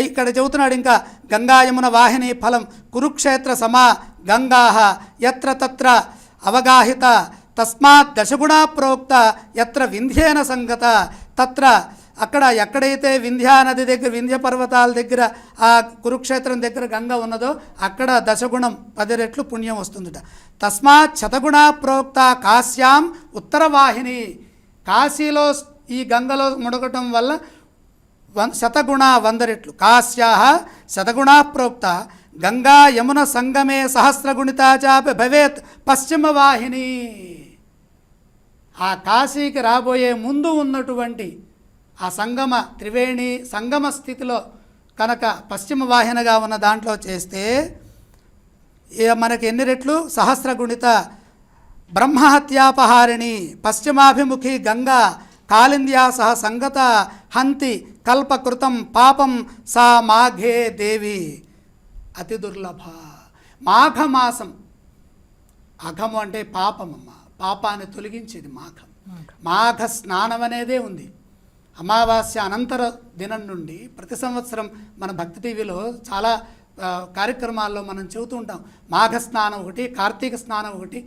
ఇక్కడ చెబుతున్నాడు ఇంకా, గంగా యమున వాహిని ఫలం కురుక్షేత్ర సమా గంగా యత్ర తత్ర అవగాహిత తస్మాత్ దశగుణా ప్రోక్త యత్ర వింధ్యేన సంగత తత్ర అక్కడ ఎక్కడైతే వింధ్యా నది దగ్గర, వింధ్య పర్వతాల దగ్గర, ఆ కురుక్షేత్రం దగ్గర గంగ ఉన్నదో అక్కడ దశగుణం 10 రెట్లు పుణ్యం వస్తుందట. తస్మాత్ శతగుణ ప్రోక్త కాశ్యాం ఉత్తరవాహిని, కాశీలో ఈ గంగలో మునగటం వల్ల శతగుణ 100 రెట్లు. కాశ్యా శతగుణ ప్రోక్త గంగా యమున సంగమే సహస్రగుణితా చాపి భవేత్ పశ్చిమ వాహిని. ఆ కాశీకి రాబోయే ముందు ఉన్నటువంటి ఆ సంగమ త్రివేణి సంగమ స్థితిలో కనుక పశ్చిమ వాహినిగా ఉన్న దాంట్లో చేస్తే మనకి ఎన్ని రెట్లు? సహస్రగుణిత. బ్రహ్మహత్యాపహారిణి పశ్చిమాభిముఖి గంగా కాళింద్యా సహ సంగత హంతి కల్పకృతం పాపం సా మాఘే దేవి అతి దుర్లభ. మాఘమాసం, అఘము అంటే పాపమమ్మ, పాపాన్ని తొలగించేది మాఘం. మాఘ స్నానం అనేదే ఉంది. అమావాస్య అనంతర దినం నుండి ప్రతి సంవత్సరం మన భక్తి టీవీలో చాలా కార్యక్రమాల్లో మనం చెబుతూ ఉంటాం. మాఘ స్నానం ఒకటి, కార్తీక స్నానం ఒకటి,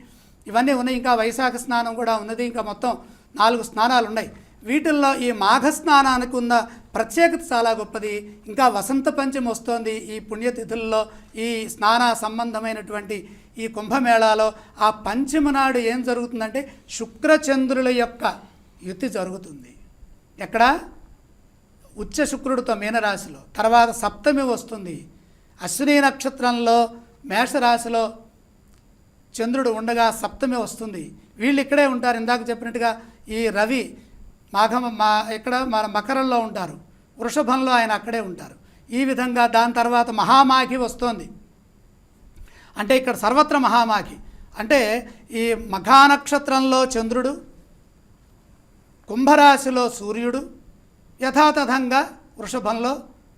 ఇవన్నీ ఉన్నాయి. ఇంకా వైశాఖ స్నానం కూడా ఉన్నది. ఇంకా మొత్తం 4 స్నానాలు ఉన్నాయి. వీటిల్లో ఈ మాఘ స్నానానికి ఉన్న ప్రత్యేకత చాలా గొప్పది. ఇంకా వసంత పంచమి వస్తోంది ఈ పుణ్యతిథుల్లో. ఈ స్నాన సంబంధమైనటువంటి ఈ కుంభమేళాలో ఆ పంచమి నాడు ఏం జరుగుతుందంటే శుక్రచంద్రుల యొక్క యుతి జరుగుతుంది. ఎక్కడ? ఉచ్చ శుక్రుడితో మీనరాశిలో. తర్వాత సప్తమి వస్తుంది. అశ్విని నక్షత్రంలో మేషరాశిలో చంద్రుడు ఉండగా సప్తమి వస్తుంది. వీళ్ళు ఇక్కడే ఉంటారు. ఇందాక చెప్పినట్టుగా ఈ రవి ఇక్కడ మన మకరంలో ఉంటారు, వృషభంలో ఆయన అక్కడే ఉంటారు. ఈ విధంగా దాని తర్వాత మహామాఘి వస్తోంది. అంటే ఇక్కడ సర్వత్ర మహామాఘి అంటే ఈ మఘానక్షత్రంలో చంద్రుడు, కుంభరాశిలో సూర్యుడు, యథాతథంగా వృషభంలో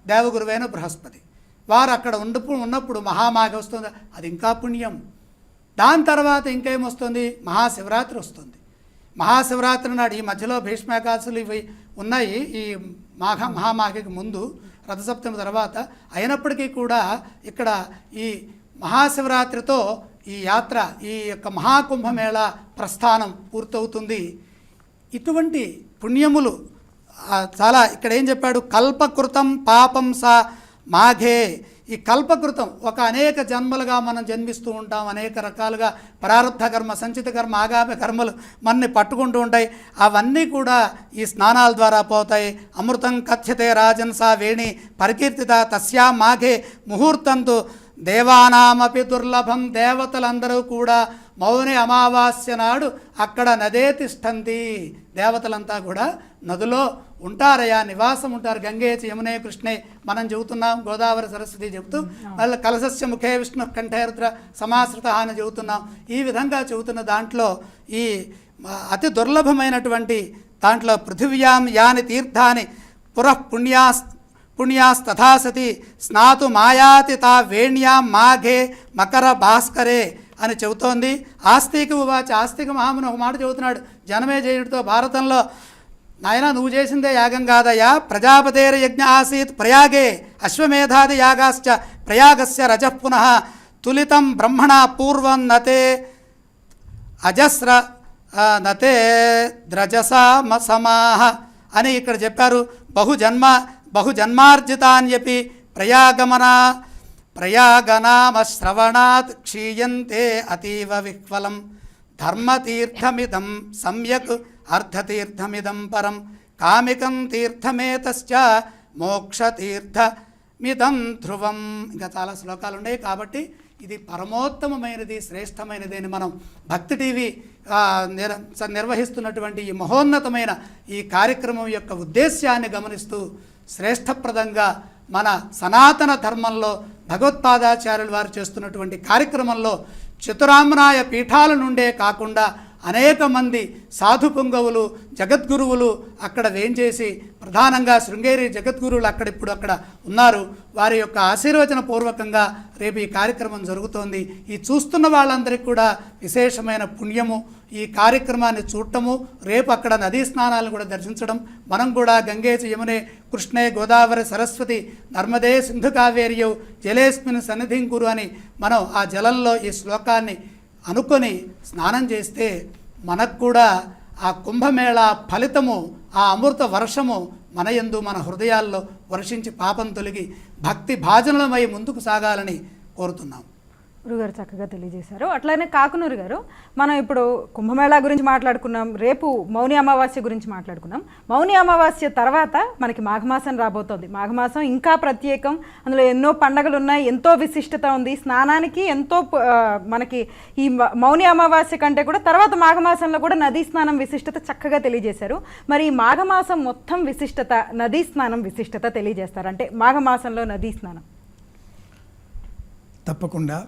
దేవగురువైన బృహస్పతి, వారు అక్కడ ఉన్నప్పుడు మహామాఘి వస్తుంది. అది ఇంకా పుణ్యం. దాని తర్వాత ఇంకేమొస్తుంది? మహాశివరాత్రి వస్తుంది. మహాశివరాత్రి నాడు ఈ మధ్యలో భీష్మేకాదశులు ఇవి ఉన్నాయి ఈ మహామాఘికి ముందు, రథసప్తమి తర్వాత. అయినప్పటికీ కూడా ఇక్కడ ఈ మహాశివరాత్రితో ఈ యాత్ర, ఈ యొక్క మహాకుంభమేళ ప్రస్థానం పూర్తవుతుంది. ఇటువంటి పుణ్యములు చాలా. ఇక్కడ ఏం చెప్పాడు? కల్పకృతం పాపం సా మాఘే. ఈ కల్పకృతం ఒక అనేక జన్మలుగా మనం జన్మిస్తూ ఉంటాం. అనేక రకాలుగా ప్రారబ్ధ కర్మ, సంచిత కర్మ, ఆగామి కర్మలు మనని పట్టుకుంటూ ఉంటాయి. అవన్నీ కూడా ఈ స్నానాల ద్వారా పోతాయి. అమృతం కథ్యతే రాజన్ సా వేణి పరికీర్తిత తస్యా మాఘే ముహూర్తంతు దేవానామపి దుర్లభం. దేవతలందరూ కూడా మౌని అమావాస్య నాడు అక్కడ నదే తిష్టంతి. దేవతలంతా కూడా నదిలో ఉంటారయా, నివాసం ఉంటారు. గంగేచి యమునే కృష్ణే మనం చెబుతున్నాం, గోదావరి సరస్వతి చెబుతూ మళ్ళీ కలశస్య ముఖే విష్ణు కంఠే రుద్ర సమాశ్రిత అని చెబుతున్నాం. ఈ విధంగా చెబుతున్న దాంట్లో ఈ అతి దుర్లభమైనటువంటి దాంట్లో పృథివ్యాం యాని తీర్థాని పురః పుణ్యాస్తథాసతి స్నాతు మాయాతి తా వేణ్యాం మాఘే మకర భాస్కరే అని చెబుతోంది. ఆస్తిక ఉవాచ. ఆస్తిక మహాముని ఒక మాట చెబుతున్నాడు జనమేజయుడితో భారతంలో. నాయన, నువ్వు చేసిందే యాగం కాదయ్యా. ప్రజాపతేర యజ్ఞ ఆసీత్ ప్రయాగే అశ్వమేధాది యాగాశ్చ ప్రయాగస్య రజః పునః తులితం బ్రహ్మణ పూర్వం నతే అజస్ర నతే ద్రజసా సమాహ అని ఇక్కడ చెప్పారు. బహుజన్మార్జితాన్యపి ప్రయాగనామశ్రవణాత్ క్షీయంతే అతీవ విహ్వలం ధర్మతీర్థమిదం సమ్యక్ అర్థతీర్థమిదం పరం కామికం తీర్థమేతశ్చ మోక్షతీర్థమిదం ధ్రువం. ఇంకా చాలా శ్లోకాలు ఉన్నాయి. కాబట్టి ఇది పరమోత్తమమైనది, శ్రేష్టమైనది అని మనం భక్తి టీవీ నిర్వహిస్తున్నటువంటి ఈ మహోన్నతమైన ఈ కార్యక్రమం యొక్క ఉద్దేశ్యాన్ని గమనిస్తూ శ్రేష్టప్రదంగా మన సనాతన ధర్మంలో భగవత్పాదాచార్యులు వారు చేస్తున్నటువంటి కార్యక్రమంలో చతురామ్నాయ పీఠాల నుండే కాకుండా అనేక మంది సాధు పుంగవులు, జగద్గురువులు అక్కడ వేంచేసి, ప్రధానంగా శృంగేరి జగద్గురువులు అక్కడ ఉన్నారు. వారి యొక్క ఆశీర్వచన పూర్వకంగా రేపు ఈ కార్యక్రమం జరుగుతోంది. ఈ చూస్తున్న వాళ్ళందరికీ కూడా విశేషమైన పుణ్యము ఈ కార్యక్రమాన్ని చూడటము, రేపు అక్కడ నదీ స్నానాలను కూడా దర్శించడం. మనం కూడా గంగేచి యమునే కృష్ణే గోదావరి సరస్వతి నర్మదే సింధు కావేర్యౌ జలేస్మిన్ సన్నిధిం కురు అని మనం ఆ జలంలో ఈ శ్లోకాన్ని అనుకొని స్నానం చేస్తే మనకు కూడా ఆ కుంభమేళా ఫలితము, ఆ అమృత వర్షము మన యందు మన హృదయాల్లో వర్షించి పాపం తొలగి భక్తి భాజనలమై ముందుకు సాగాలని కోరుతున్నాం. గురుగారు చక్కగా తెలియజేశారు. అట్లానే కాకునూరు గారు, మనం ఇప్పుడు కుంభమేళా గురించి మాట్లాడుకున్నాం, రేపు మౌని అమావాస్య గురించి మాట్లాడుకున్నాం. మౌని అమావాస్య తర్వాత మనకి మాఘమాసం రాబోతోంది. మాఘమాసం ఇంకా ప్రత్యేకం, అందులో ఎన్నో పండగలు ఉన్నాయి, ఎంతో విశిష్టత ఉంది. స్నానానికి ఎంతో మనకి ఈ మౌని అమావాస్య కంటే కూడా తర్వాత మాఘమాసంలో కూడా నదీ స్నానం విశిష్టత చక్కగా తెలియజేశారు. మరి ఈ మాఘమాసం మొత్తం విశిష్టత, నదీ స్నానం విశిష్టత తెలియజేస్తారు. అంటే మాఘమాసంలో నదీ స్నానం తప్పకుండా.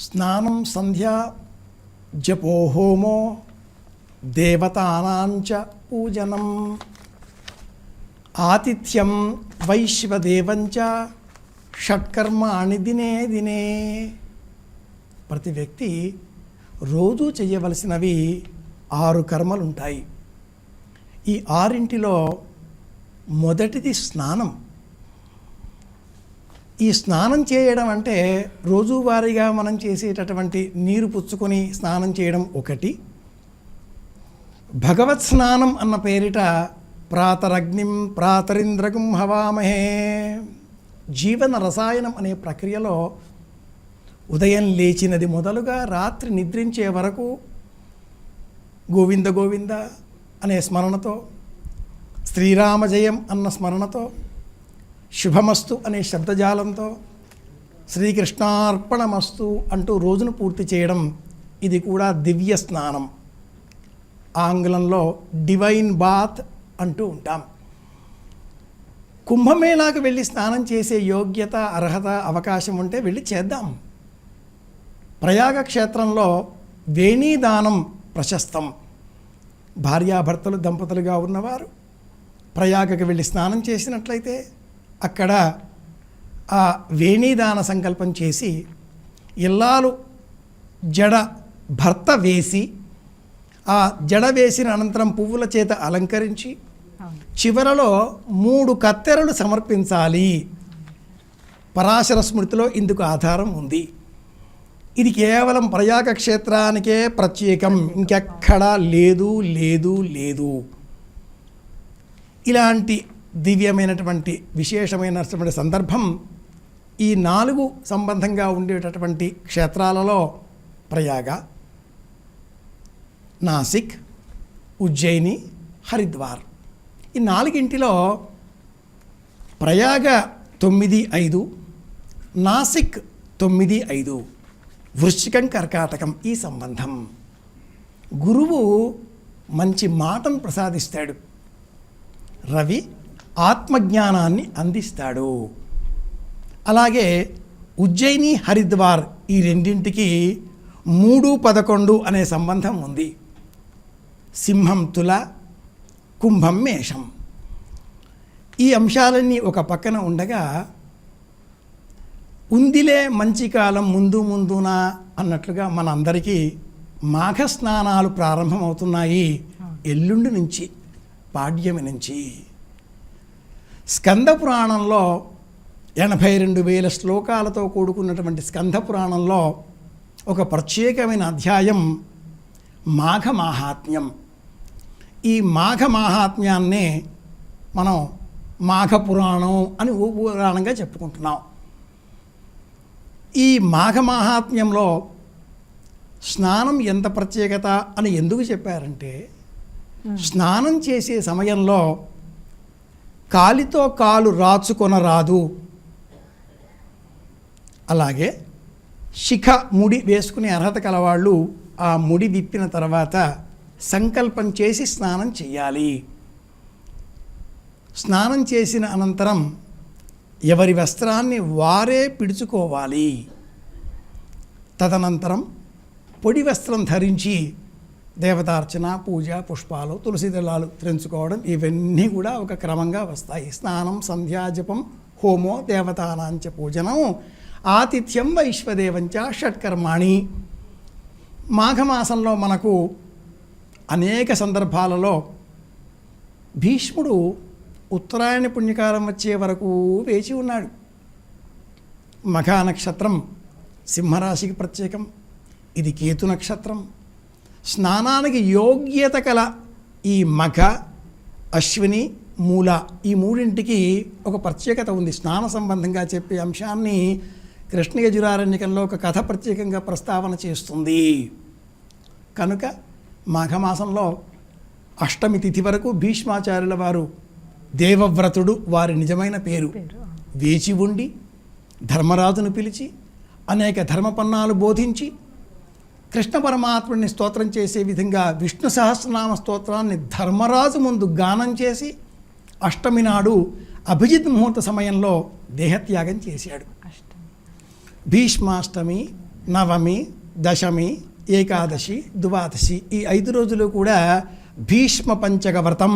స్నానం సంధ్యా జపో హోమో దేవతానాంచ పూజనం ఆతిథ్యం వైశ్వదేవంచ షట్కర్మాణి దినే దినే. ప్రతి వ్యక్తి రోజు చేయవలసినవి 6 కర్మలు ఉంటాయి. ఈ 6 మొదటిది స్నానం. ఈ స్నానం చేయడం అంటే రోజువారీగా మనం చేసేటటువంటి నీరు పుచ్చుకొని స్నానం చేయడం ఒకటి. భగవత్ స్నానం అన్న పేరిట ప్రాతరగ్నిం ప్రాతరింద్రగం హవామహే, జీవన రసాయనం అనే ప్రక్రియలో ఉదయం లేచినది మొదలుగా రాత్రి నిద్రించే వరకు గోవింద గోవింద అనే స్మరణతో, శ్రీరామ జయం అన్న స్మరణతో, శుభమస్తు అనే శబ్దజాలంతో, శ్రీకృష్ణార్పణమస్తు అంటూ రోజును పూర్తి చేయడం, ఇది కూడా దివ్య స్నానం. ఆంగ్లంలో డివైన్ బాత్ అంటూ ఉంటాం. కుంభమేళాకు వెళ్ళి స్నానం చేసే యోగ్యత, అర్హత, అవకాశం ఉంటే వెళ్ళి చేద్దాం. ప్రయాగ క్షేత్రంలో వేణీదానం ప్రశస్తం. భార్యాభర్తలు దంపతులుగా ఉన్నవారు ప్రయాగకు వెళ్ళి స్నానం చేసినట్లయితే అక్కడ ఆ వేణీదాన సంకల్పం చేసి ఇల్లాలు జడ భర్త వేసి, ఆ జడ వేసిన అనంతరం పువ్వుల చేత అలంకరించి చివరలో 3 కత్తెరలు సమర్పించాలి. పరాశర స్మృతిలో ఇందుకు ఆధారం ఉంది. ఇది కేవలం ప్రయాగ క్షేత్రానికే ప్రత్యేకం, ఇంకెక్కడా లేదు లేదు లేదు. ఇలాంటి దివ్యమైనటువంటి విశేషమైనటువంటి సందర్భం ఈ 4 సంబంధంగా ఉండేటటువంటి క్షేత్రాలలో ప్రయాగ, నాసిక్, ఉజ్జయిని, హరిద్వార్. ఈ 4 ప్రయాగ 9-5, నాసిక్ 9-5, వృశ్చికం కర్కాటకం ఈ సంబంధం. గురువు మంచి మాటను ప్రసాదిస్తాడు, రవి ఆత్మజ్ఞానాన్ని అందిస్తాడు. అలాగే ఉజ్జయిని, హరిద్వార్ ఈ రెండింటికి 3-11 అనే సంబంధం ఉంది. సింహం తుల, కుంభం మేషం. ఈ అంశాలన్నీ ఒక పక్కన ఉండగా, ఉందిలే మంచి కాలం ముందు ముందున అన్నట్లుగా మనందరికీ మాఘ స్నానాలు ప్రారంభమవుతున్నాయి. ఎల్లుండి నుంచి, పాడ్యమి నుంచి. స్కంద పురాణంలో 82,000 శ్లోకాలతో కూడుకున్నటువంటి స్కంద పురాణంలో ఒక ప్రత్యేకమైన అధ్యాయం మాఘ మాహాత్మ్యం. ఈ మాఘ మాహాత్మ్యాన్నే మనం మాఘ పురాణం అని పురాణంగా చెప్పుకుంటున్నాం. ఈ మాఘ మాహాత్మ్యంలో స్నానం ఎంత ప్రత్యేకత అని ఎందుకు చెప్పారంటే, స్నానం చేసే సమయంలో కాలితో కాలు రాచుకొనరాదు. అలాగే శిఖ ముడి వేసుకునే అర్హత కలవాళ్ళు ఆ ముడి విప్పిన తర్వాత సంకల్పం చేసి స్నానం చేయాలి. స్నానం చేసిన అనంతరం ఎవరి వస్త్రాన్ని వారే పిడుచుకోవాలి. తదనంతరం పొడి వస్త్రం ధరించి దేవతార్చన, పూజ, పుష్పాలు, తులసి దళాలు త్రెంచుకోవడం ఇవన్నీ కూడా ఒక క్రమంగా వస్తాయి. స్నానం, సంధ్యాజపం, హోమో దేవతానాంచ పూజనం, ఆతిథ్యం వైశ్వదేవంచ షట్కర్మాణి. మాఘమాసంలో మనకు అనేక సందర్భాలలో భీష్ముడు ఉత్తరాయణ పుణ్యకాలం వచ్చే వరకు వేచి ఉన్నాడు. మఘా నక్షత్రం సింహరాశికి ప్రత్యేకం, ఇది కేతు నక్షత్రం. స్నానానికి యోగ్యత కల ఈ మఘ, అశ్విని, మూల ఈ మూడింటికి ఒక ప్రత్యేకత ఉంది. స్నాన సంబంధంగా చెప్పే అంశాన్ని కృష్ణయజురారణ్యకంలో ఒక కథ ప్రత్యేకంగా ప్రస్తావన చేస్తుంది. కనుక మాఘమాసంలో అష్టమి తిథి వరకు భీష్మాచార్యుల వారు, దేవవ్రతుడు వారి నిజమైన పేరు, వేచి ఉండి ధర్మరాజును పిలిచి అనేక ధర్మపన్నాలు బోధించి కృష్ణ పరమాత్ముడిని స్తోత్రం చేసే విధంగా విష్ణు సహస్రనామ స్తోత్రాన్ని ధర్మరాజు ముందు గానం చేసి అష్టమి నాడు అభిజిత్ ముహూర్త సమయంలో దేహత్యాగం చేశాడు. భీష్మాష్టమి, నవమి, దశమి, ఏకాదశి, ద్వాదశి ఈ 5 రోజులు కూడా భీష్మ పంచక వ్రతం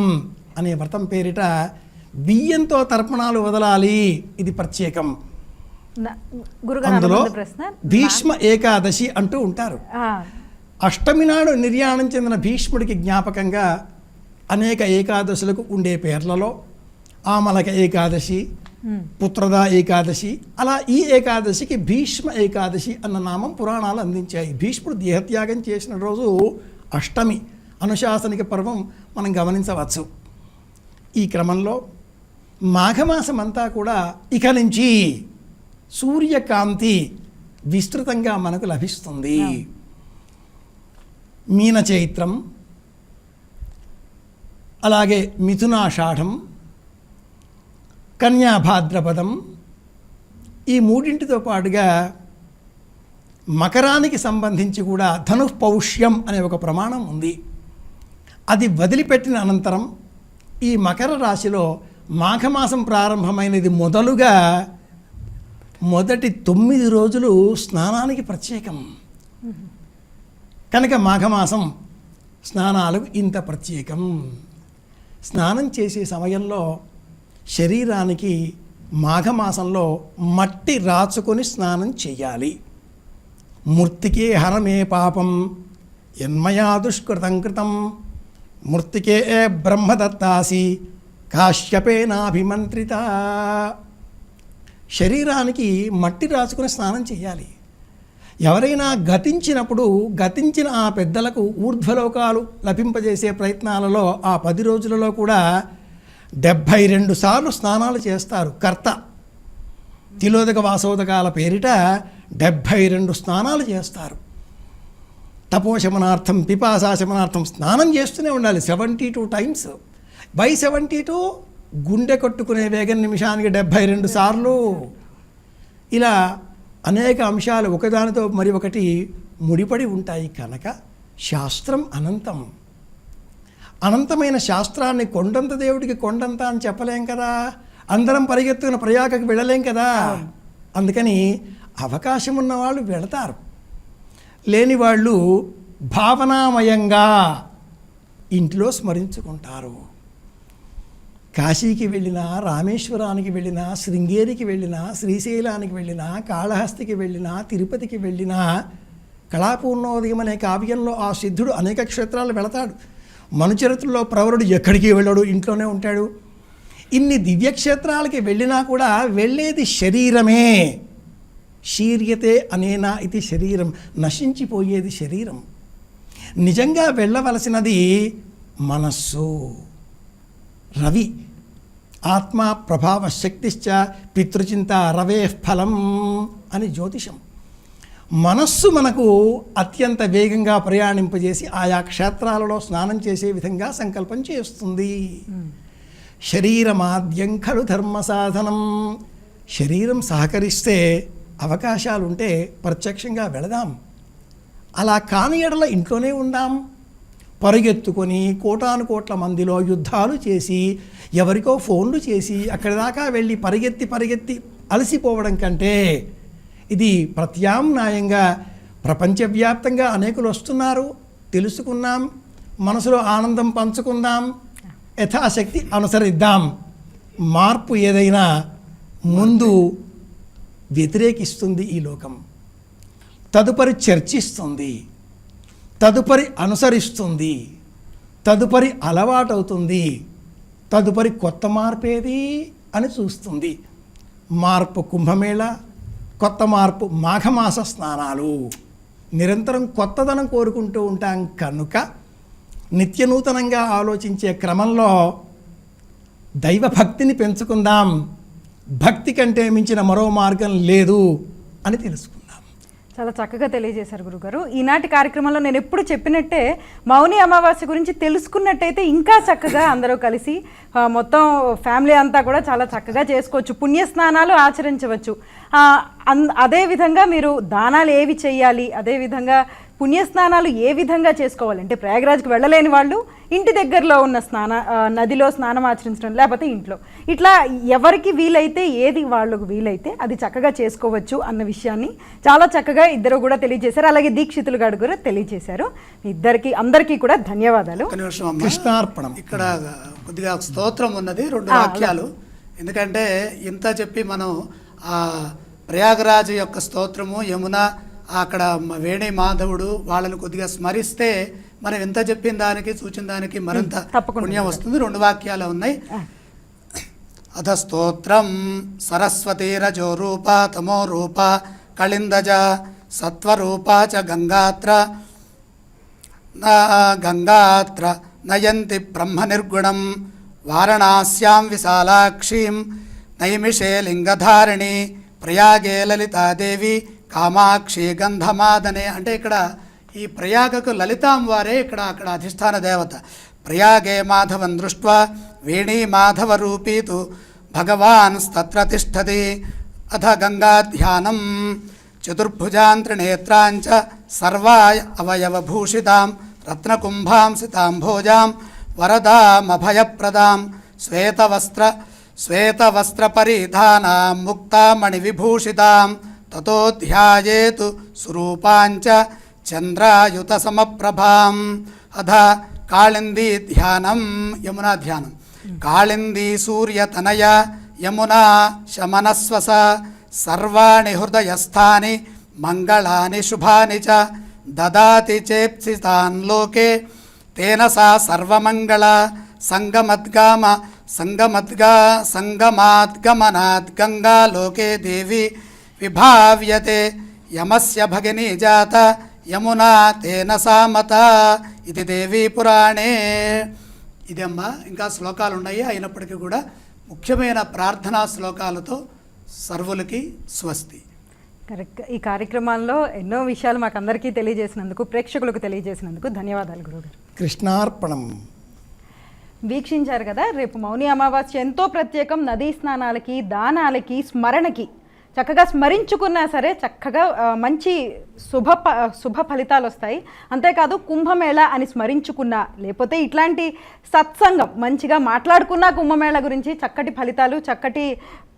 అనే వ్రతం పేరిట బియ్యంతో తర్పణాలు వదలాలి. ఇది ప్రత్యేకం. గురుగారు అందులో ముందు ప్రశ్న భీష్మ ఏకాదశి అంటూ ఉంటారు. అష్టమి నాడు నిర్యాణం చెందిన భీష్ముడికి జ్ఞాపకంగా అనేక ఏకాదశులకు ఉండే పేర్లలో ఆమలక ఏకాదశి, పుత్రద ఏకాదశి, అలా ఈ ఏకాదశికి భీష్మ ఏకాదశి అన్న నామం పురాణాలు అందించాయి. భీష్ముడు దేహత్యాగం చేసిన రోజు అష్టమి, అనుశాసనిక పర్వం మనం గమనించవచ్చు. ఈ క్రమంలో మాఘమాసం అంతా కూడా ఇక నుంచి సూర్యకాంతి విస్తృతంగా మనకు లభిస్తుంది. మీన చైత్రం, అలాగే మిథునాషాఢం, కన్యా భాద్రపదం ఈ మూడింటితో పాటుగా మకరానికి సంబంధించి కూడా ధనుఃపౌష్యం అనే ఒక ప్రమాణం ఉంది. అది వదిలిపెట్టిన అనంతరం ఈ మకర రాశిలో మాఘమాసం ప్రారంభమైనది మొదలుగా మొదటి 9 రోజులు స్నానానికి ప్రత్యేకం. కనుక మాఘమాసం స్నానాలకు ఇంత ప్రత్యేకం. స్నానం చేసే సమయంలో శరీరానికి మాఘమాసంలో మట్టి రాచుకొని స్నానం చేయాలి. మృత్తికే హరమే పాపం యన్మయా దుష్కృతం కృతం మృత్తికే బ్రహ్మదత్తాసి కాశ్యపేనాభిమంత్రిత. శరీరానికి మట్టి రాచుకొని స్నానం చేయాలి. ఎవరైనా గతించినప్పుడు గతించిన ఆ పెద్దలకు ఊర్ధ్వలోకాలు లభింపజేసే ప్రయత్నాలలో ఆ 10 రోజులలో కూడా 72 సార్లు స్నానాలు చేస్తారు. కర్త తిలోదక వాసోదకాల పేరిట 72 స్నానాలు చేస్తారు. తపోశమనార్థం, పిపాసాశమనార్థం స్నానం చేస్తూనే ఉండాలి 72 టైమ్స్. బై 72 గుండె కొట్టుకునే వేగం నిమిషానికి 72 సార్లు. ఇలా అనేక అంశాలు ఒకదానితో మరి ఒకటి ముడిపడి ఉంటాయి. కనుక శాస్త్రం అనంతం. అనంతమైన శాస్త్రాన్ని కొండంత దేవుడికి కొండంత అని చెప్పలేం కదా. అందరం పరిగెత్తుకున్న ప్రయాగకు వెళ్ళలేం కదా. అందుకని అవకాశం ఉన్నవాళ్ళు వెళతారు, లేని వాళ్ళు భావనామయంగా ఇంట్లో స్మరించుకుంటారు. కాశీకి వెళ్ళినా, రామేశ్వరానికి వెళ్ళినా, శృంగేరికి వెళ్ళినా, శ్రీశైలానికి వెళ్ళినా, కాళహస్తికి వెళ్ళినా, తిరుపతికి వెళ్ళినా, కళాపూర్ణోదయం అనే కావ్యంలో ఆ సిద్ధుడు అనేక క్షేత్రాలు వెళతాడు. మనుచరిత్రలో ప్రవరుడు ఎక్కడికి వెళ్ళాడు, ఇంట్లోనే ఉంటాడు. ఇన్ని దివ్యక్షేత్రాలకి వెళ్ళినా కూడా వెళ్ళేది శరీరమే. శీర్యతే అనేనా ఇది శరీరం, నశించిపోయేది శరీరం. నిజంగా వెళ్ళవలసినది మనస్సు. రవి ఆత్మ ప్రభావ శక్తిశ్చ పితృచింత రవే ఫలం అని జ్యోతిషం. మనస్సు మనకు అత్యంత వేగంగా ప్రయాణింపజేసి ఆయా క్షేత్రాలలో స్నానం చేసే విధంగా సంకల్పం చేస్తుంది. శరీరమాద్యం ఖలు ధర్మ సాధనం. శరీరం సహకరిస్తే అవకాశాలుంటే ప్రత్యక్షంగా వెళదాం. అలా కాని ఎడల ఇంట్లోనే ఉందాం. పరుగెత్తుకొని కోటాను కోట్ల మందిలో యుద్ధాలు చేసి ఎవరికో ఫోన్లు చేసి అక్కడి దాకా వెళ్ళి పరిగెత్తి అలసిపోవడం కంటే ఇది ప్రత్యామ్నాయంగా ప్రపంచవ్యాప్తంగా అనేకులు వస్తున్నారు, తెలుసుకున్నాం, మనసులో ఆనందం పంచుకుందాం, యథాశక్తి అనుసరిద్దాం. మార్పు ఏదైనా ముందు వ్యతిరేకిస్తుంది ఈ లోకం, తదుపరి చర్చిస్తుంది, తదుపరి అనుసరిస్తుంది, తదుపరి అలవాటవుతుంది, తదుపరి కొత్త మార్పేది అని చూస్తుంది. మార్పు కుంభమేళ, కొత్త మార్పు మాఘమాస స్నానాలు. నిరంతరం కొత్తదనం కోరుకుంటూ ఉంటాం కనుక నిత్యనూతనంగా ఆలోచించే క్రమంలో దైవభక్తిని పెంచుకుందాం, భక్తి కంటే మించిన మరో మార్గం లేదు అని తెలుసుకుందాం. చాలా చక్కగా తెలియజేశారు గురుగారు. ఈనాటి కార్యక్రమంలో నేను ఎప్పుడు చెప్పినట్టే మౌని అమావాస్య గురించి తెలుసుకున్నట్టయితే ఇంకా చక్కగా అందరూ కలిసి మొత్తం ఫ్యామిలీ అంతా కూడా చాలా చక్కగా చేసుకోవచ్చు, పుణ్యస్నానాలు ఆచరించవచ్చు. అదేవిధంగా మీరు దానాలు ఏవి చేయాలి, అదేవిధంగా పుణ్యస్నానాలు ఏ విధంగా చేసుకోవాలంటే ప్రయాగరాజ్కి వెళ్ళలేని వాళ్ళు ఇంటి దగ్గరలో ఉన్న నదిలో స్నానం ఆచరించడం, లేకపోతే ఇంట్లో, ఇట్లా ఎవరికి వీలైతే ఏది వాళ్ళకు వీలైతే అది చక్కగా చేసుకోవచ్చు అన్న విషయాన్ని చాలా చక్కగా ఇద్దరు కూడా తెలియజేశారు. అలాగే దీక్షితులు గారు కూడా తెలియజేశారు. అందరికీ కూడా ధన్యవాదాలు. కృష్ణార్పణం. ఇక్కడ కొద్దిగా స్తోత్రం ఉన్నది, 2 వాక్యాలు. ఎందుకంటే ఇంత చెప్పి మనం ఆ ప్రయాగరాజు యొక్క స్తోత్రము, యమున, అక్కడ వేణి మాధవుడు వాళ్ళని కొద్దిగా స్మరిస్తే మనం ఎంత చెప్పిన దానికి సూచిన దానికి మరింత పుణ్యం వస్తుంది. 2 వాక్యాలు ఉన్నాయి. అథ స్తోత్రం సరస్వతీరజో రూప తమో రూప కళిందజ సత్వరూప చ గంగాత్ర నయంతి బ్రహ్మ నిర్గుణం వారణాస్యాం విశాలాక్షీం నైమిషే లింగధారిణి ప్రయాగే లలితాదేవి కామాక్షి గంధమాదనే. అంటే ఇక్కడ ఈ ప్రయాగకు లలితాం వారే అక్కడ అధిష్టాన దేవత. ప్రయాగే మాధవం దృష్ట్వా వేణీ మాధవ రూపీతు భగవాన్ తత్ర తిష్టతి. అథ గంగాధ్యానం చతుర్భుజాం త్రినేత్రాంచ సర్వాయ అవయవభూషితాం రత్నకుంభాం సితాంభోజాం వరదామభయప్రదాం శ్వేతవస్త్రపరిధానాం ముక్తామణివిభూషితాం తతో ధ్యాయేతు స్వరూపాంచ చంద్రాయుత సమప్రభాం. అథ కాళిందీ ధ్యానం, యమునా ధ్యానం. కాళిందీ సూర్యతనయ యమునా శమనస్వస సర్వాణి హృదయస్థాని మంగళాని శుభాని చ దదాతి చేప్సితాన్ లోకే తేన సా సర్వమంగళ సంగమాద్గమనాత్ గంగా లోకే దేవి విభావ్యతే యమస్య భగినీ జాత యమునా తేన సామత. ఇది దేవీ పురాణే. ఇదమ్మా, ఇంకా శ్లోకాలు ఉన్నాయి. అయినప్పటికీ కూడా ముఖ్యమైన ప్రార్థనా శ్లోకాలతో సర్వులకి స్వస్తి. కరెక్ట్. ఈ కార్యక్రమాల్లో ఎన్నో విషయాలు మాకు అందరికీ తెలియజేసినందుకు, ప్రేక్షకులకు తెలియజేసినందుకు ధన్యవాదాలు గురుగారు. కృష్ణార్పణం. వీక్షించారు కదా, రేపు మౌని అమావాస్య ఎంతో ప్రత్యేకం. నదీ స్నానాలకి, దానాలకి, స్మరణకి చక్కగా స్మరించుకున్నా సరే చక్కగా మంచి శుభ ఫలితాలు వస్తాయి. అంతేకాదు కుంభమేళ అని స్మరించుకున్నా, లేకపోతే ఇట్లాంటి సత్సంగం మంచిగా మాట్లాడుకున్నా కుంభమేళ గురించి చక్కటి ఫలితాలు, చక్కటి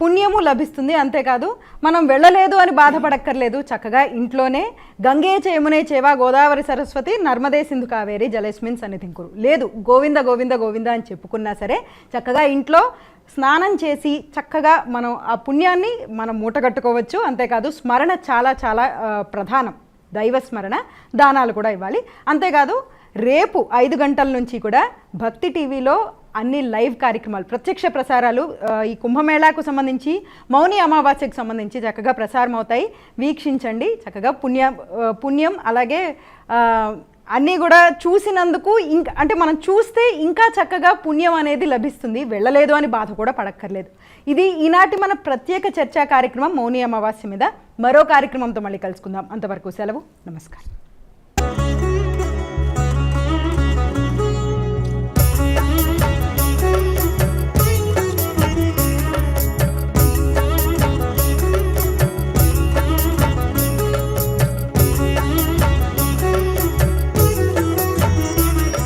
పుణ్యము లభిస్తుంది. అంతేకాదు మనం వెళ్ళలేదు అని బాధపడక్కర్లేదు. చక్కగా ఇంట్లోనే గంగే యమునే చేవ గోదావరి సరస్వతి నర్మదే సింధు కావేరి జలేస్మిన్ సన్నిధింకురు, లేదు గోవింద గోవింద గోవింద అని చెప్పుకున్నా సరే చక్కగా ఇంట్లో స్నానం చేసి చక్కగా మనం ఆ పుణ్యాన్ని మనం మూటగట్టుకోవచ్చు. అంతేకాదు స్మరణ చాలా చాలా ప్రధానం, దైవ స్మరణ, దానాలు కూడా ఇవ్వాలి. అంతేకాదు రేపు 5 గంటల నుంచి కూడా భక్తి టీవీలో అన్ని లైవ్ కార్యక్రమాలు, ప్రత్యక్ష ప్రసారాలు ఈ కుంభమేళాకు సంబంధించి, మౌని అమావాస్యకు సంబంధించి చక్కగా ప్రసారం అవుతాయి. వీక్షించండి. చక్కగా పుణ్యం అలాగే అన్నీ కూడా చూసినందుకు అంటే మనం చూస్తే ఇంకా చక్కగా పుణ్యం అనేది లభిస్తుంది. వెళ్ళలేదు అని బాధ కూడా పడక్కర్లేదు. ఇది ఈనాటి మన ప్రత్యేక చర్చా కార్యక్రమం మౌని అమావాస్య మీద. మరో కార్యక్రమంతో మళ్ళీ కలుసుకుందాం. అంతవరకు సెలవు. నమస్కారం.